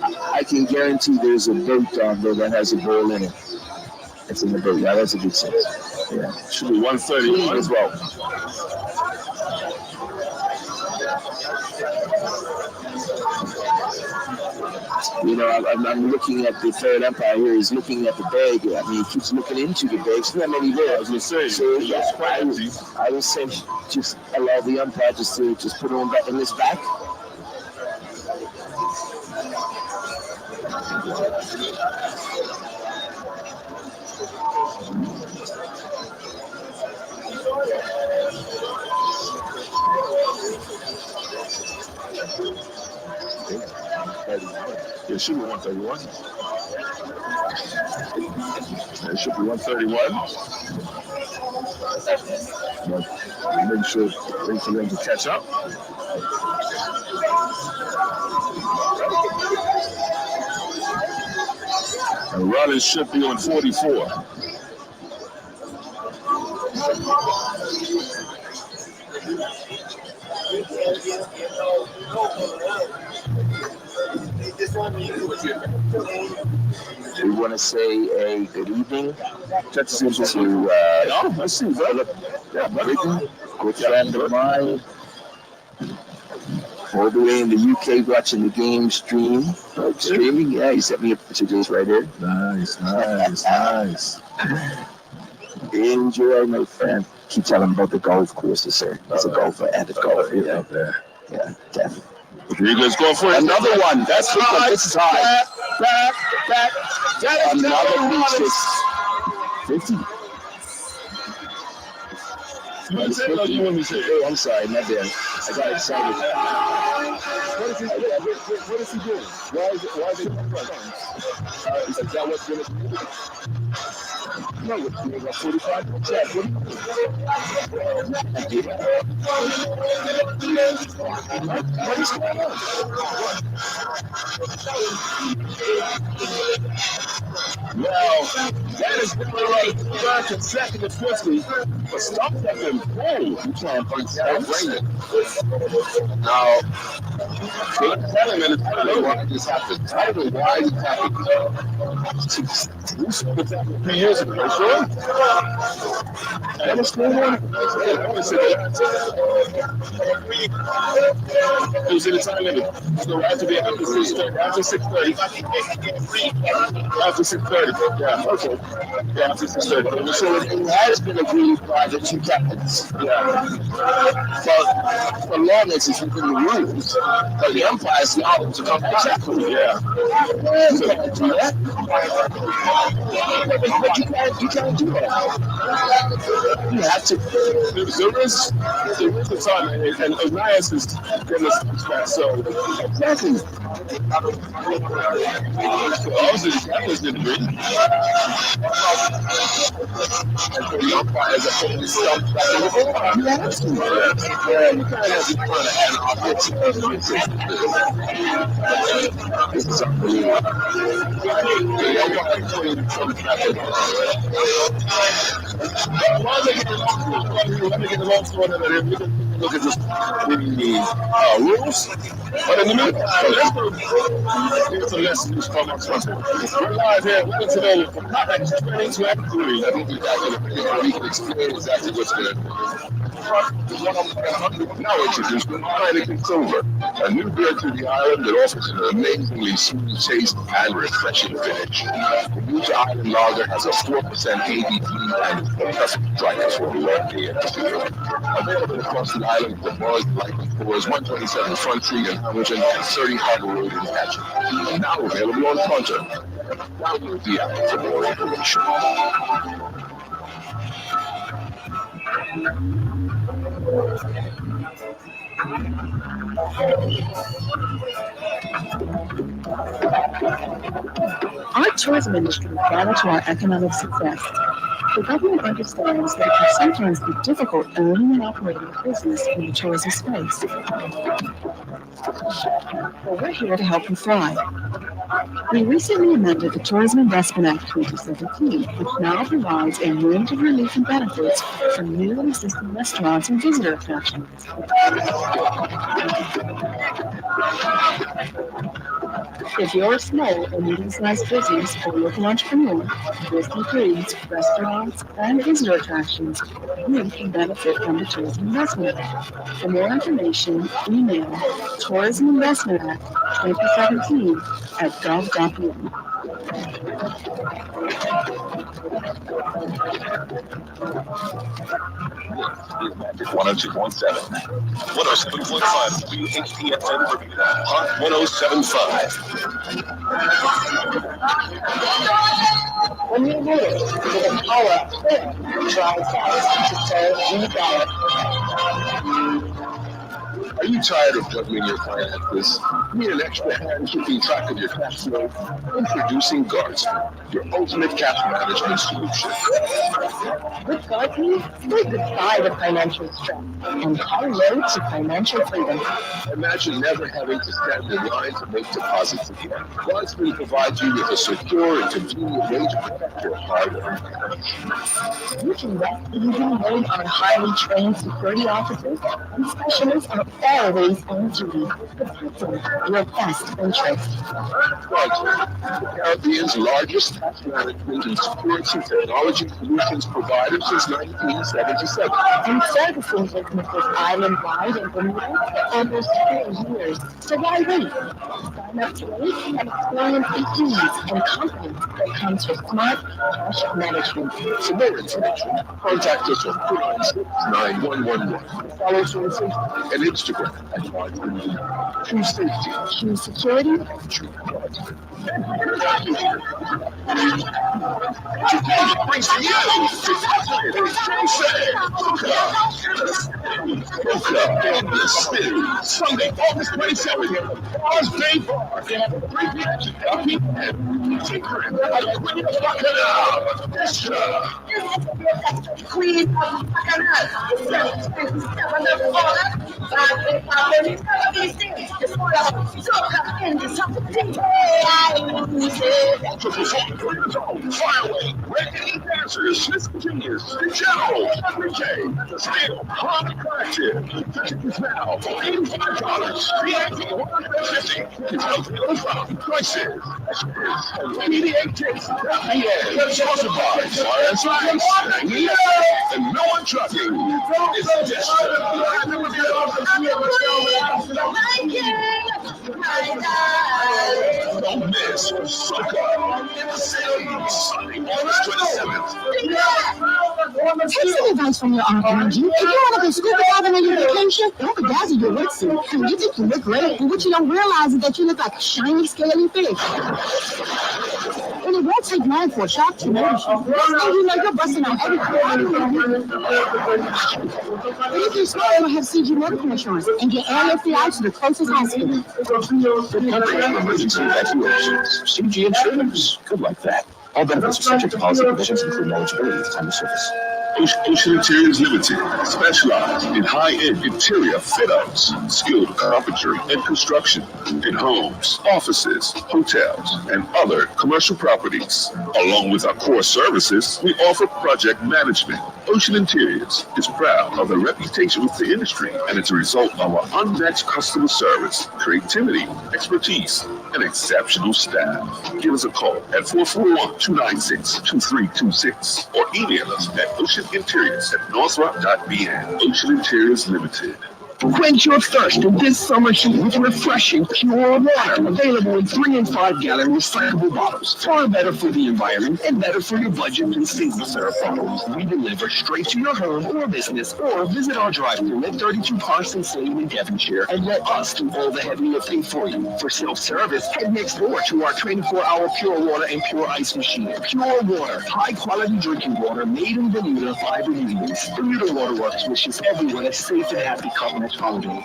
I can guarantee there's a boat down there that has a ball in it. It's in the boat. Yeah, that's a big 6. Yeah. Should be 131 as well. I'm looking at the third umpire here. He's looking at the bag. I mean, he keeps looking into the bag. There's not many there. I was going to say, so I would say just allow the umpire to put him back in his back. It should be 131. It should be 131. But make sure wait for them to catch up. And Rollins should be on 44. We want to say a good evening to let's see, brother. Yeah, good friend of mine, all the way in the UK watching the game streaming. Yeah, he sent me a picture just right here. Nice. Enjoy, my friend. Keep telling him about the golf courses, sir. He's a golfer, avid golfer. Yeah, definitely. Rodriguez going for another one. That's high. This is high. Back. That is another big 50. You want me to say? Oh, I'm sorry, my bad. I got excited. What is he doing? Why is it in front? Is that what's going to No, you got 45. What's that? What do you think? What is going on? Well, that is going right. Third consecutive 50. But Stumpf have been bold. You can't punch that raining. Now, telling him, and why this happened. I don't know why this happened. We saw this happen 3 years ago, sure? And it's going on. It was in the time limit. So after the after 6:30. After 6:30. Yeah, okay. Yeah, after 6:30. So it has been agreed by the two captains. Yeah. But for lawmakers, it's within the rules. But the umpires allow them to come back. Exactly. Yeah. So, you can't do that. But you can't do that. You have to. There is a time, and Elias is getting us back. So exactly. So obviously the captains didn't agree. And for the umpires, I think it's stuff back in the ball. You have to. Yeah, you can't have to try to hand off this is unbelievable. The umpires played some captain. Why they get the long score? Look at this rules. But in the middle, it's a lesson to come on something. We're live here. We're today from 2023. I think we can explain exactly what's going on. Now introduced Heineken Silver, a new beer to the island that offers an amazingly smooth taste and refreshing finish. The new to island lager has a 4% ABV and is fantastic dryness for the long day. Available across the island for bars like Floors 127 Front Street in Hamilton and 30 Harbor Road in Patchen. And now available on Punter. Download the app for more information. Our tourism industry is vital to our economic success. The government understands that it can sometimes be difficult owning and operating a business in the tourism space. But we're here to help you thrive. We recently amended the Tourism Investment Act 2017, which now provides a range of relief and benefits for new and existing restaurants and visitor attractions. If you're a small or medium-sized business or local entrepreneur, this includes restaurants and visitor attractions, you can benefit from the Tourism Investment Act. For more information, email Tourism Investment Act 2017 at gov.in. 102.7. 107.5 WHPFM Bermuda. Hot 107.5. When you're ready with the power of clear, dry cells to serve you better. Are you tired of juggling your finances? Need an extra hand keeping track of your cash flow? Introducing Guardsman, your ultimate cash management solution. With Guardsman, stay goodbye to financial stress and hello to financial freedom. Imagine never having to stand in line to make deposits again. Guardsman provides you with a secure and convenient way to protect your hard-earned cash. You can rest easy knowing our highly trained security officers and specialists are always on duty, protecting your best interest. Guardsman, the Caribbean's largest cash management and security technology solutions provider since 1977. And servicing businesses island-wide in Bermuda for almost 4 years. So why wait? Sign up today and experience the ease and confidence that comes with smart cash management. For more information, contact us on 496-9111. Follow us on Facebook and Instagram at Guardsman. True safety, true security, true Guardsman. Today brings you Boca in the city. Sunday, August 27th. Bars Bay Bar. 3 p.m. to 8 p.m. Take her in. Queen of Bacchanal. Queen of Bacchanal. Fireway, Red Dancers, Smith Genius, The General, Enrique, The Steel, Harmony Collective. Tickets now for $85. VIP $150. Tickets out prices. PDA tickets. Sponsored by Fire and Spice. And no one trucking. Don't miss Soca in the city. Sunday, August 27th. Take some advice from your Aunt Angie. If you want to go scuba diving on your vacation, don't bedazzle your wetsuit. I mean, you think you look great, but what you don't realize is that you look like a shiny, scaly fish. And it won't take long for a shark to notice you. Next thing you know, you're busting out everything. But if you're smart, you'll have CG medical insurance and get airlift free out to the closest hospital. Emergency evacuations. CG Insurance. Good like that. All benefits are subject to policy provisions, including eligibility at the time of service. Ocean Interiors Limited specializes in high-end interior fit-outs, skilled carpentry and construction in homes, offices, hotels, and other commercial properties. Along with our core services, we offer project management. Ocean Interiors is proud of their reputation with the industry, and it's a result of our unmatched customer service, creativity, expertise, and exceptional staff. Give us a call at 441-296-2326 or email us at oceaninteriors@northrock.bn. Ocean Interiors Limited. Quench your thirst in this summer heat with refreshing pure water. Available in 3 and 5 gallon recyclable bottles. Far better for the environment and better for your budget than single-serve bottles. We deliver straight to your home or business, or visit our drive-thru at 32 Parsons Lane in Devonshire and let us do all the heavy lifting for you. For self-service, head next door to our 24-hour pure water and pure ice machine. Pure water, high-quality drinking water made in Bermuda by Bermudians. Bermuda Waterworks wishes everyone a safe and happy Cup holiday.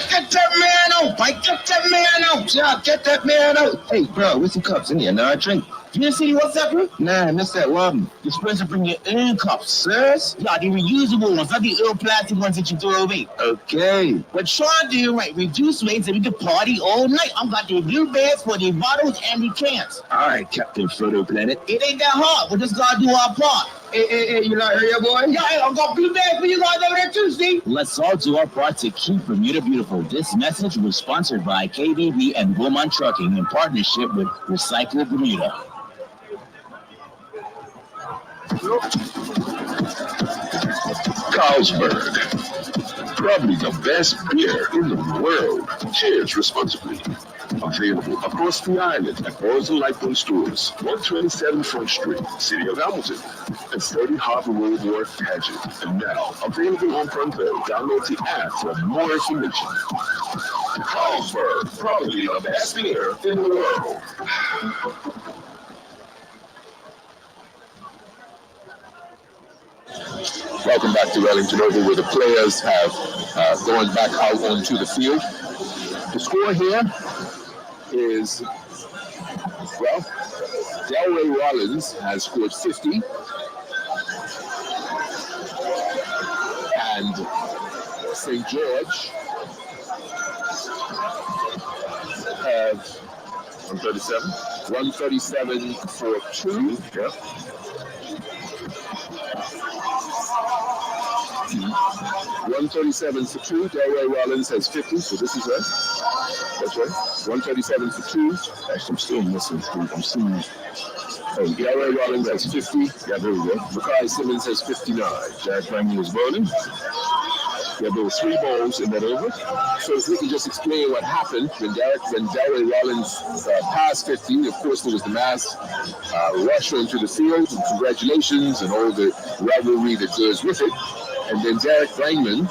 Get that man out, Mike. Get that man out. Yeah, get that man out. Hey, bro, with some cups in here. Now I drink. You didn't see what's up, bro? Nah, I missed that one. You're supposed to bring your own cups, sirs. Yeah, the reusable ones, not the old plastic ones that you throw away. Okay. But Sean doing right. Reduce weights and we can party all night. I've got the blue bags for the bottles and the cans. All right, Captain Photo Planet. It ain't that hard. We just gotta do our part. Hey, you not here, boy? Yeah, I've got blue bags for you guys over there too, Steve. Let's all do our part to keep Bermuda beautiful. This message was sponsored by KBB and Beaumont Trucking in partnership with Recycle Bermuda. Carlsberg, probably the best beer in the world. Cheers responsibly. Available across the island at Bars and Lightpoint stores, 127 Front Street, City of Hamilton, and 30 Harbor Road Wharf, Pageant. And now available on Pronto. Download the app for more information. Carlsberg, probably the best beer in the world. Welcome back to Wellington Oval, where the players have gone back out onto the field. The score here is, well, Delray Rollins has scored 50, and St. George have 137 for 2. Yep. 137 for 2. Delray Rollins has 50, so this is right. That's right. 137 for 2. Actually, I'm still missing. I'm seeing. Oh, Delray Rollins has 50. Yeah, there we go. Makai Simmons has 59. Jack Rangy is bowling. Yeah, there were 3 balls in that over. So if we can just explain what happened when Delray Rollins passed 50, of course there was the mass rush onto the field, and congratulations and all the rivalry that goes with it. And then Derek Brangman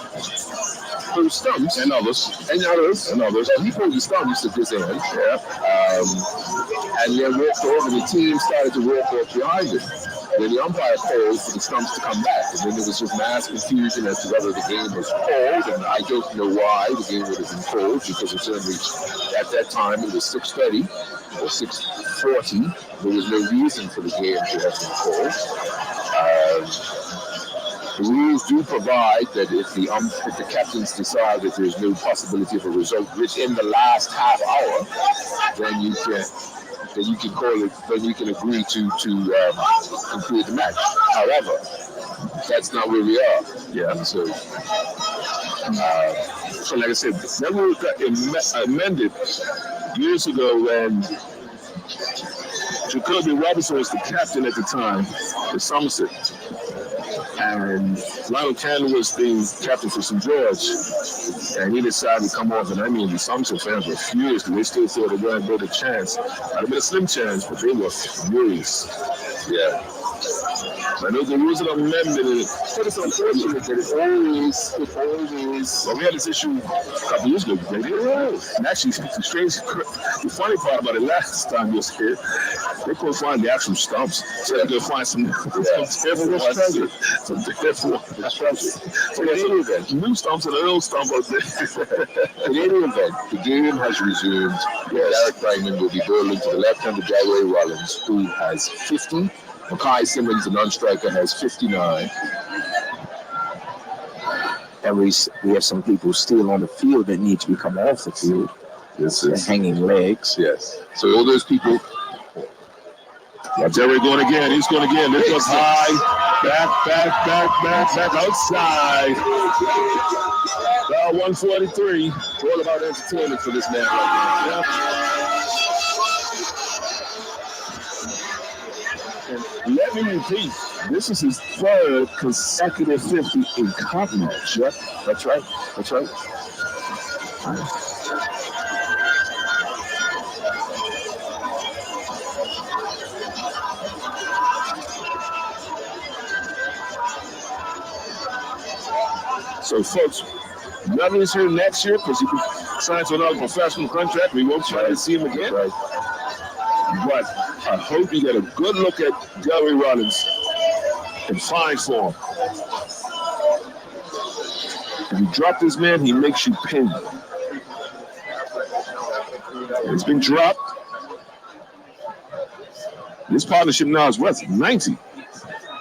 pulled stumps, and others. He pulled the stumps at this end. Yeah. and then walked over. The team started to walk off behind him. Then the umpire called for the stumps to come back, and then there was just mass confusion as to whether the game was called, and I don't know why the game would have been called, because it certainly, at that time, it was 6:30 or 6:40. There was no reason for the game to have been called. The rules do provide that if the captains decide that there's no possibility of a result within the last half hour, then you can call it. Then you can agree to conclude the match. However, that's not where we are. Yeah. So like I said, that rule got amended years ago when Jacoby Robinson was the captain at the time, the Somerset. And Lionel Cannon was the captain for St. George, and he decided to come off. And I mean, the Somerset fans were furious because they still thought it wasn't a chance. Might have been a slim chance, but they were furious. Yeah. I know the rules of amendment, but it's unfortunate that it always. Well, we had this issue a couple years ago, baby. And actually, the funny part about it last time you was here, they couldn't find the actual stumps, so they could find some different new stumps and an old stump out there. In any event, the game has resumed. Derek Brightman will be bowling to the left-handed Jaiwe Rollins, who has 50. Mackay Simmons, the non-striker, has 59. And we have some people still on the field that need to be coming off the field. Hanging legs. Yes. So all those people. Jerry going again. He's going again. This goes high. Back outside. 143. It's all about entertainment for this man right now. Let me repeat, this is his third consecutive 50 in cup match. Yep, that's right. So, folks, nothing's here next year because he signs another professional contract. We won't try to see him again. Right. But I hope you get a good look at Gary Rollins in fine form. If you drop this man, he makes you pay. It's been dropped. This partnership now is worth 90.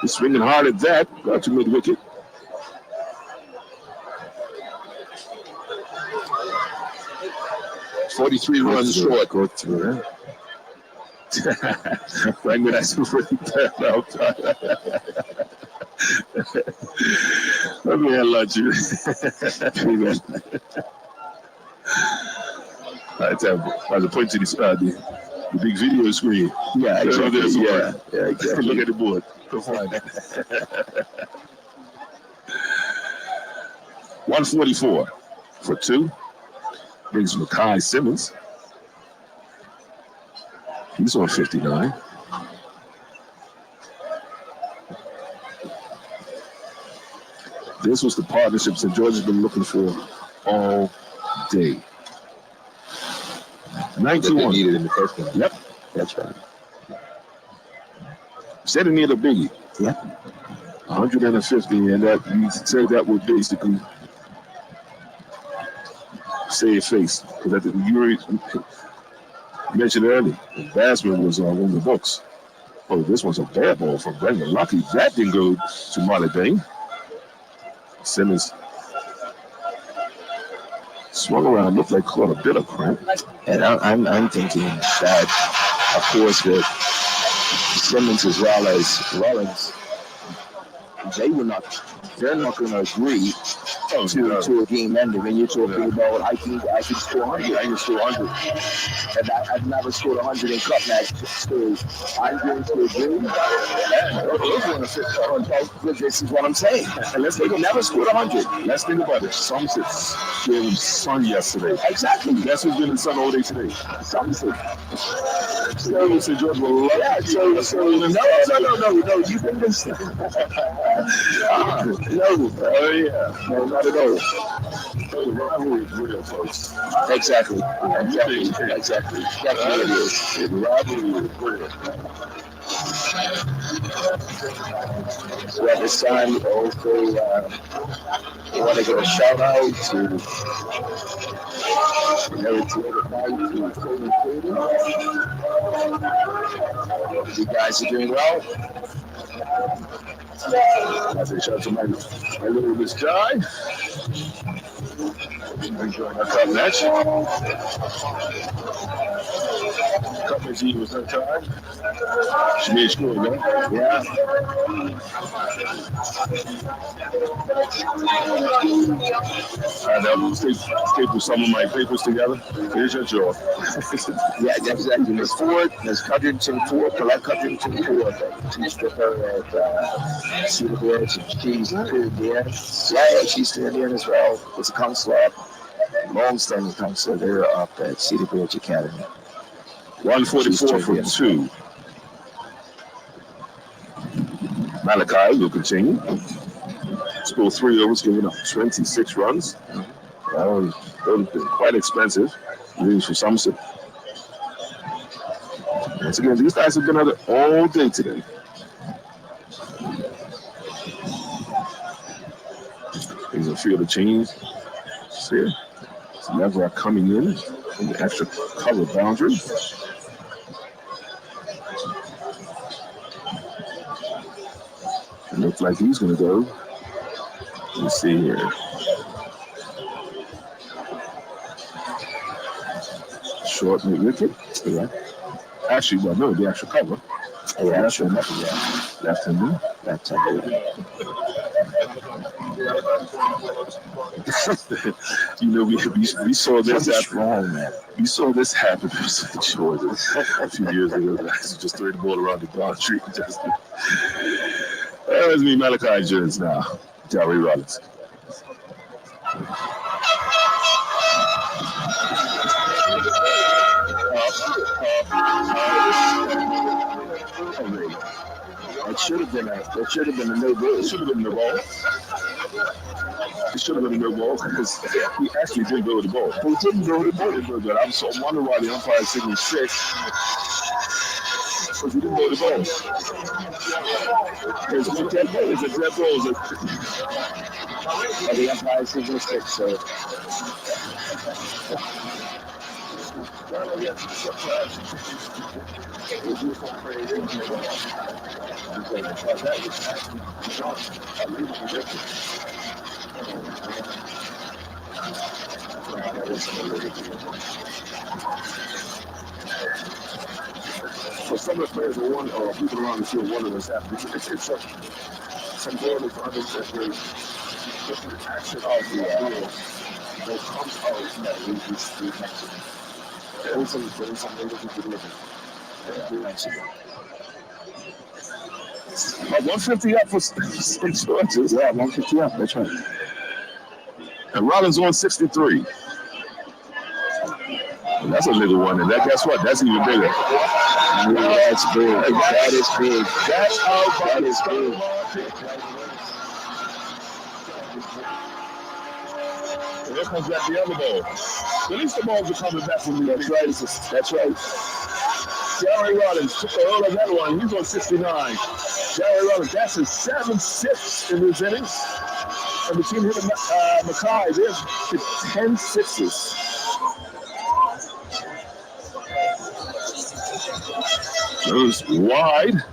He's swinging hard at that. Got to mid-wicket. $43 runs short. Go through that. Frank, that's really bad out. Let me let you. I was point to the big video screen. Yeah, exactly. Exactly. Look at the board. Go find it. 144 for 2. Brings Mackay Simmons. He's on 59. This was the partnership St. George has been looking for all day. 91. Needed in the first one. Yep, that's right. Said it needed a biggie. Yep. 150, and that you said that would basically save face. Because you mentioned earlier, the batsman was on the books. Oh, this was a bad ball from Brendan. Lucky that didn't go to Marley Bain. Simmons swung around, looked like caught a bit of cramp. And I'm thinking that, of course, with Simmons as well as Rollins, they're not going to agree to a game ending. When you're talking about, I can score 100, I can score 100. And I've never scored 100 in cup match, so I'm going to agree. This is what I'm saying. And they never scored 100. Let's think about it. Somerset gave him sun yesterday. Exactly. That's who's been in sun all day today. Somerset. So St. George will love no. You can just no. Oh yeah. No, not at all. The rivalry is real, folks. Exactly. Exactly. Definitely it is. The rivalry is real. So at this time, also, we want to give a shout out to Eric to you guys are doing well. I say shout out to my little Miss Guy. Enjoying our cup match. Cup match Eve was her time. She made sure, man. Yeah. And staple some of my papers together. Here's your jaw. Yeah, exactly. Miss Ford, Miss Cudrington Ford, Colette Cudrington Ford, teach with her at Cedar Bridge. She's Indian. Yeah, she's still Indian as well. It's a counselor, long-standing counselor there up at Cedar Bridge Academy. 144 from 2. Malachi will continue. Scored 3 overs, giving up 26 runs. Those have been quite expensive. Leaves for Somerset. Once again, these guys have been at it all day today. There's a field of change. See, Lever coming in from the extra cover boundary. It looks like he's going to go. Let's see here. Short wicket. Yeah. Actually, well, no, the extra cover. Oh, yeah, that's right. Left hander. Left hander. You know, we saw this happen. Wrong, man. We saw this happen in Georgia a few years ago. Just threw the ball around the boundary. There's me, Malachi Jones now. Jerry Rollins. It should have been a no ball. It should have been a no ball. It should have been a no ball because he actually did go with the ball. He didn't go with the ball. But I'm so wondering why the umpire signaled 6. Because he didn't go with the ball. It's a dead ball. And the umpire signaled 6. So. So some of the players are wondering, or people around the field wondering what's happening. It's some ball is under the action of the ball that comes out that we mentioned. There's something looking to deliver. About 150 up for St. George's. Yeah, 150 up. That's right. And Rollins on 63. And that's a little one. And that, guess what? That's even bigger. Yeah, that's big. That is big. That's how that is big. And here comes back the other ball. At least the balls are coming back from me. That's right. That's right. Jerry Rollins took a hold of that one. He's on 69. Jerry Rollins, that's his 7-6 in his innings. And between him and Mackay, there's 10 sixes. Goes wide.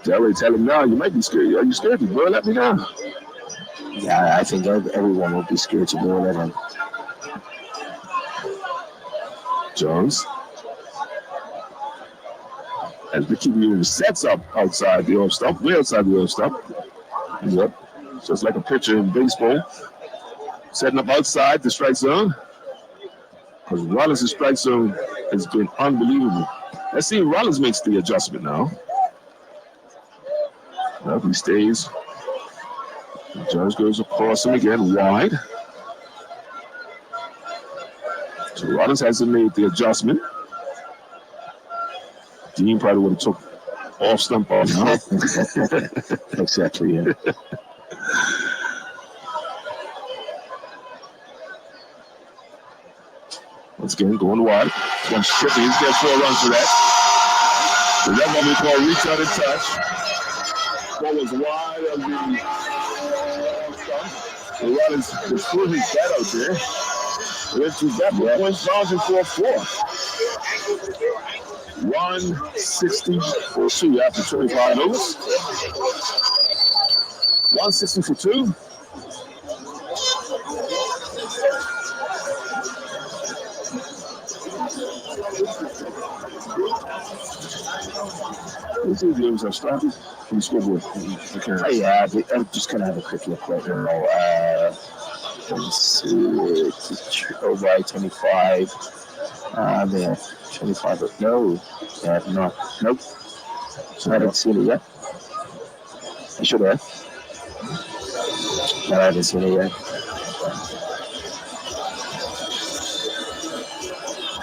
Jerry, tell him now, you might be scared. Are you scared? Bro, let me know. Yeah, I think everyone will be scared to go at him. Jones. As the keeper sets up outside the off stump, way outside the off stump. Yep. Just like a pitcher in baseball. Setting up outside the strike zone. Because Rollins' strike zone has been unbelievable. Let's see if Rollins makes the adjustment now. Well, he stays. The Judge goes across him again, wide. So Rollins hasn't made the adjustment. Dean probably would have took off stump off now. Exactly, yeah. Once again, going wide. One ship. He's got 4 runs for that. So that one we call reach out and touch. Ball was wide of the stump. The Rollins was through his bat out there. Went to that points bouncing for 4. 160 for 2 after 25 overs. 160 for 2. Let's see if the overs have started from the scoreboard. Yeah, I'm just going to have a quick look right now. Let's see, over 25. They have 25. No, they have not. Nope. So I haven't seen it yet. I should have. No, I haven't seen it yet.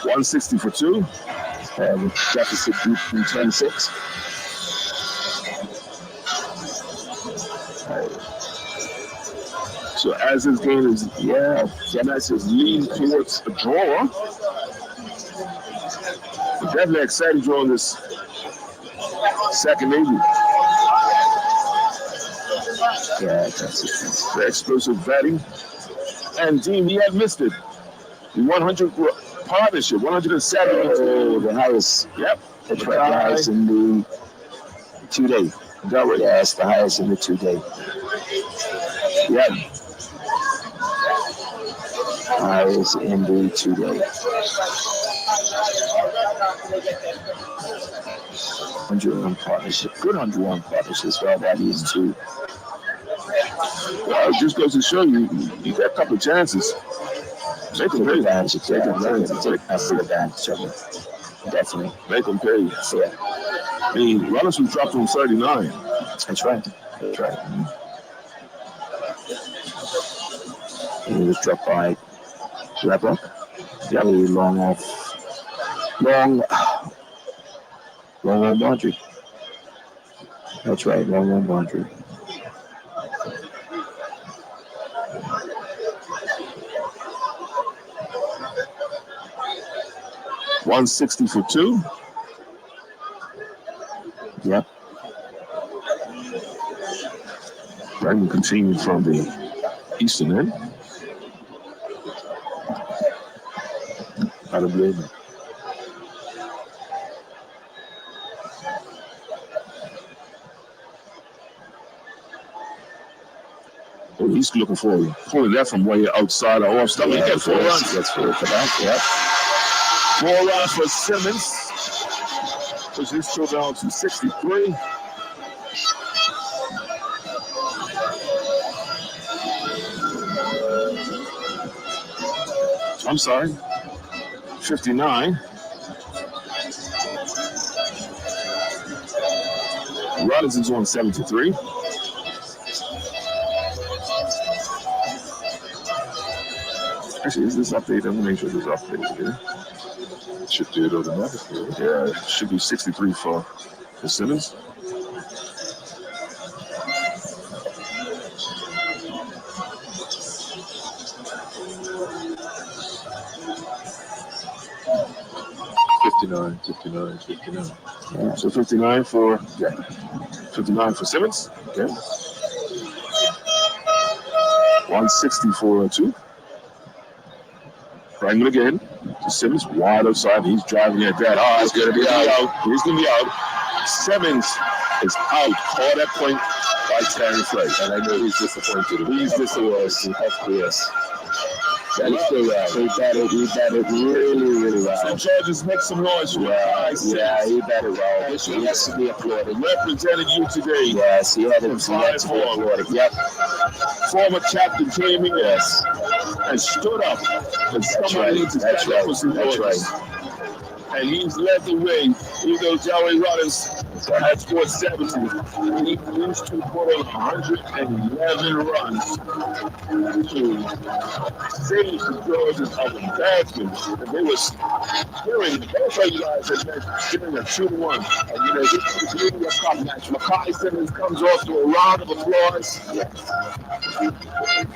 160 for 2. Deficit deep from 26. So as this game is, Janice is leaning towards a draw. Definitely excited draw on this second inning. Yeah, that's it. The explosive batting. And Dean, he had missed it. The 100 partnership, 107. Oh, the highest. Yep. The highest in the 2-day. Yeah, it's the highest in the 2-day. Yep. Highest in the 2-day. 101 partnership. Good 101 partnership. Well, that is too. Well, it just goes to show you got a couple of chances. They can pay that. They can learn to take advantage of it. Definitely. They can pay. Yeah. I mean, Robinson dropped from 39. That's right. That's right. He was dropped by Rebel. Very long off. Long on boundary. That's right, long on boundary. $160 for 2. Yep. Brandon continued from the eastern end. I don't blame him. Oh, he's looking for you. Pulling that from way outside or off stump. He got 4 runs. That's for that. Yep. 4 runs for Simmons. Push his still down to 63. I'm sorry. 59. Robinson's on 73. Actually, is this updated? I'm gonna make sure this is updated here. Should do it automatically. Yeah, it should be 63 for Simmons. $59. Yeah. So 59 for 59 for Simmons. Okay. 160 for 2. Franklin again. Simmons wide outside. He's driving it that hard. He's going to be out. He's going to be out. Simmons is out. Call that point by Terry Flake. And I know he's disappointed. He's disappointed. Of course. That is so right. He batted really well. Some judges make some noise. Yeah, he batted well. He has to be applauded. Represented you today. Yes, he had to be applauded. Yep. Former captain came in, yes, and stood up. And somebody needs to stand up for some noise. And he's led the way. Here goes Joey Rollins at scored 70. He used to put on 111 runs to save the Georgians of the batsmen. And they were steering both of you guys at that, giving a 2-1. And you know, this really a cup match. Makai Simmons comes off to a round of applause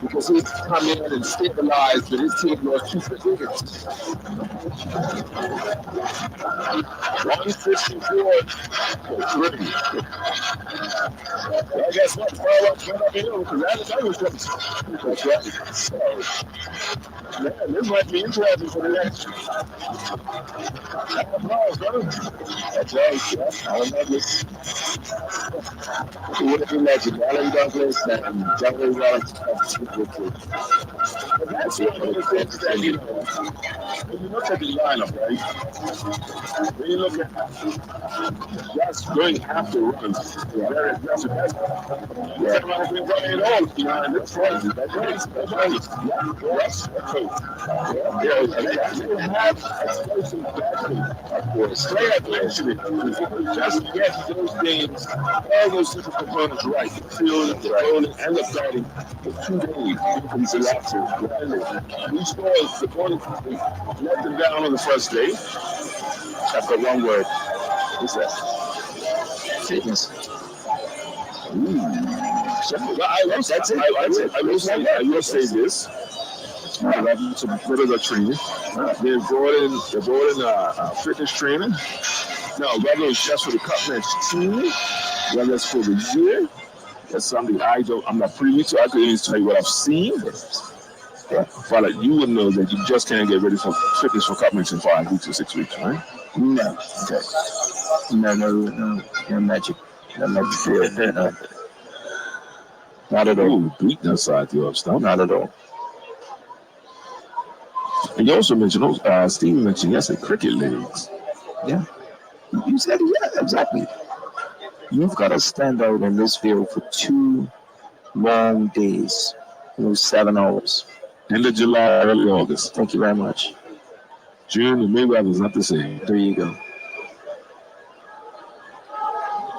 because he's come in and stabilized, but his team lost 2 wickets. 154 for 3. Well, guess what? Fireworks went up here because that was good. That's right. So, man, this might be interesting for the next. Applause, brother. That's right. Yeah, I remember. It would have been legend. Alan Douglas and Johnny Rollins. But that's one of the things that, you know, when you look at the lineup, right? When you look at just going after runs, very aggressive. That's what has been running it all behind this point. That's right. That's right. Yes. Yeah. And they actually have explosive batting, of course. Play eventually. Just get those games, all those different components right. The field, the bowling, and the batting for 2 days. He's allowed to. He scores the bowling company, let them down on the first day. I've got one word. What's that? Fitness. I will say this. I love some regular training. They brought in a fitness trainer. Now, whether it's just for the cup match team, whether it's for the year, that's something I'm not privy to. I can only tell you what I've seen. But like, you would know that you just can't get ready for fitness for cup match in 5 weeks or 6 weeks, right? No. Okay. No magic. No magic. Not at all. Beat that side the stump. Not at all. And you also mentioned, Steve mentioned yesterday, cricket leagues. Yeah. You said it, yeah, exactly. You've got to stand out in this field for 2 long days, 7 hours. End of July, early August. Thank you very much. June and Mayweather is not the same. There you go.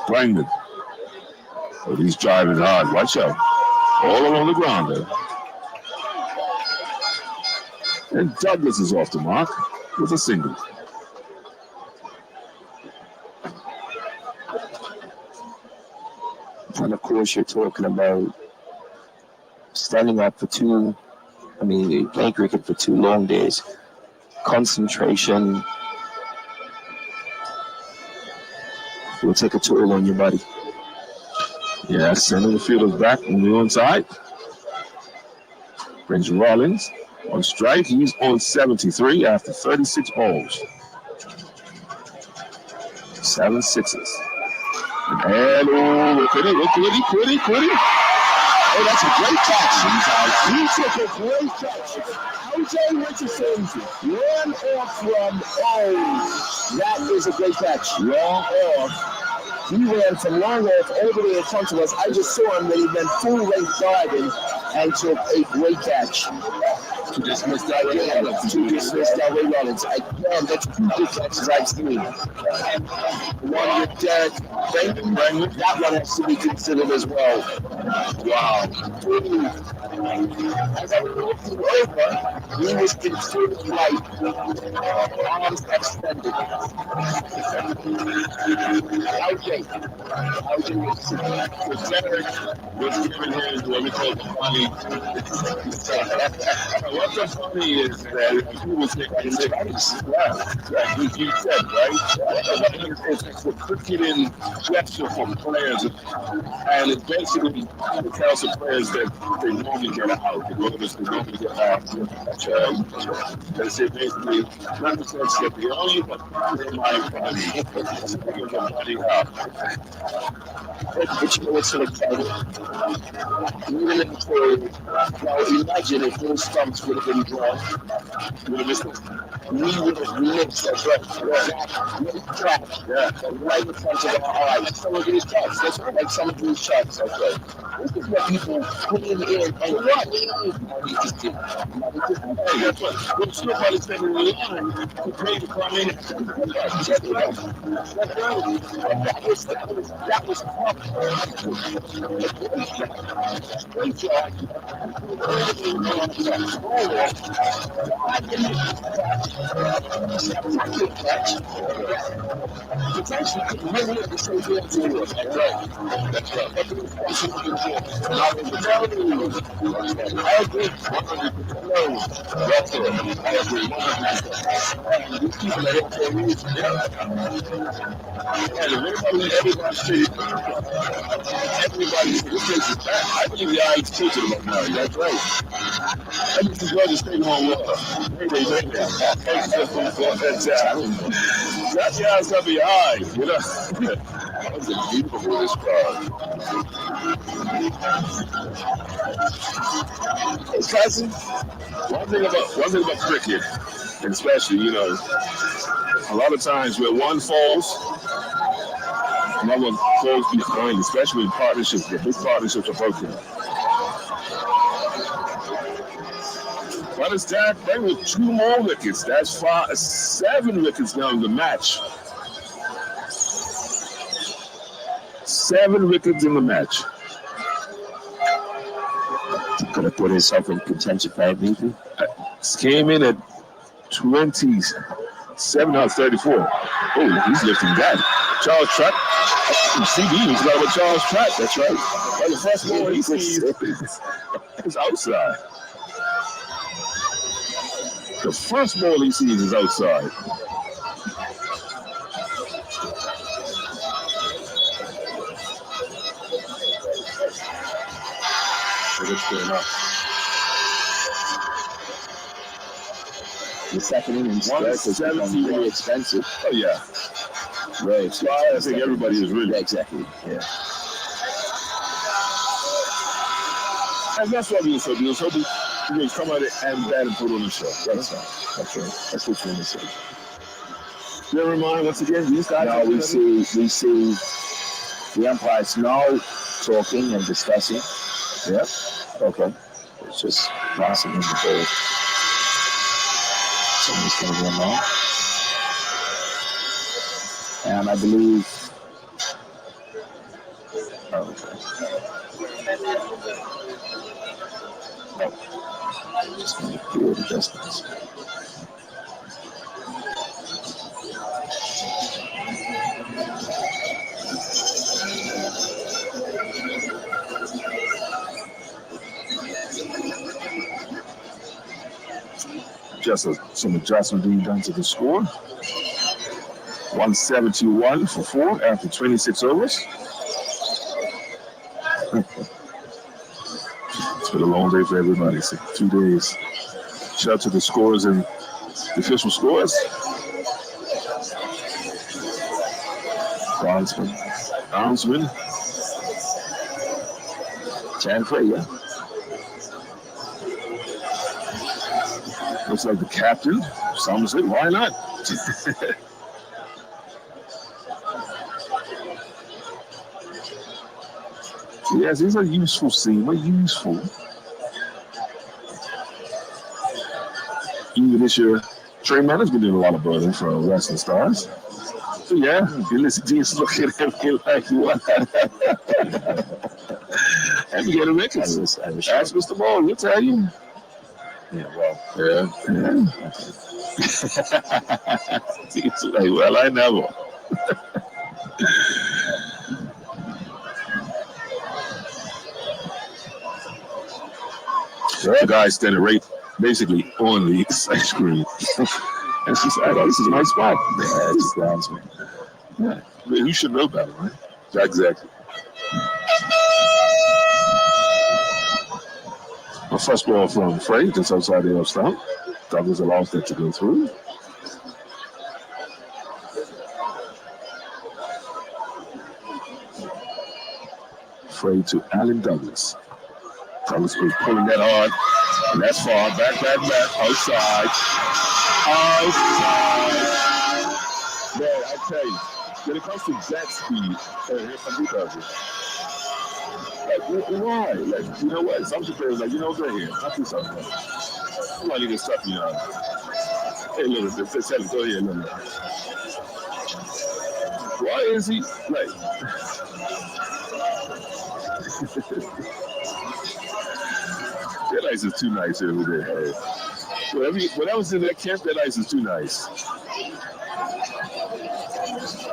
Brandon. Oh, he's driving hard. Watch out. All along the ground there. And Douglas is off the mark with a single. And of course, you're talking about standing up for playing cricket for 2 long days. Concentration will take a toll on your body. Yeah, sending the fielders back on the onside. Brings Rollins on strike. He's on 73 after 36 balls. 7 sixes. And could he? Oh, that's a great catch. He took a great catch. LJ Richardson ran off from, that is a great catch. Long off. He ran from long off over there in front of us. I just saw him that he went full length diving and took a great catch. To dismiss that way Rollins. Again, that's 2 good catches I've seen. One with Derek Brandon, that one has to be considered as well. Wow. As I was looking over, he was considered right. Arms extended. Okay. Derek was giving him what we call the funny. What's so funny is that he was making you said, right? It's a cricketing gesture from players, and it basically tells the players that they normally get out. The voters they normally get out. They say basically, not the sense that they own you, but they might give their money out. But you know what's so exciting? Even in the story, now imagine if those stumps would have been drawn. We would have mixed that right in front of our eyes. Some of these shots, that's like some of these shots. Okay. This is what people put in and what? That's what somebody's spending the line to pay to come in. That was great job. Wicket catch. Potentially could really have the same thing to it. That's right. Now, I agree 100%. No, that's it. I agree 100%. And these people are here for a reason. Yeah. And if everybody should, everybody should take this back. I believe the IH teaching about now. That's right. I just enjoy the stadium on water. Maybe. That's the eyes gonna be high, you know. That's a beautiful this crowd. Hey, cousin, one thing about cricket, and especially, you know, a lot of times where one falls, another one falls behind, especially in partnerships. The big partnerships are broken. What is that? They were 2 more wickets. That's 7 wickets now in the match. 7 wickets in the match. Could have put himself in contention for MVP. Came in at 27 out of 34. Oh, he's lifting that. Charles Trapp. CD was about Charles Trapp. That's right. Well, the first ball he sees is outside. The first ball he sees is outside. The second innings is really expensive. Oh, yeah. Right. So I think everybody is really. Yeah, exactly. Yeah. And that's what we were so doing. So we come out and bat and put on the show. That's right. That's right. That's what you want to say. Never mind, once again, these guys. Now we see the umpires now talking and discussing. Yeah. Okay. It's just passing in the ball. Somebody's going to go now. And I believe. Oh, okay. No. Just going to create adjustments. Just some adjustment being done to the score. 171 for 4 after 26 overs. It's been a long day for everybody. It's 2 days. Shout out to the scores and the official scores. Bondsman. Jan Frazier. Looks like the captain. Somerset, why not? Yes, these are useful seamer, useful. Even this year, Trey Manners been doing a lot of birding for Western Stars. So yeah, Ulysses G's looking at me like, what? And we get a wickets. Ask Mr. Ball, he'll tell you. Yeah, well. Yeah. He's like, well, I never. The guy standing right basically on the side screen. And she said, oh, this is my spot. Yeah, it's grounds me. Yeah. You should know better, right? Exactly. A first ball from Frey, just outside the off stump. Douglas allows that to go through. Frey to Allen Douglas. Douglas was pulling that hard. And that's far. Back. Outside. Man, I tell you, when it comes to that speed, here's some Douglas. Like, why? Like, you know what? Some players like, you know, go ahead. I'll do something. I'm not even stuff you on. Hey, look, go ahead, look. Why is he like? That ice is too nice every day. When I was in that camp, that ice is too nice.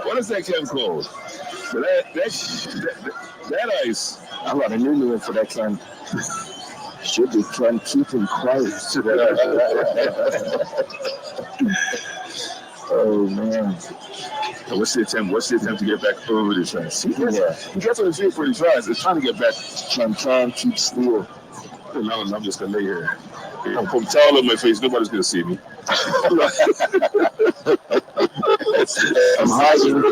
What is that camp called? That ice. I got a new name for that camp. Should be Camp Keeping Quiet. Oh man. What's the attempt to get back over this ice? He gets on the field pretty fast. It's trying to get back. Can't keep still. I'm just gonna lay here. I'm putting towel on my face. Nobody's gonna see me. I'm hiding.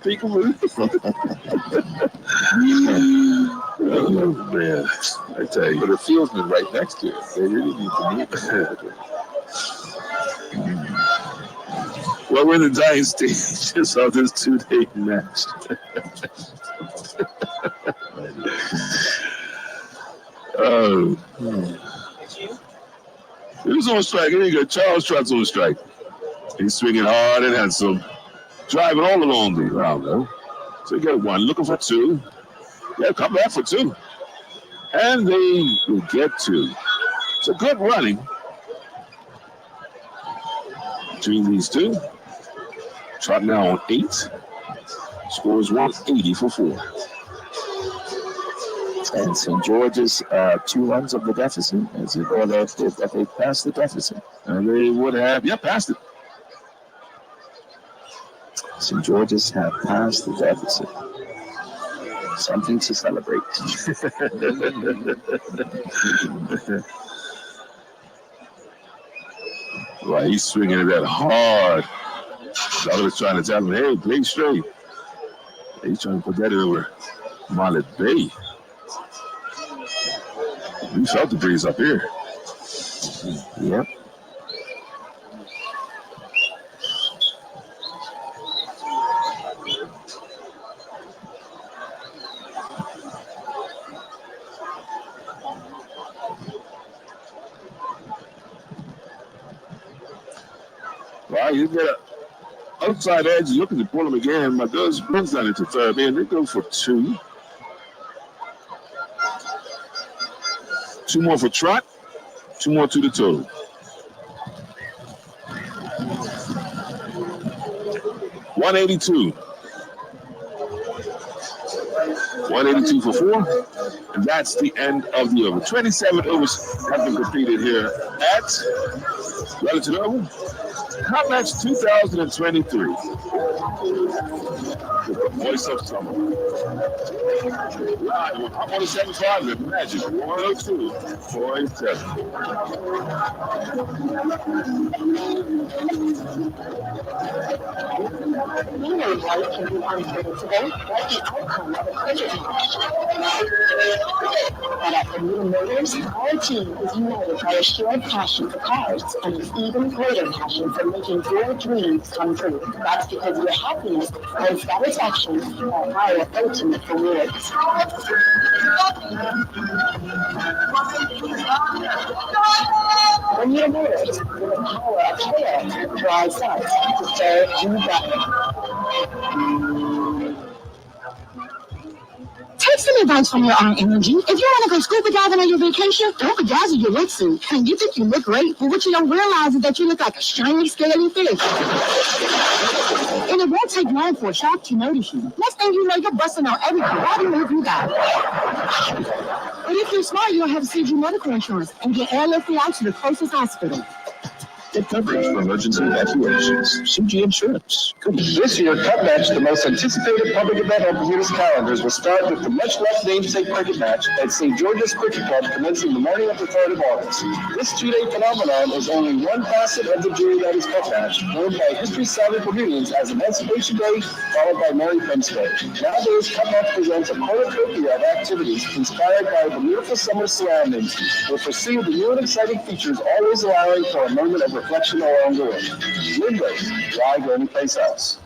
Peekaboo. Oh man, I tell you. But the fieldsman right next to it. They really need to meet. Well, we're in the dying stages of this 2-day match. Oh. Who's on strike? Here you go. Charles Trott's on strike. He's swinging hard and handsome. Driving all along the ground, though. So you got one. Looking for two. Yeah, come back for two. And they will get two. So good running between these two. Trot now on 8. Scores 180 for 4. And St. George's 2 runs of the deficit, as if they passed the deficit. And they would have, passed it. St. George's have passed the deficit. Something to celebrate. Right, he's swinging at that hard. I was trying to tell him, hey, play straight. He's trying to put that over Marlet Bay. We felt the breeze up here. Yep. Well, you get an outside edge, looking to pull him again. My does brings that into third man. They go for 2. 2 more for Trot. 2 more to the total. $182. 182 for 4. And that's the end of the over. 27 overs have been completed here at Wellington Oval. Cup match 2023. Voice of summer. Live on 107.5 with Magic 102.7. We know life can be unpredictable, like the outcome of a cricket match. But at Bermuda Motors, our team is united by a shared passion for cars and an even greater passion for making your dreams come true. That's because your happiness and satisfaction are our ultimate rewards. Bermuda Motors, with the power of care, drives us to serve you better. Take some advice from your own energy. If you want to go scuba diving on your vacation, don't bedazzle your wetsuit. And you think you look great, but what you don't realize is that you look like a shiny, scaly fish. And it won't take long for a shark to notice you. Next thing you know, you're busting on every body move you got. But if you're smart, you'll have CG medical insurance and get airlift out to the closest hospital. Get coverage for emergency evacuations. CG Insurance. This year, Cup Match, the most anticipated public event on Bermuda's calendars, will start with the much-loved namesake cricket match at St. George's Cricket Club commencing the morning of the 3rd of August. This 2-day phenomenon is only one facet of the jury that is Cup Match, known by history-savvy Bermudians as Emancipation Day, followed by Mary Prince Day. Nowadays, Cup Match presents a cornucopia of activities inspired by the beautiful summer surroundings, will pursue the new and exciting features, always allowing for a moment of reflection along the way. Windway, why go anyplace else?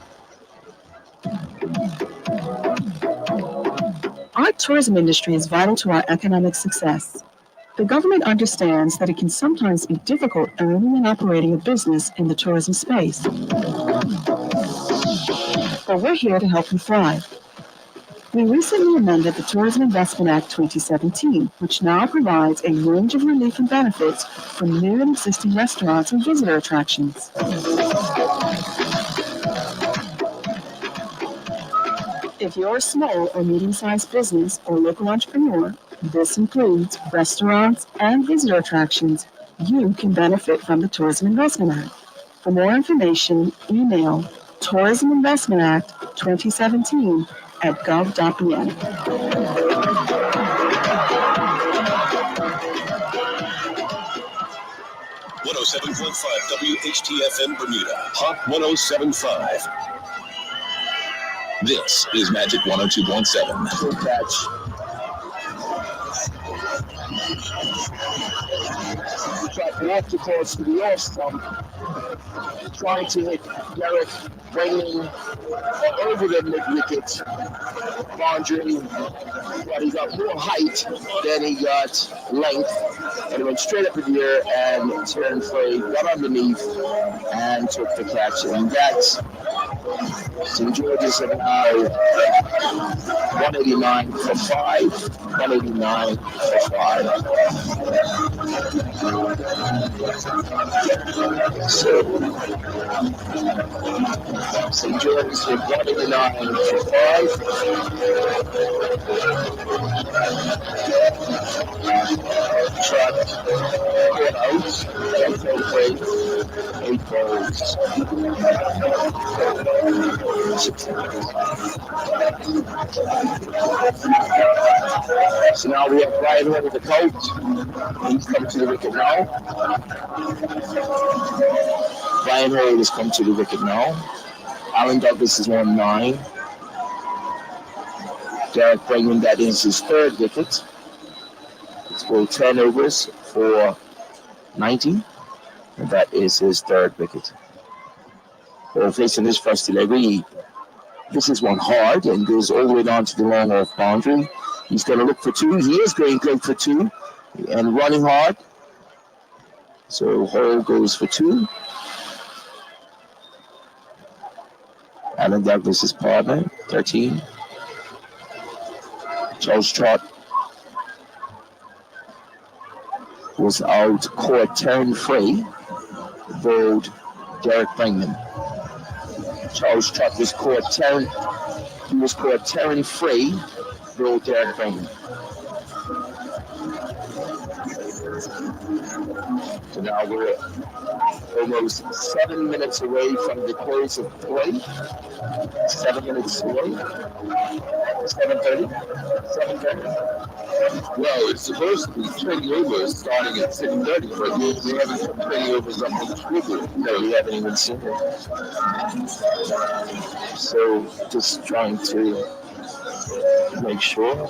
Our tourism industry is vital to our economic success. The government understands that it can sometimes be difficult owning and operating a business in the tourism space. But we're here to help you thrive. We recently amended the Tourism Investment Act 2017, which now provides a range of relief and benefits for new and existing restaurants and visitor attractions. If you're a small or medium-sized business or local entrepreneur, this includes restaurants and visitor attractions, you can benefit from the Tourism Investment Act. For more information, email Tourism Investment Act 2017 at gov.bn. 107.5 WHTFM Bermuda, Hot 107.5. This is Magic 102.7. Good catch. Walked across to the off stump, trying to hit Derek Brennan over the mid-wicket boundary, but he got more height than he got length, and he went straight up in the air and turned free, got underneath, and took the catch. And that's St. George's have now 189 for 5, 189 for 5. So, St. George's with 189 for 5. Shot, 4 outs, 8 balls. So now we have Brian Hood at the coach. He's come to the wicket now. Brian Hood has come to the wicket now. Alan Douglas is 1-9. Derek Brennan, that is his 3rd wicket. It's for 10 overs for 90. And that is his 3rd wicket. Well, facing this first leg, this is one hard and goes all the way down to the long off boundary. He's going to look for 2. He is going to go for 2 and running hard. So Hall goes for 2. Alan Douglas' partner, 13. Charles Trott was out court turn free, bowled Derek Brennan. Charles Trott was caught tearing free, bowled Derek Brennan. So now we're almost 7 minutes away from the close of play. 7 minutes away. 7:30. 7:30. Well, it's supposed to be 20 overs starting at 7:30, but we haven't put 20 overs up on the scoreboard. No, we haven't even seen it. So just trying to make sure.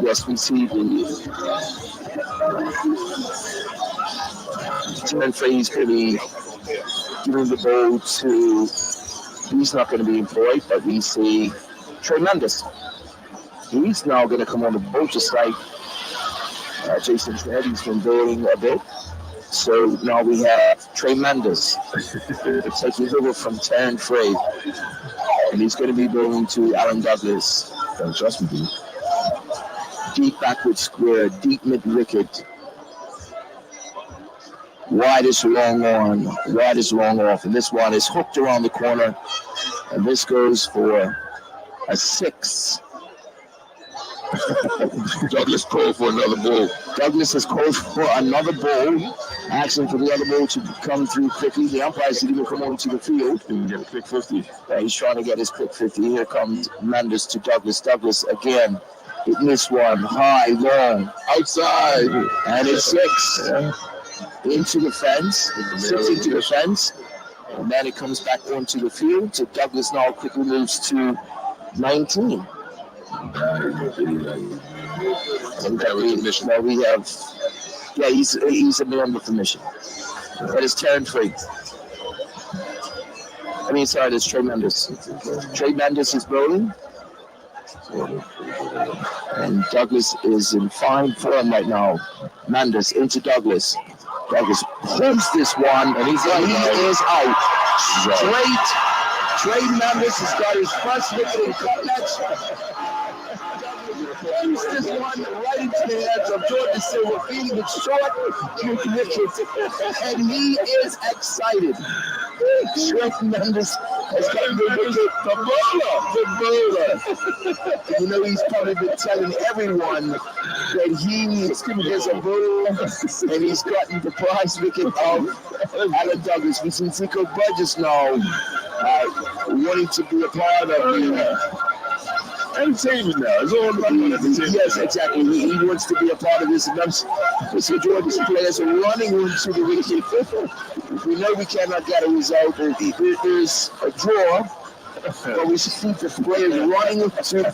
Yes, we see the turn free. He's going to be giving the ball to. He's not going to be employed, but we see Tremendous. He's now going to come on the boat just like Jason said. He's been bowling a bit. So now we have Tremendous taking over from Taryn Frey. And he's going to be bowling to Alan Douglas. Trust me, dude. Deep backward square, deep mid-wicket. Widest long on, widest long off. And this one is hooked around the corner. And this goes for a 6. Douglas called for another ball. Douglas has called for another ball, asking for the other ball to come through quickly. The umpires didn't even come onto the field. He can get a quick 50. He's trying to get his quick 50. Here comes Mendes to Douglas. Douglas again hitting this one high, long, outside. And it's 6. Into the fence, 6 into the fence. And then it comes back onto the field. So Douglas now quickly moves to 19. And now we have, he's a man with permission. That is Taryn Free. That's Tremendous. Tremendous is bowling. And Douglas is in fine form right now. Mendes into Douglas. Douglas pulls this one, and he is out. Trey Mendes has got his first wicket in cup match. Brings this one right into the hands of Jordan Silva, feeding it short with wicket, and he is excited. Trey Mendes has got the wicket. The bowler. You know, he's probably been telling everyone that he is a bowler, and he's gotten the prize wicket of Alan Douglas. We see Zico Burgess now wanting to be a part of the entertainment now. It's all about entertainment. Yes, exactly. He wants to be a part of this. And so Jordan's players are running into the wicket. We know we cannot get a result. There's a draw. But we see the players running into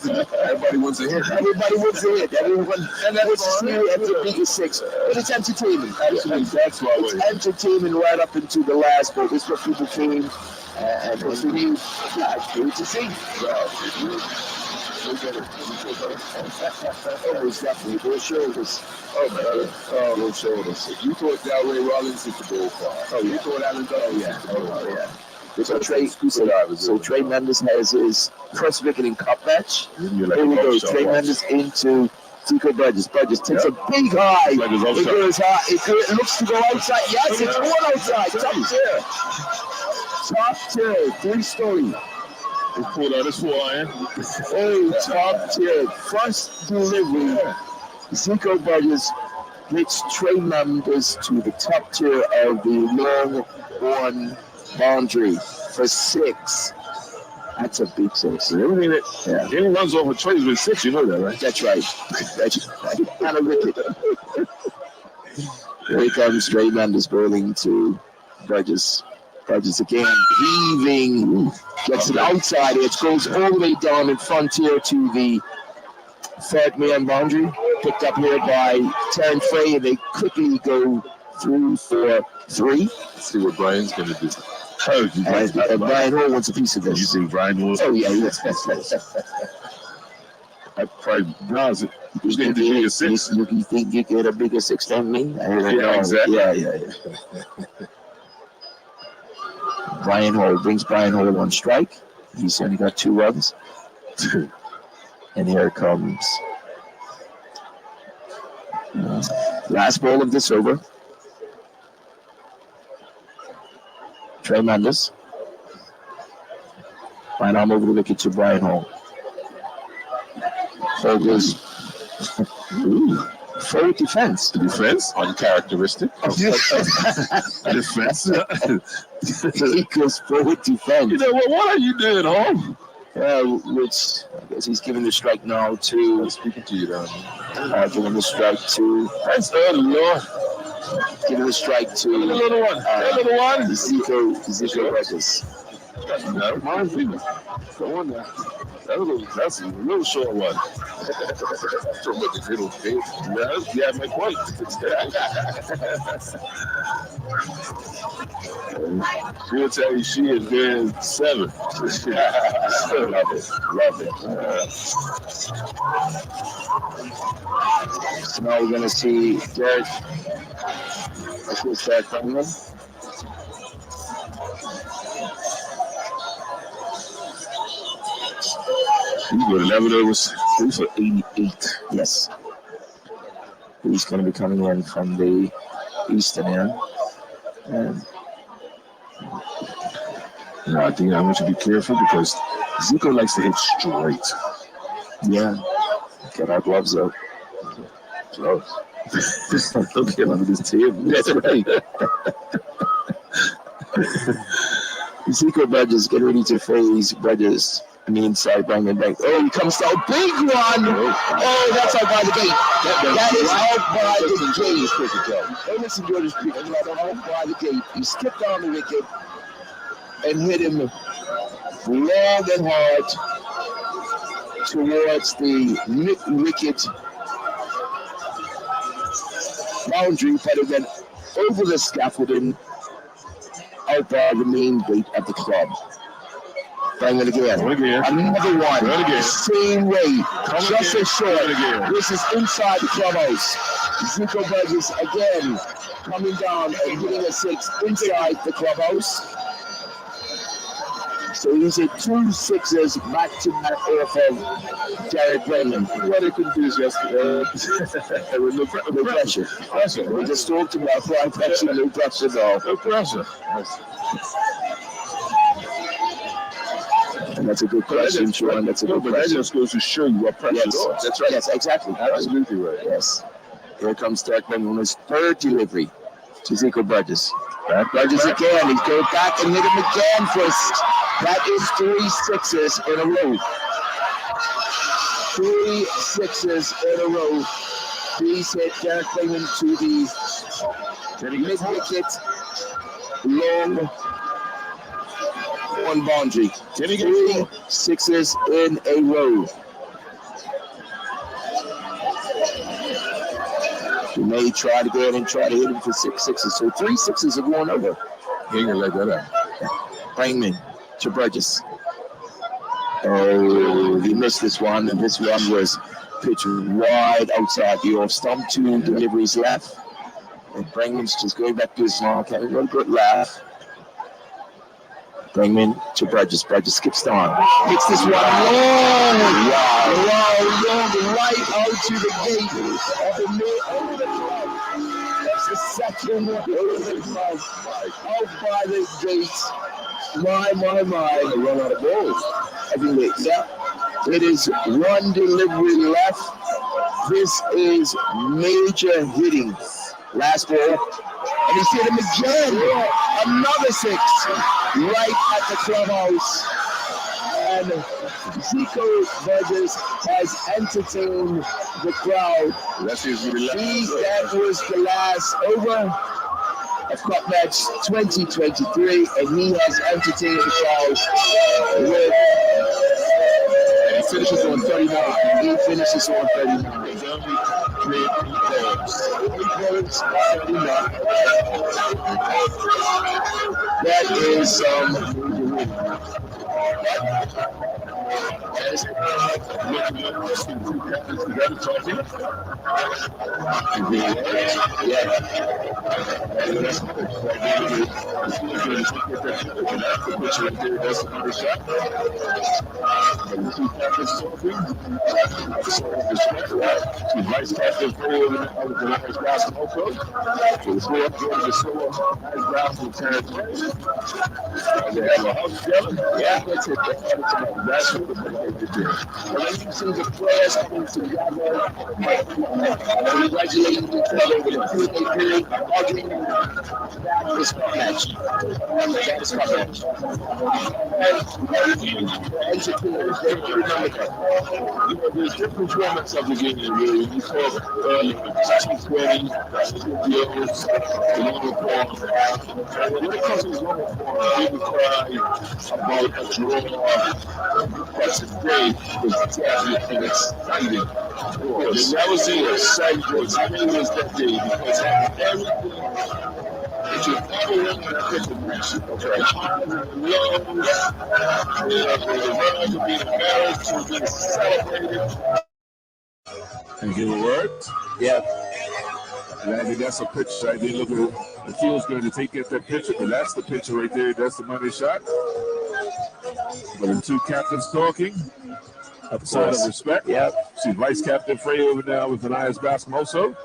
everybody wants to hit. Everybody wants to hit. Everyone wants to see it at the biggest six. But it's entertainment. Absolutely. That's why it's entertainment right up into the last ball. This is what people came and what we need to see. Almost definitely. Both shoulders. Both shoulders. If you thought Delray Rollins hit the ball far. Oh, you thought Alan Douglas? Yeah. So Trey Mendes has his first wicket in cup match. Here we go. Trey Mendes into Zico Burgess. Burgess takes a big high. It goes high. It looks to go outside. Yes, it's going outside. Top tier. 3-story. It's pulled out his 4-iron. Oh, top tier. First delivery. Zico Burgess hits Trey Mendes to the top tier of the long one boundary for 6. That's a big 6. Everything that any runs over Trey's with 6, you know that, right? That's right. That's not a wicket. Here comes Trey Mendes bowling to Burgess. Burgess again, heaving, gets it outside. It goes all the way down in front here to the third man boundary. Picked up here by Terrence Frey, and they quickly go through for 3. Let's see what Brian's going to do. Brian Hall wants a piece of this. You think Brian Hall? Oh, yeah, yes. I probably browse it. You think you get a 6? You think you get a bigger 6 than me? Yeah, exactly. Yeah. Brian Hall brings Brian Hall on strike. He's only got 2 runs. And here comes last ball of this over. Trey Mendes. Fine arm over the wicket to Brian Hall. Hall goes forward defense. Defense? Uncharacteristic. Defense. He goes forward defense. You know what are you doing, Hall? Which I guess he's giving the strike now to. I'm speaking to you down giving the strike to. That's Lord. Giving the strike to. The little one. Little one. Zico Burgess. That's mine, people. Come on now. That's a little short one. From what the little thing. Yeah, my point. She'll tell you she has been 7. Love it. So now we're gonna see Derek. Let's start from him. You go to 11 overs, 3 for 88. Yes. He's going to be coming in from the eastern end. And I think I want you to be careful because Zico likes to hit straight. Yeah. Get our gloves up. Gloves. Don't get under this table. That's right. Zico Burgess get ready to face Burgess. On the inside, bang and bang. Oh, he comes down. Big one! Oh, that's out by the gate. That is out by the gate. Oh, listen, Jordan, out by the gate. He skipped down the wicket and hit him long and hard towards the mid-wicket boundary, but it went over the scaffolding out by the main gate of the club. Bang it again. Another one. Same way. Just as short. This is inside the clubhouse. Zico Burgess again coming down and hitting a 6 inside the clubhouse. So he's hit 2 sixes back-to-back off of Jared Brennan. What they couldn't do is yesterday. With no pressure. We just talked about fly pressure, no pressure at all. No pressure. And that's a good question, Sean. That's a good question. That just goes to show you what pressure is. That's right. Yes, exactly. Absolutely right. Yes. Here comes Starkman on his third delivery to Ezekiel Burgess. Burgess again. He's going back and hit him again first. That is 3 sixes in a row. 3 sixes in a row. He's hit Derek Clayman to the mid-wicket long one boundary. 3 sixes in a row. He may try to go in and try to hit him for 6 sixes. So 3 sixes are going over. He ain't gonna let that out. Bringman to Burgess. Oh, he missed this one, and this one was pitched wide outside the off stump. 2 deliveries left. And Bringman's just going back to his mark. Having a good laugh. Bringman to Burgess. Burgess skips down. Hits this one long. Long, right out to the gate of the mid. That's the second one over the club. Out by the gate. My. They run out of balls. Every yeah. It is 1 delivery left. This is major hitting. Last ball. And he's hit him again. Another 6 right at the clubhouse. And Zico Burgess has entertained the crowd. That was the last over of Cup Match 2023, and he has entertained the crowd with. He finishes on 39. He finishes on 39. That is Vice captain for the Nice basketball coach. So the 3 up going to Silver Nice basketball territory. They have a hug together. Yeah, that's it. That's what the play did there. And then you see the players coming together, congratulating each other with a 2-day period, arguing that is Cup Match. That is Cup Match. And entertainers, they remember that. You know, there's different formats of the game. Really. You saw earlier, T20, videos, the longer form. When it comes to the longer form, people cry about a draw. But today was definitely an exciting draw. You never see an exciting draw. Today was that day because everything that you ever want in a cricket match. Okay. The runs are being embarrassed, are being celebrated. And give a word? Yeah. And I think that's a pitch. I didn't look at it. The field's going to take that picture, but that's the picture right there. That's the money shot. But the 2 captains talking. A sign of respect. Yeah. See Vice Captain Frey over now with the Nice basketball also.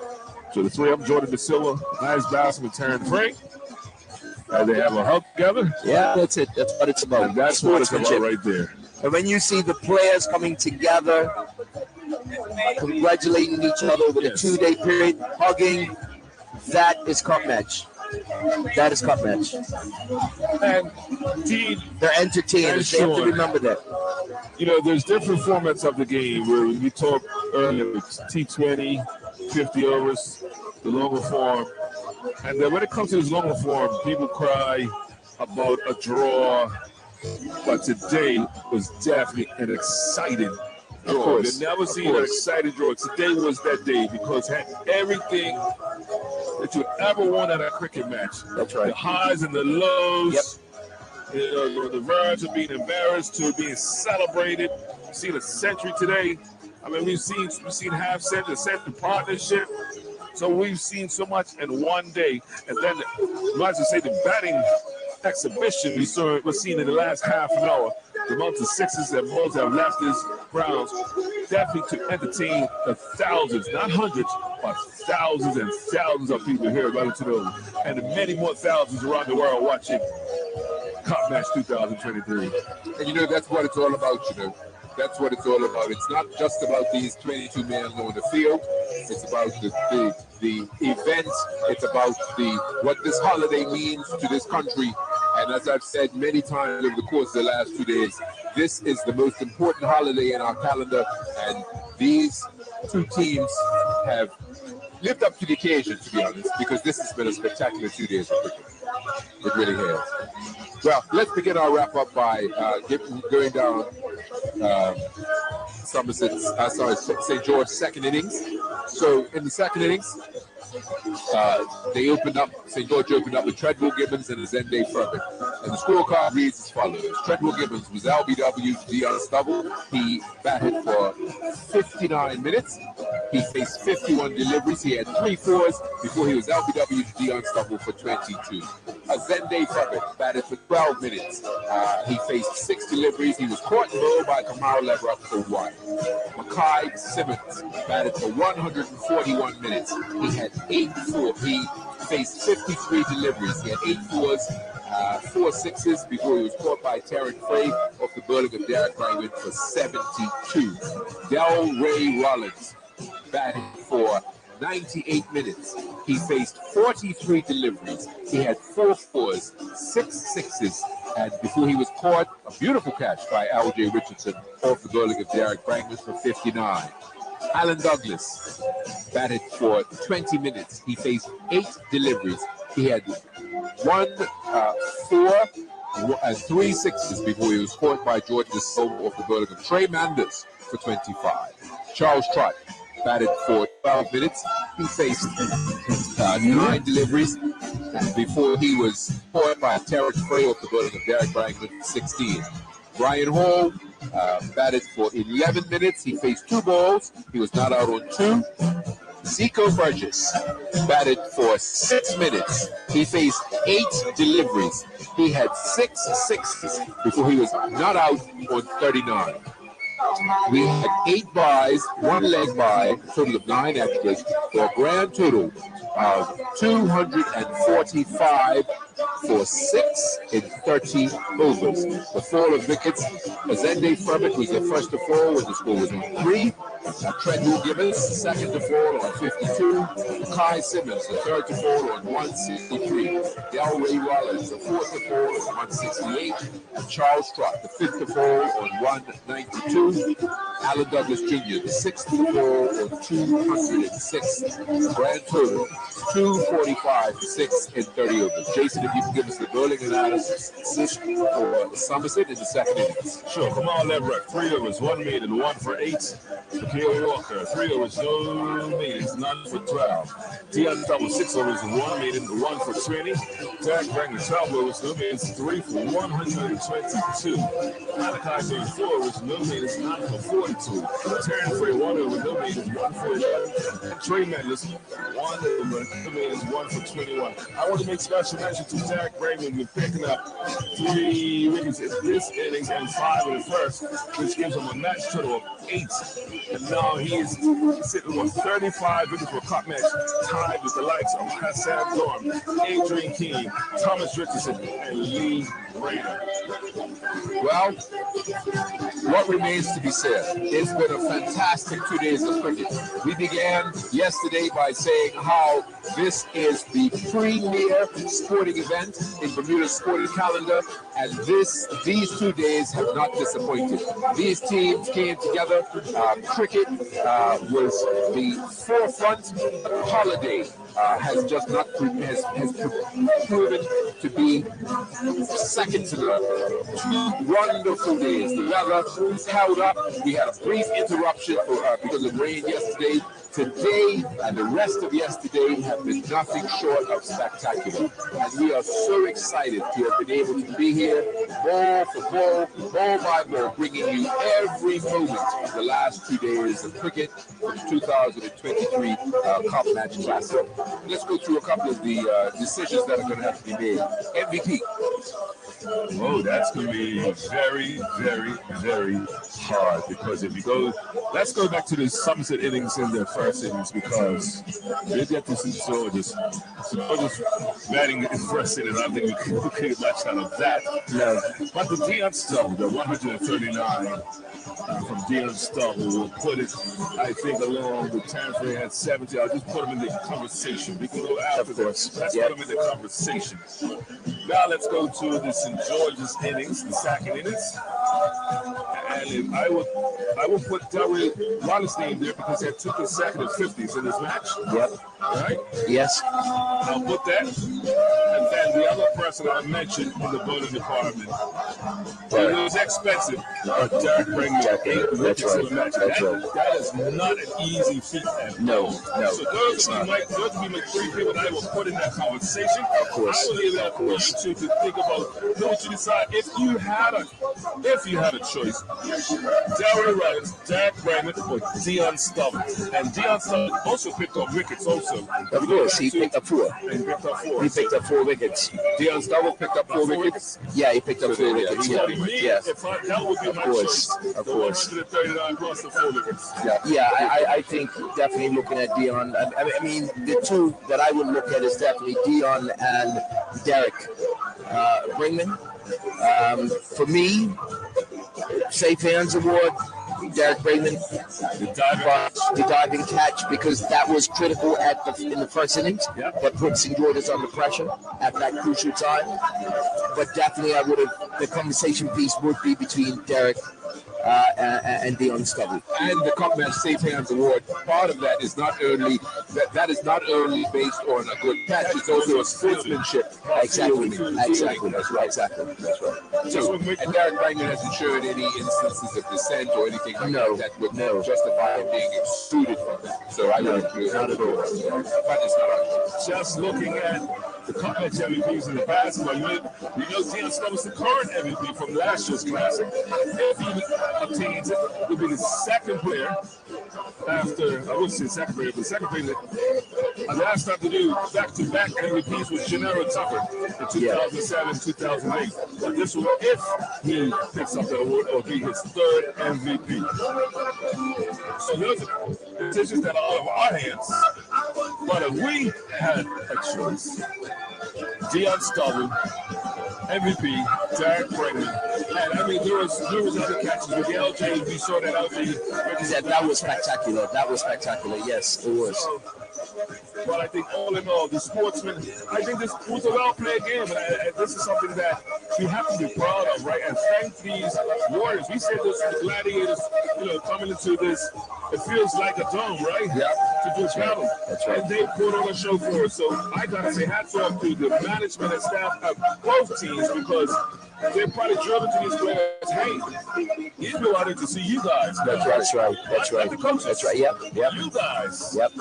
So the 3 of them, Jordan De Silva, Nice basketball, Terrence Frey. They have a hug together. Yeah, that's it. That's what it's about. And that's what it's about right there. And when you see the players coming together, congratulating each other with a 2-day period, hugging, that is Cup Match. That is Cup Match. And Dean, they're entertainers. They have to remember that. You know, there's different formats of the game where we talked earlier, T20, 50 overs, the longer form. And then when it comes to this longer form, people cry about a draw. But today was definitely an exciting draw. You never seen an exciting draw. Today was that day because it had everything that you ever want at a cricket match. That's right. The highs and the lows. Yep. You know, the verge of being embarrassed to being celebrated. We've seen a century today. I mean, we've seen half century, century partnership. So we've seen so much in one day. And then, might as well say the batting exhibition we've seen in the last half an hour. The amount of sixes that Bulls have left his grounds, definitely to entertain the thousands, not hundreds, but thousands and thousands of people here at Wellington Oval, and the many more thousands around the world watching Cup Match 2023. And you know, that's what it's all about, you know. That's what it's all about. It's not just about these 22 men on the field. It's about the event. It's about what this holiday means to this country. And as I've said many times over the course of the last 2 days, this is the most important holiday in our calendar. And these two teams have lived up to the occasion, to be honest, because this has been a spectacular 2 days of cricket. It really has. Well, let's begin our wrap-up by going down St. George's second innings. So in the second innings, St. George opened up with Treadwell Gibbons and Azende Furman. And the scorecard reads as follows. Treadwell Gibbons was LBW to Dion Stubble. He batted for 59 minutes. He faced 51 deliveries. He had 3 fours before he was LBW to Dion Stubble for 22. Azende Furman batted for 12 minutes. He faced 6 deliveries. He was caught and bowled by Kamau Lever up for 1. Mackay Simmons batted for 141 minutes. He had 8 fours. He faced 53 deliveries. He had 8 fours, 4 sixes before he was caught by Terrence Frey off the bowling of Derek Brangman for 72. Del Ray Rollins batted for 98 minutes. He faced 43 deliveries. He had 4 fours, 6 sixes, and before he was caught, a beautiful catch by Al.J. Richardson off the bowling of Derek Brangman for 59. Alan Douglas batted for 20 minutes. He faced 8 deliveries. He had 1 4 and 3 sixes before he was caught by George DeSilva off the bowling of Trey Manders for 25. Charles Trott batted for 12 minutes. He faced 9 deliveries before he was caught by Terrence Frey off the bowling of Derek Brangman for 16. Brian Hall batted for 11 minutes. He faced 2 balls. He was not out on 2. Zico Burgess batted for 6 minutes. He faced 8 deliveries. He had 6 sixes before he was not out on 39. We had 8 byes, 1 leg bye, total of 9 extras, for a grand total of 245 for 6 in 30 overs. The fall of wickets, Azende Furman was the first to fall when the score was on 3. Treadwell Gibbons, second to fall on 52. Kai Simmons, the third to fall on 163. Del Ray Rollins, the fourth to fall on 168. And Charles Trott, the fifth to fall on 192. Alan Douglas Jr., the sixth to fall on 206. Grand total, 245 for 6 in 30 overs. Jason, if you can give us the bowling analysis for Somerset in the second innings. Sure. Kamal Leverett, 3 overs, 1 made and 1 for 8. Mikhail Walker, 3 overs, no maidens, none for 12. Dion Stubble, 6 overs, 1 maiden, 1 for 20. Derek Brangman, 12 overs, no maidens, 3 for 122. Malachi James, 4 overs, no maidens, 9 for 42. Terrence Frey, 1 over, no maidens, 1 for 11. Trey Manders, 1 over, no maidens, 1 for 21. I want to make special mention to Derek Brangman with picking up 3 wickets in this innings and 5 in the first, which gives him a match total of 8. And now he is sitting with 35 wickets for a cup match, tied with the likes of Hassan Dorn, Adrian King, Thomas Richardson, and Lee Rayner. Well, what remains to be said? It's been a fantastic 2 days of cricket. We began yesterday by saying how this is the premier sporting event in Bermuda's sporting calendar, and these 2 days have not disappointed. These teams came together. Cricket was the forefront. Holiday has just not has proven to be second to none. 2 wonderful days. The weather was held up. We had a brief interruption because of rain yesterday. Today and the rest of yesterday have been nothing short of spectacular. And we are so excited to have been able to be here, ball for ball, ball by ball, bringing you every moment of the last 2 days of cricket for the 2023 Cup Match Classic. Let's go through a couple of the decisions that are going to have to be made. MVP. Oh, that's going to be very, very, very hard, because if you go, let's go back to the Somerset innings in their first innings, because they get to see George's batting in first inning. I think we could get much out of that. No. But the Dion Stubble, the 139 from Dion Stubble will put it, I think, along with Tanfrey had 70. I'll just put them in the conversation. We can go after this. Let's put them in the conversation. Now let's go to the St. George's innings, the second innings. And I would put Delray Wallace's name there because he had 2 consecutive 50s in this match. Yep. Right? Yes. I'll put that. And then the other person I mentioned in the bowling department, it was expensive, but Derek Bringman, 8 wickets in the match. That is not an easy feat. No. So those would be my 3 people that I will put in that conversation. Of course. I will leave that for you to think about. Who would you decide if you had a choice? Darryl Rollins, Derek Bringman, or Dion Stubble. And Dion Stubble also picked up wickets also. Of course, he picked up 4. He picked up 4 wickets. Dion Stubble picked up 4 wickets? Yeah, he picked up 4 wickets. Yes. That would be my choice. Of course. 139 plus the 4 wickets. Yeah, I think definitely looking at Dion. I mean, the two that I would look at is definitely Dion and Derek Bringman. For me, Safe Hands Award, Derek Bringman, the diving catch, because that was critical in the first innings, but put St. George's under pressure at that crucial time. But definitely, the conversation piece would be between Derek and Dion Stubble. And the Cup Match Safe Hands Award, part of that is not only that is not only based on a good catch, it's also a sportsmanship. Exactly. That's right. Exactly. That's right. So, and Derek Bringman hasn't shown any instances of dissent or anything like that would justify him being excluded from that. So I don't agree. Not at all. But it's not. Just looking at the Cup Match MVPs in the basketball, you know Dion Stubble's the current MVP from last year's Classic. If he obtains it, he'll be the second player after, I wouldn't say second player, but the second player that last time to do back-to-back MVPs was Gennaro Tucker in 2007, 2008. But this will, if he picks up the award, will be his 3rd MVP. So those are decisions that are out of our hands. But if we had a choice, Dion Stubble, MVP, Derek Bringman, and I mean there was other catches with the LJ. We saw that LJ. That was spectacular. Yes, it was. But I think all in all, the sportsmen, I think this was a well-played game, and this is something that we have to be proud of, right? And thank these warriors. We said this to the gladiators, coming into this, it feels like a dome, right? Yeah. To do battle. That's right. And they put on a show for us. So I gotta say hats off to the management and staff of both teams, because they're probably driven to these players. Hey, you go out there to see you guys. That's right. The coaches. That's right. Yep. You guys. Yep.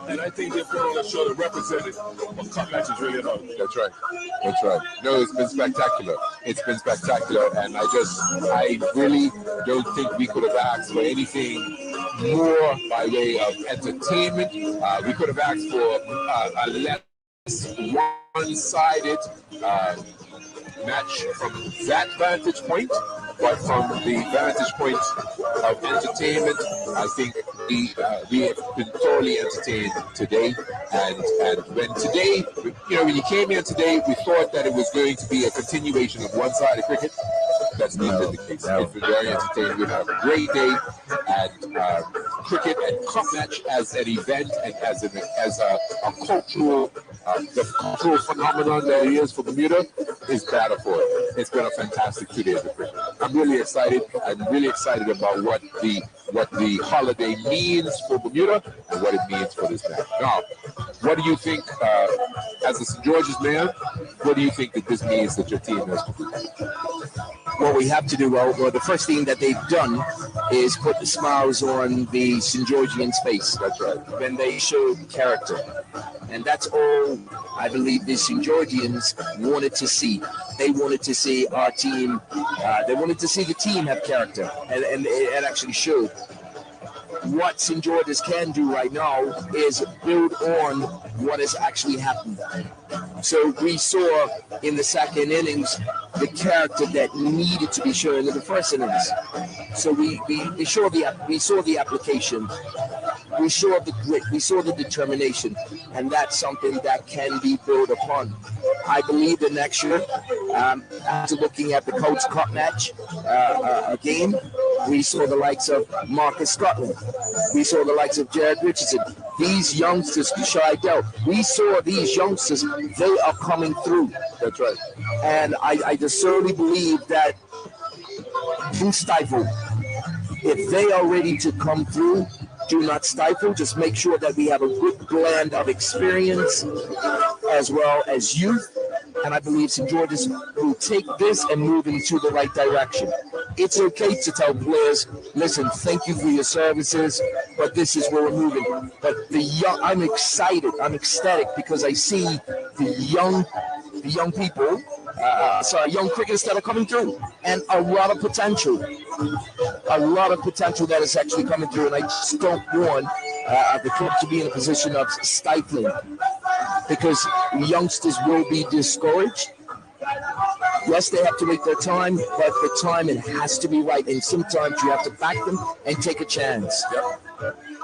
And I think they put on a show that represented what Cup Match is really about. That's right. No, it's been spectacular. And I really don't think we could have asked for anything more by way of entertainment. We could have asked for a less one-sided match from that vantage point, but from the vantage point of entertainment, I think we have been thoroughly entertained today. And when you came here today, we thought that it was going to be a continuation of one-sided cricket. That's not been the case. It's been very entertaining. We've had a great day, and cricket and Cup Match as an event and as a cultural phenomenon that it is for Bermuda is better for it. It's been a fantastic 2 days of cricket. I'm really excited. I'm really excited about what the holiday means for Bermuda and what it means for this match. Now, what do you think, as a St. George's man, what do you think that this means that your team has to do? What we have to do, well, the first thing that they've done is put the smiles on the St. Georgians' face. That's right. When they showed character. And that's all I believe the St. Georgians wanted to see. They wanted to see our team, they wanted to see the team have character. And it actually showed. What St. George's can do right now is build on what has actually happened. So we saw in the second innings the character that needed to be shown in the first innings. So we saw the application, we saw the grit, we saw the determination, and that's something that can be built upon. I believe that next year, after looking at the Coach Cup match game, we saw the likes of Marcus Scotland. We saw the likes of Jared Richardson. These youngsters, Shai Dell. We saw these youngsters. They are coming through. That's right. And I just certainly believe that in stifle, if they are ready to come through, do not stifle. Just make sure that we have a good blend of experience as well as youth. And I believe St. George's will take this and move into the right direction. It's okay to tell players, listen, thank you for your services, but this is where we're moving. But I'm excited, I'm ecstatic because I see the young people, young cricketers that are coming through, and a lot of potential that is actually coming through. And I just don't want the club to be in a position of stifling, because youngsters will be discouraged. Yes, they have to make their time, but the time, it has to be right. And sometimes you have to back them and take a chance. Yep.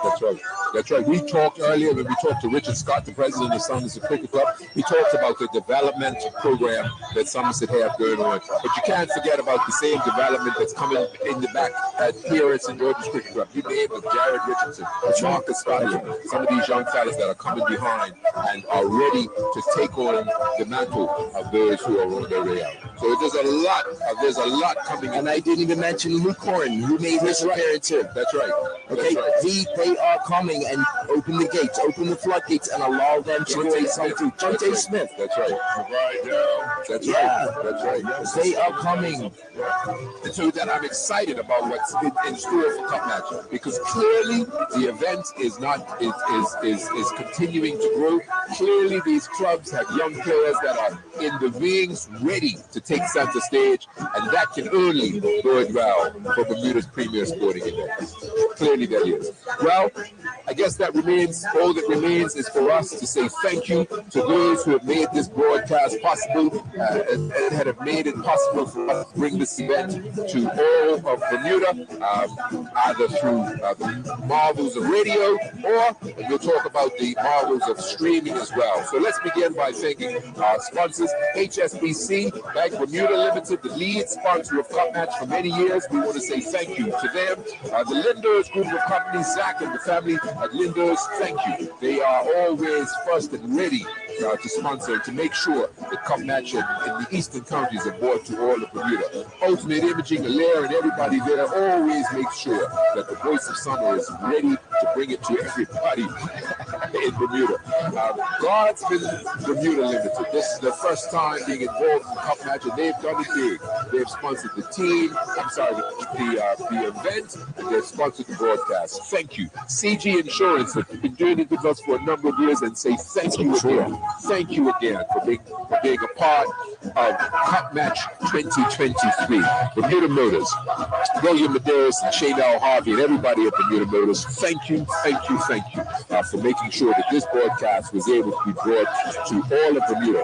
That's right. That's right. We talked earlier when we talked to Richard Scott, the president of Somerset Cricket Club. He talked about the development program that Somerset have going on. But you can't forget about the same development that's coming in the back here at St. George's Cricket Club. You name it, Jared Richardson, Marcus Scotland, some of these young fellas that are coming behind and are ready to take on the mantle of those who are on their way out. So there's a lot coming. And I didn't even mention Luke Horan, who made his appearance here. That's right. Okay, That's right. They are coming and open the gates, open the floodgates, and allow them to go and come through. Jonte Smith. That's right. That's right. That's right. They are coming. And so that I'm excited about what's in store for Cup Match, because clearly the event is continuing to grow. Clearly these clubs have young players that are in the wings, ready to take center stage, and that can only bode well for Bermuda's premier sporting event. Clearly that is. Well, I guess that remains, all that remains is for us to say thank you to those who have made this broadcast possible and have made it possible for us to bring this event to all of Bermuda, either through the marvels of radio, or we'll talk about the marvels of streaming as well. So let's begin by thanking our sponsors, HSBC, Bank Bermuda Limited, the lead sponsor of Cup Match for many years. We want to say thank you to them. The Linders Group of Companies, Zach and the family at Linders, thank you. They are always first and ready to sponsor, to make sure the Cup Match in the eastern counties are brought to all of Bermuda. Ultimate Imaging, Alaire, and everybody there always make sure that the voice of summer is ready to bring it to everybody in Bermuda. Guardsman Bermuda Limited. This is their first time being involved in the Cup Match, and they've done it big. They've sponsored the team, the event, and they've sponsored the broadcast. Thank you. CG Insurance have been doing it with us for a number of years, and say thank you again. Thank you again for being a part of Cup Match 2023. Bermuda Motors, William Medeiros and Chanel Harvey, and everybody at Bermuda Motors, thank you for making sure that this broadcast was able to be brought to all of Bermuda.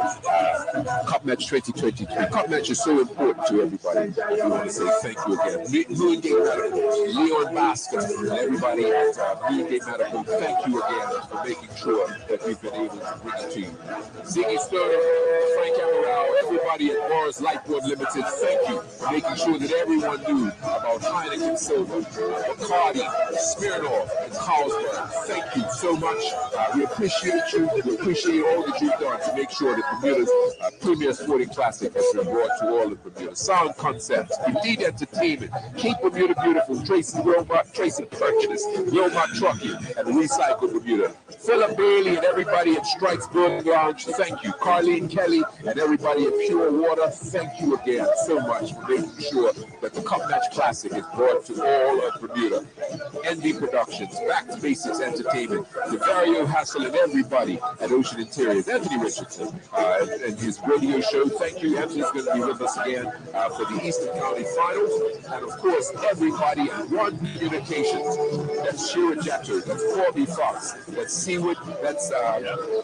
Cup Match 2023. Cup Match is so important to everybody. We want to say thank you again. Moongate Medical, Leon Baskin, and everybody at Moongate Medical, thank you again for making sure that we've been able to bring it to you. Ziggy Stoner, Frank Amaral, everybody at Morris Lightboard Limited, thank you for making sure that everyone knew about Heineken Silver, Bacardi, Smirnoff, and Carlsberg. Thank you so much. We appreciate you. We appreciate all that you've done to make sure that Bermuda's premier sporting classic has been brought to all of Bermuda. Sound Concepts, Elite Entertainment, Keep Bermuda Beautiful, Tracy Purchase, Wilmot Trucking, and Recycle Bermuda. Philip Bailey and everybody at Strikes Burger Lounge, thank you. Carlene Kelly and everybody at Pure Water, thank you again so much for making sure that the Cup Match Classic is brought to all of Bermuda. NB Productions, Back to Basics Entertainment, Devario Hassel and everybody at Ocean Interiors, Anthony Richardson and his radio show. Thank you. Anthony's going to be with us again for the Eastern County Finals. And of course, everybody at One Communications, that's Shira Jeter, that's Corby Fox, that's Seawood, that's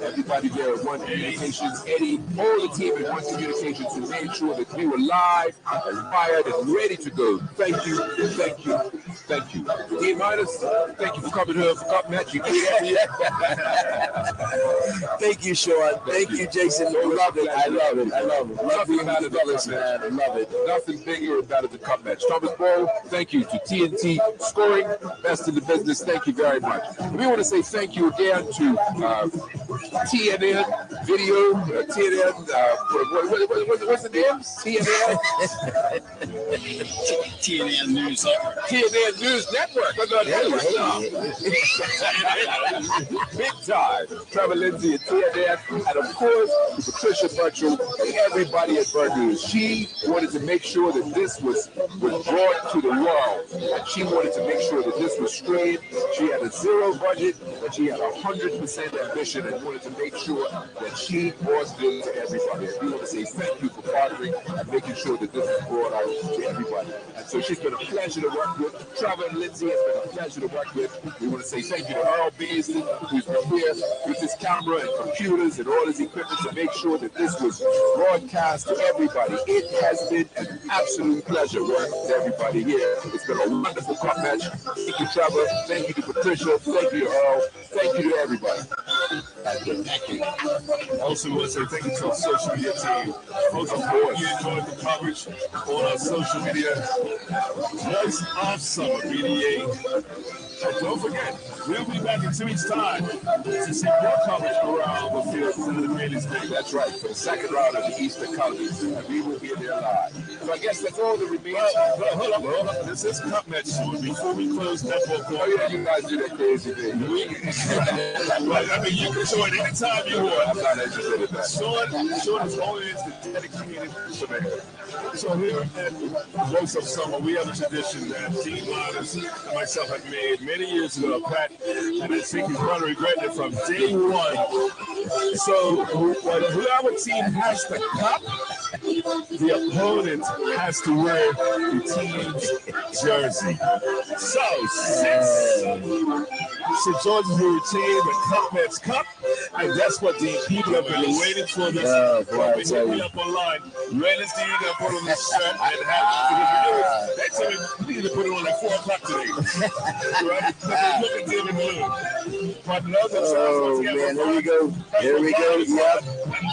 everybody there at One Communications, Eddie, all the team at One Communications who made sure that we were live and fired and ready to go. Thank you, thank you, thank you. E-minus, thank you for coming here for Cup Match. Thank you, Sean. Thank you, Jason. I love it. I love it. I love it. Love being with the fellas, man. I love it. Nothing bigger about the Cup Match. Thomas Ball, thank you to TNT Scoring, best in the business. Thank you very much. We want to say thank you again to TNN Video, TNN, what's the name? TNN? TNN News Network. TNN News Network. Big time. Trevor Lindsay and TNN, and of course, Patricia Butchell and everybody at Bird News. She wanted to make sure that this was brought to the world, and she wanted to make sure that this was streamed. She had a zero budget, but she had 100% ambition and wanted to make sure that she brought this to everybody. And we want to say thank you for partnering and making sure that this is brought out to everybody. And so she's been a pleasure to work with. Trevor and Lindsay has been a pleasure to work with. We want to say thank you to Earl Beasley, who's been here with his camera and computers and all his equipment to make sure that this was broadcast to everybody. It has been an absolute pleasure working with everybody here. It's been a wonderful Cup Match. Thank you, Trevor. Thank you to Patricia. Thank you to Earl. Thank you to everybody. Thank you. Also, want to say thank you to our social media team. Folks, I hope you enjoyed the coverage on our social media. Voice of Summer, BDA. And don't forget, we'll be back in 2 weeks' time to see more coverage around the field in the Bailey's League. That's right, for the second round of the Eastern Counties. And we will be there live. So I guess that's all that remains. Hold up. This is Cup Match soon. Before we close netball court. Oh, yeah, you guys do that crazy thing. I mean, you can join anytime you want. I'm not interested in that. Sean is always the dedicated surveyor. So here at Voice of Summer, we have a tradition that Dean Myers and myself have made many years ago, Pat, and I think he's going to regret it from day one. So whoever team has the cup, the opponent has to wear the team's jersey. So since George's routine, the Cup Match Cup, and that's what the people have been waiting for this. Hit me up online. Reynolds Dean going to put on this shirt and have they tell me we need to put it on at 4 o'clock today. Right? Look at them in blue. But another oh, man, here we go. Here we go. Yep.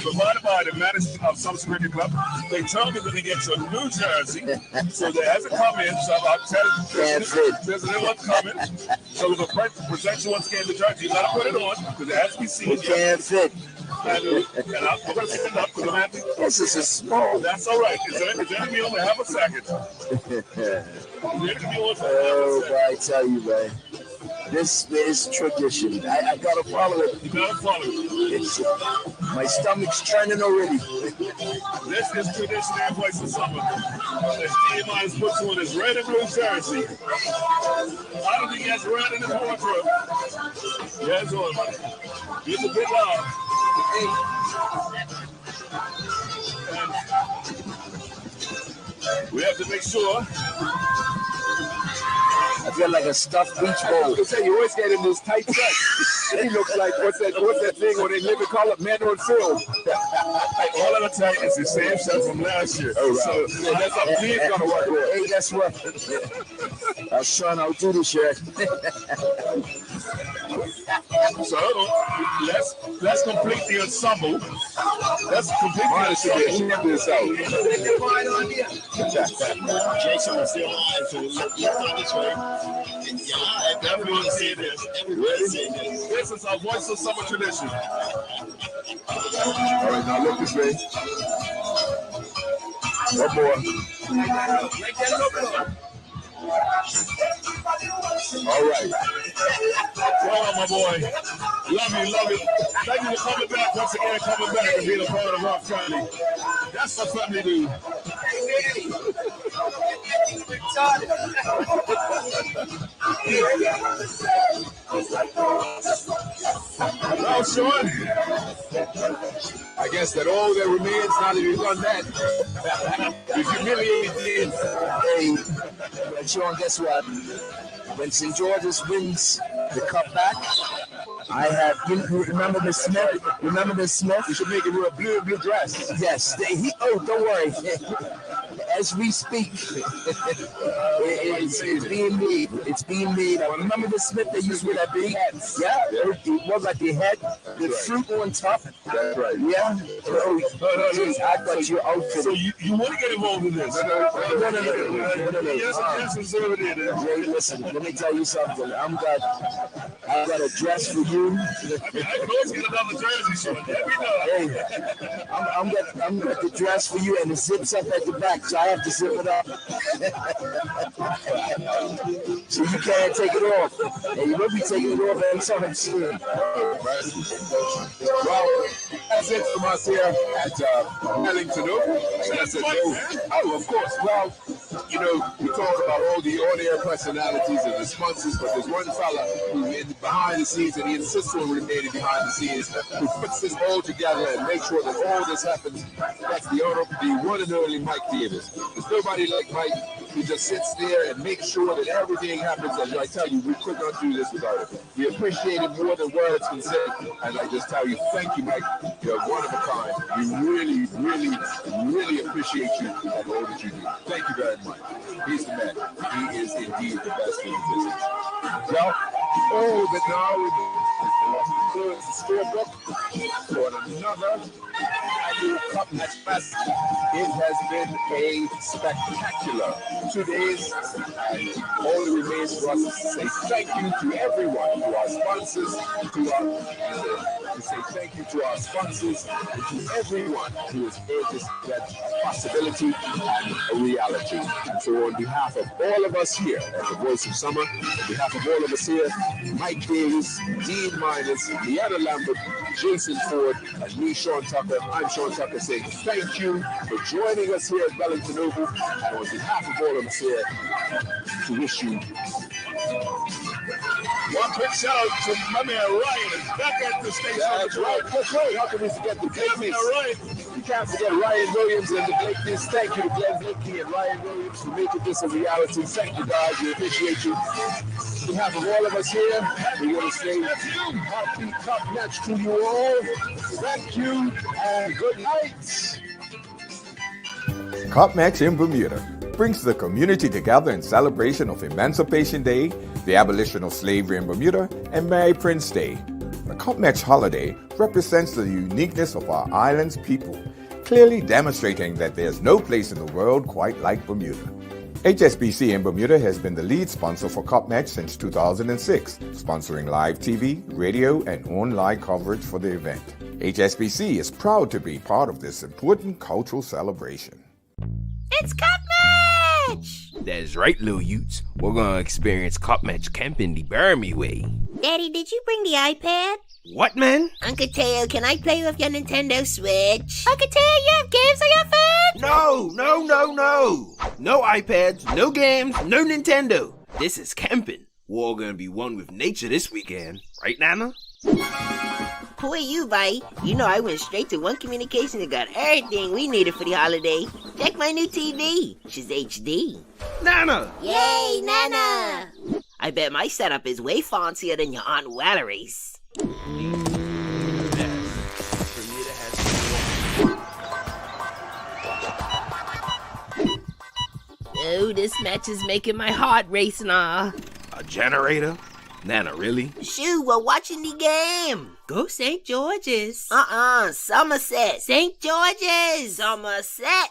Provided by the management of some Cricket Club, they told me that they get your New Jersey. So there has a comment. So I'll tell you, there's a little comment. So we're going to present you once again the jersey. You got to put it on because it has to be seen. It can't fit. And I'm going to stand up because I'm happy. This is a small. That's all right. Is there me only half a second? Oh, I tell you, man. This is tradition. I gotta follow it. You gotta follow it. My stomach's churning already. This is tradition and Voice of Summer. As Nehemiah puts on his red and blue jersey. I don't think he has red in his wardrobe. Yeah, it's on, buddy. It's a bit loud. And we have to make sure. I feel like a stuffed beach ball. I was gonna say, you always get in this tight set. He looks like what's that thing when they live and call it man on film. All I'm gonna tell you is the same shirt from last year. Oh, right. So that's how Dean's gonna work with. Hey, guess what? Sean, I'll do the shirt. So let's complete the ensemble. Let's complete the ensemble. Jason was still alive, so look this way. Everyone see this. Everybody see this. This is our Voice of Summer tradition. All right, now look this way. One more. All right. Well, my boy. Love you, love you. Thank you for coming back once again, coming back and being a part of our family. That's what family do. Well, Sean, I guess that all that remains now that you've done that, you humiliated. Hey, Sean, guess what? When St. George's wins the cup back, I have. You remember Miss Smith? Remember Miss Smith? You should make it with a blue dress. Yes. Don't worry. As we speak, it's being made. It's being made. I remember Miss Smith. They used to wear that big hat. Yeah. It was like the head, the fruit on top. That's right. Yeah. No. I thought your outfit. So you want to get involved in this? No. Yes, over there. Jay, listen. Let me tell you something. I've got a dress for you. I can always get another jersey, Sean. Hey, I'm got the dress for you, and it zips up at the back, so I have to zip it up. So you can't take it off. And you will be taking it off anytime soon. Well, that's it from us here at Ellington Oval. Oh, of course. Well, you know, we talk about all the on-air personalities and the sponsors, but there's one fella who is behind the scenes, and he insists on remaining behind the scenes, who puts this all together and makes sure that all this happens. That's the one and only Mike Davis. There's nobody like Mike who just sits there and makes sure that everything happens. And I tell you, we could not do this without it. We appreciate it more than words can say. And I just tell you, thank you, Mike. You're one of a kind. We really, really, really appreciate you and all that you do. Thank you very much. He's the man. He is indeed the best in the business. Well, all that now is the scorebook for another annual Cup Match Fest. It has been a spectacular 2 days, and all that remains for us is to say thank you to everyone, to our sponsors, to say thank you to our sponsors, and to everyone who has made this event a possibility and a reality. And so on behalf of all of us here at the Voice of Summer, on behalf of all of us here, Mike Davis, Dean Minus, Leanna Lambert, Jason Ford, and me, Sean Tucker. I'm Sean Tucker saying thank you for joining us here at Wellington Oval. And on behalf of all of us here, to wish you one quick shout out to my man Ryan back at the station. That's right. That's right. How can we forget the Blakeys? You can't forget Ryan Williams and the Blakeys. Thank you to Glenn Blakey and Ryan Williams for making this a reality. Thank you, guys. We appreciate you. On behalf of all of us here, we want to say happy Cup Match to you all. Thank you and good night. Cup Match in Bermuda brings the community together in celebration of Emancipation Day, the abolition of slavery in Bermuda, and Mary Prince Day. The Cup Match holiday represents the uniqueness of our island's people, clearly demonstrating that there's no place in the world quite like Bermuda. HSBC in Bermuda has been the lead sponsor for Cup Match since 2006, sponsoring live TV, radio, and online coverage for the event. HSBC is proud to be part of this important cultural celebration. It's Cup Match! That's right, little Utes. We're gonna experience Cup Match camping the Burmy way. Daddy, did you bring the iPad? What, man? Uncle Teo, can I play with your Nintendo Switch? Uncle Teo, you have games on your phone? No. No iPads, no games, no Nintendo. This is camping. We're all gonna be one with nature this weekend. Right, Nana? Who are you, bye? You know I went straight to One Communication and got everything we needed for the holiday. Check my new TV. She's HD. Nana! Yay, Nana! I bet my setup is way fancier than your Aunt Valerie's. Oh, this match is making my heart race now. A generator? Nana, really? Shoo, we're watching the game. Go St. George's. Somerset. St. George's. Somerset.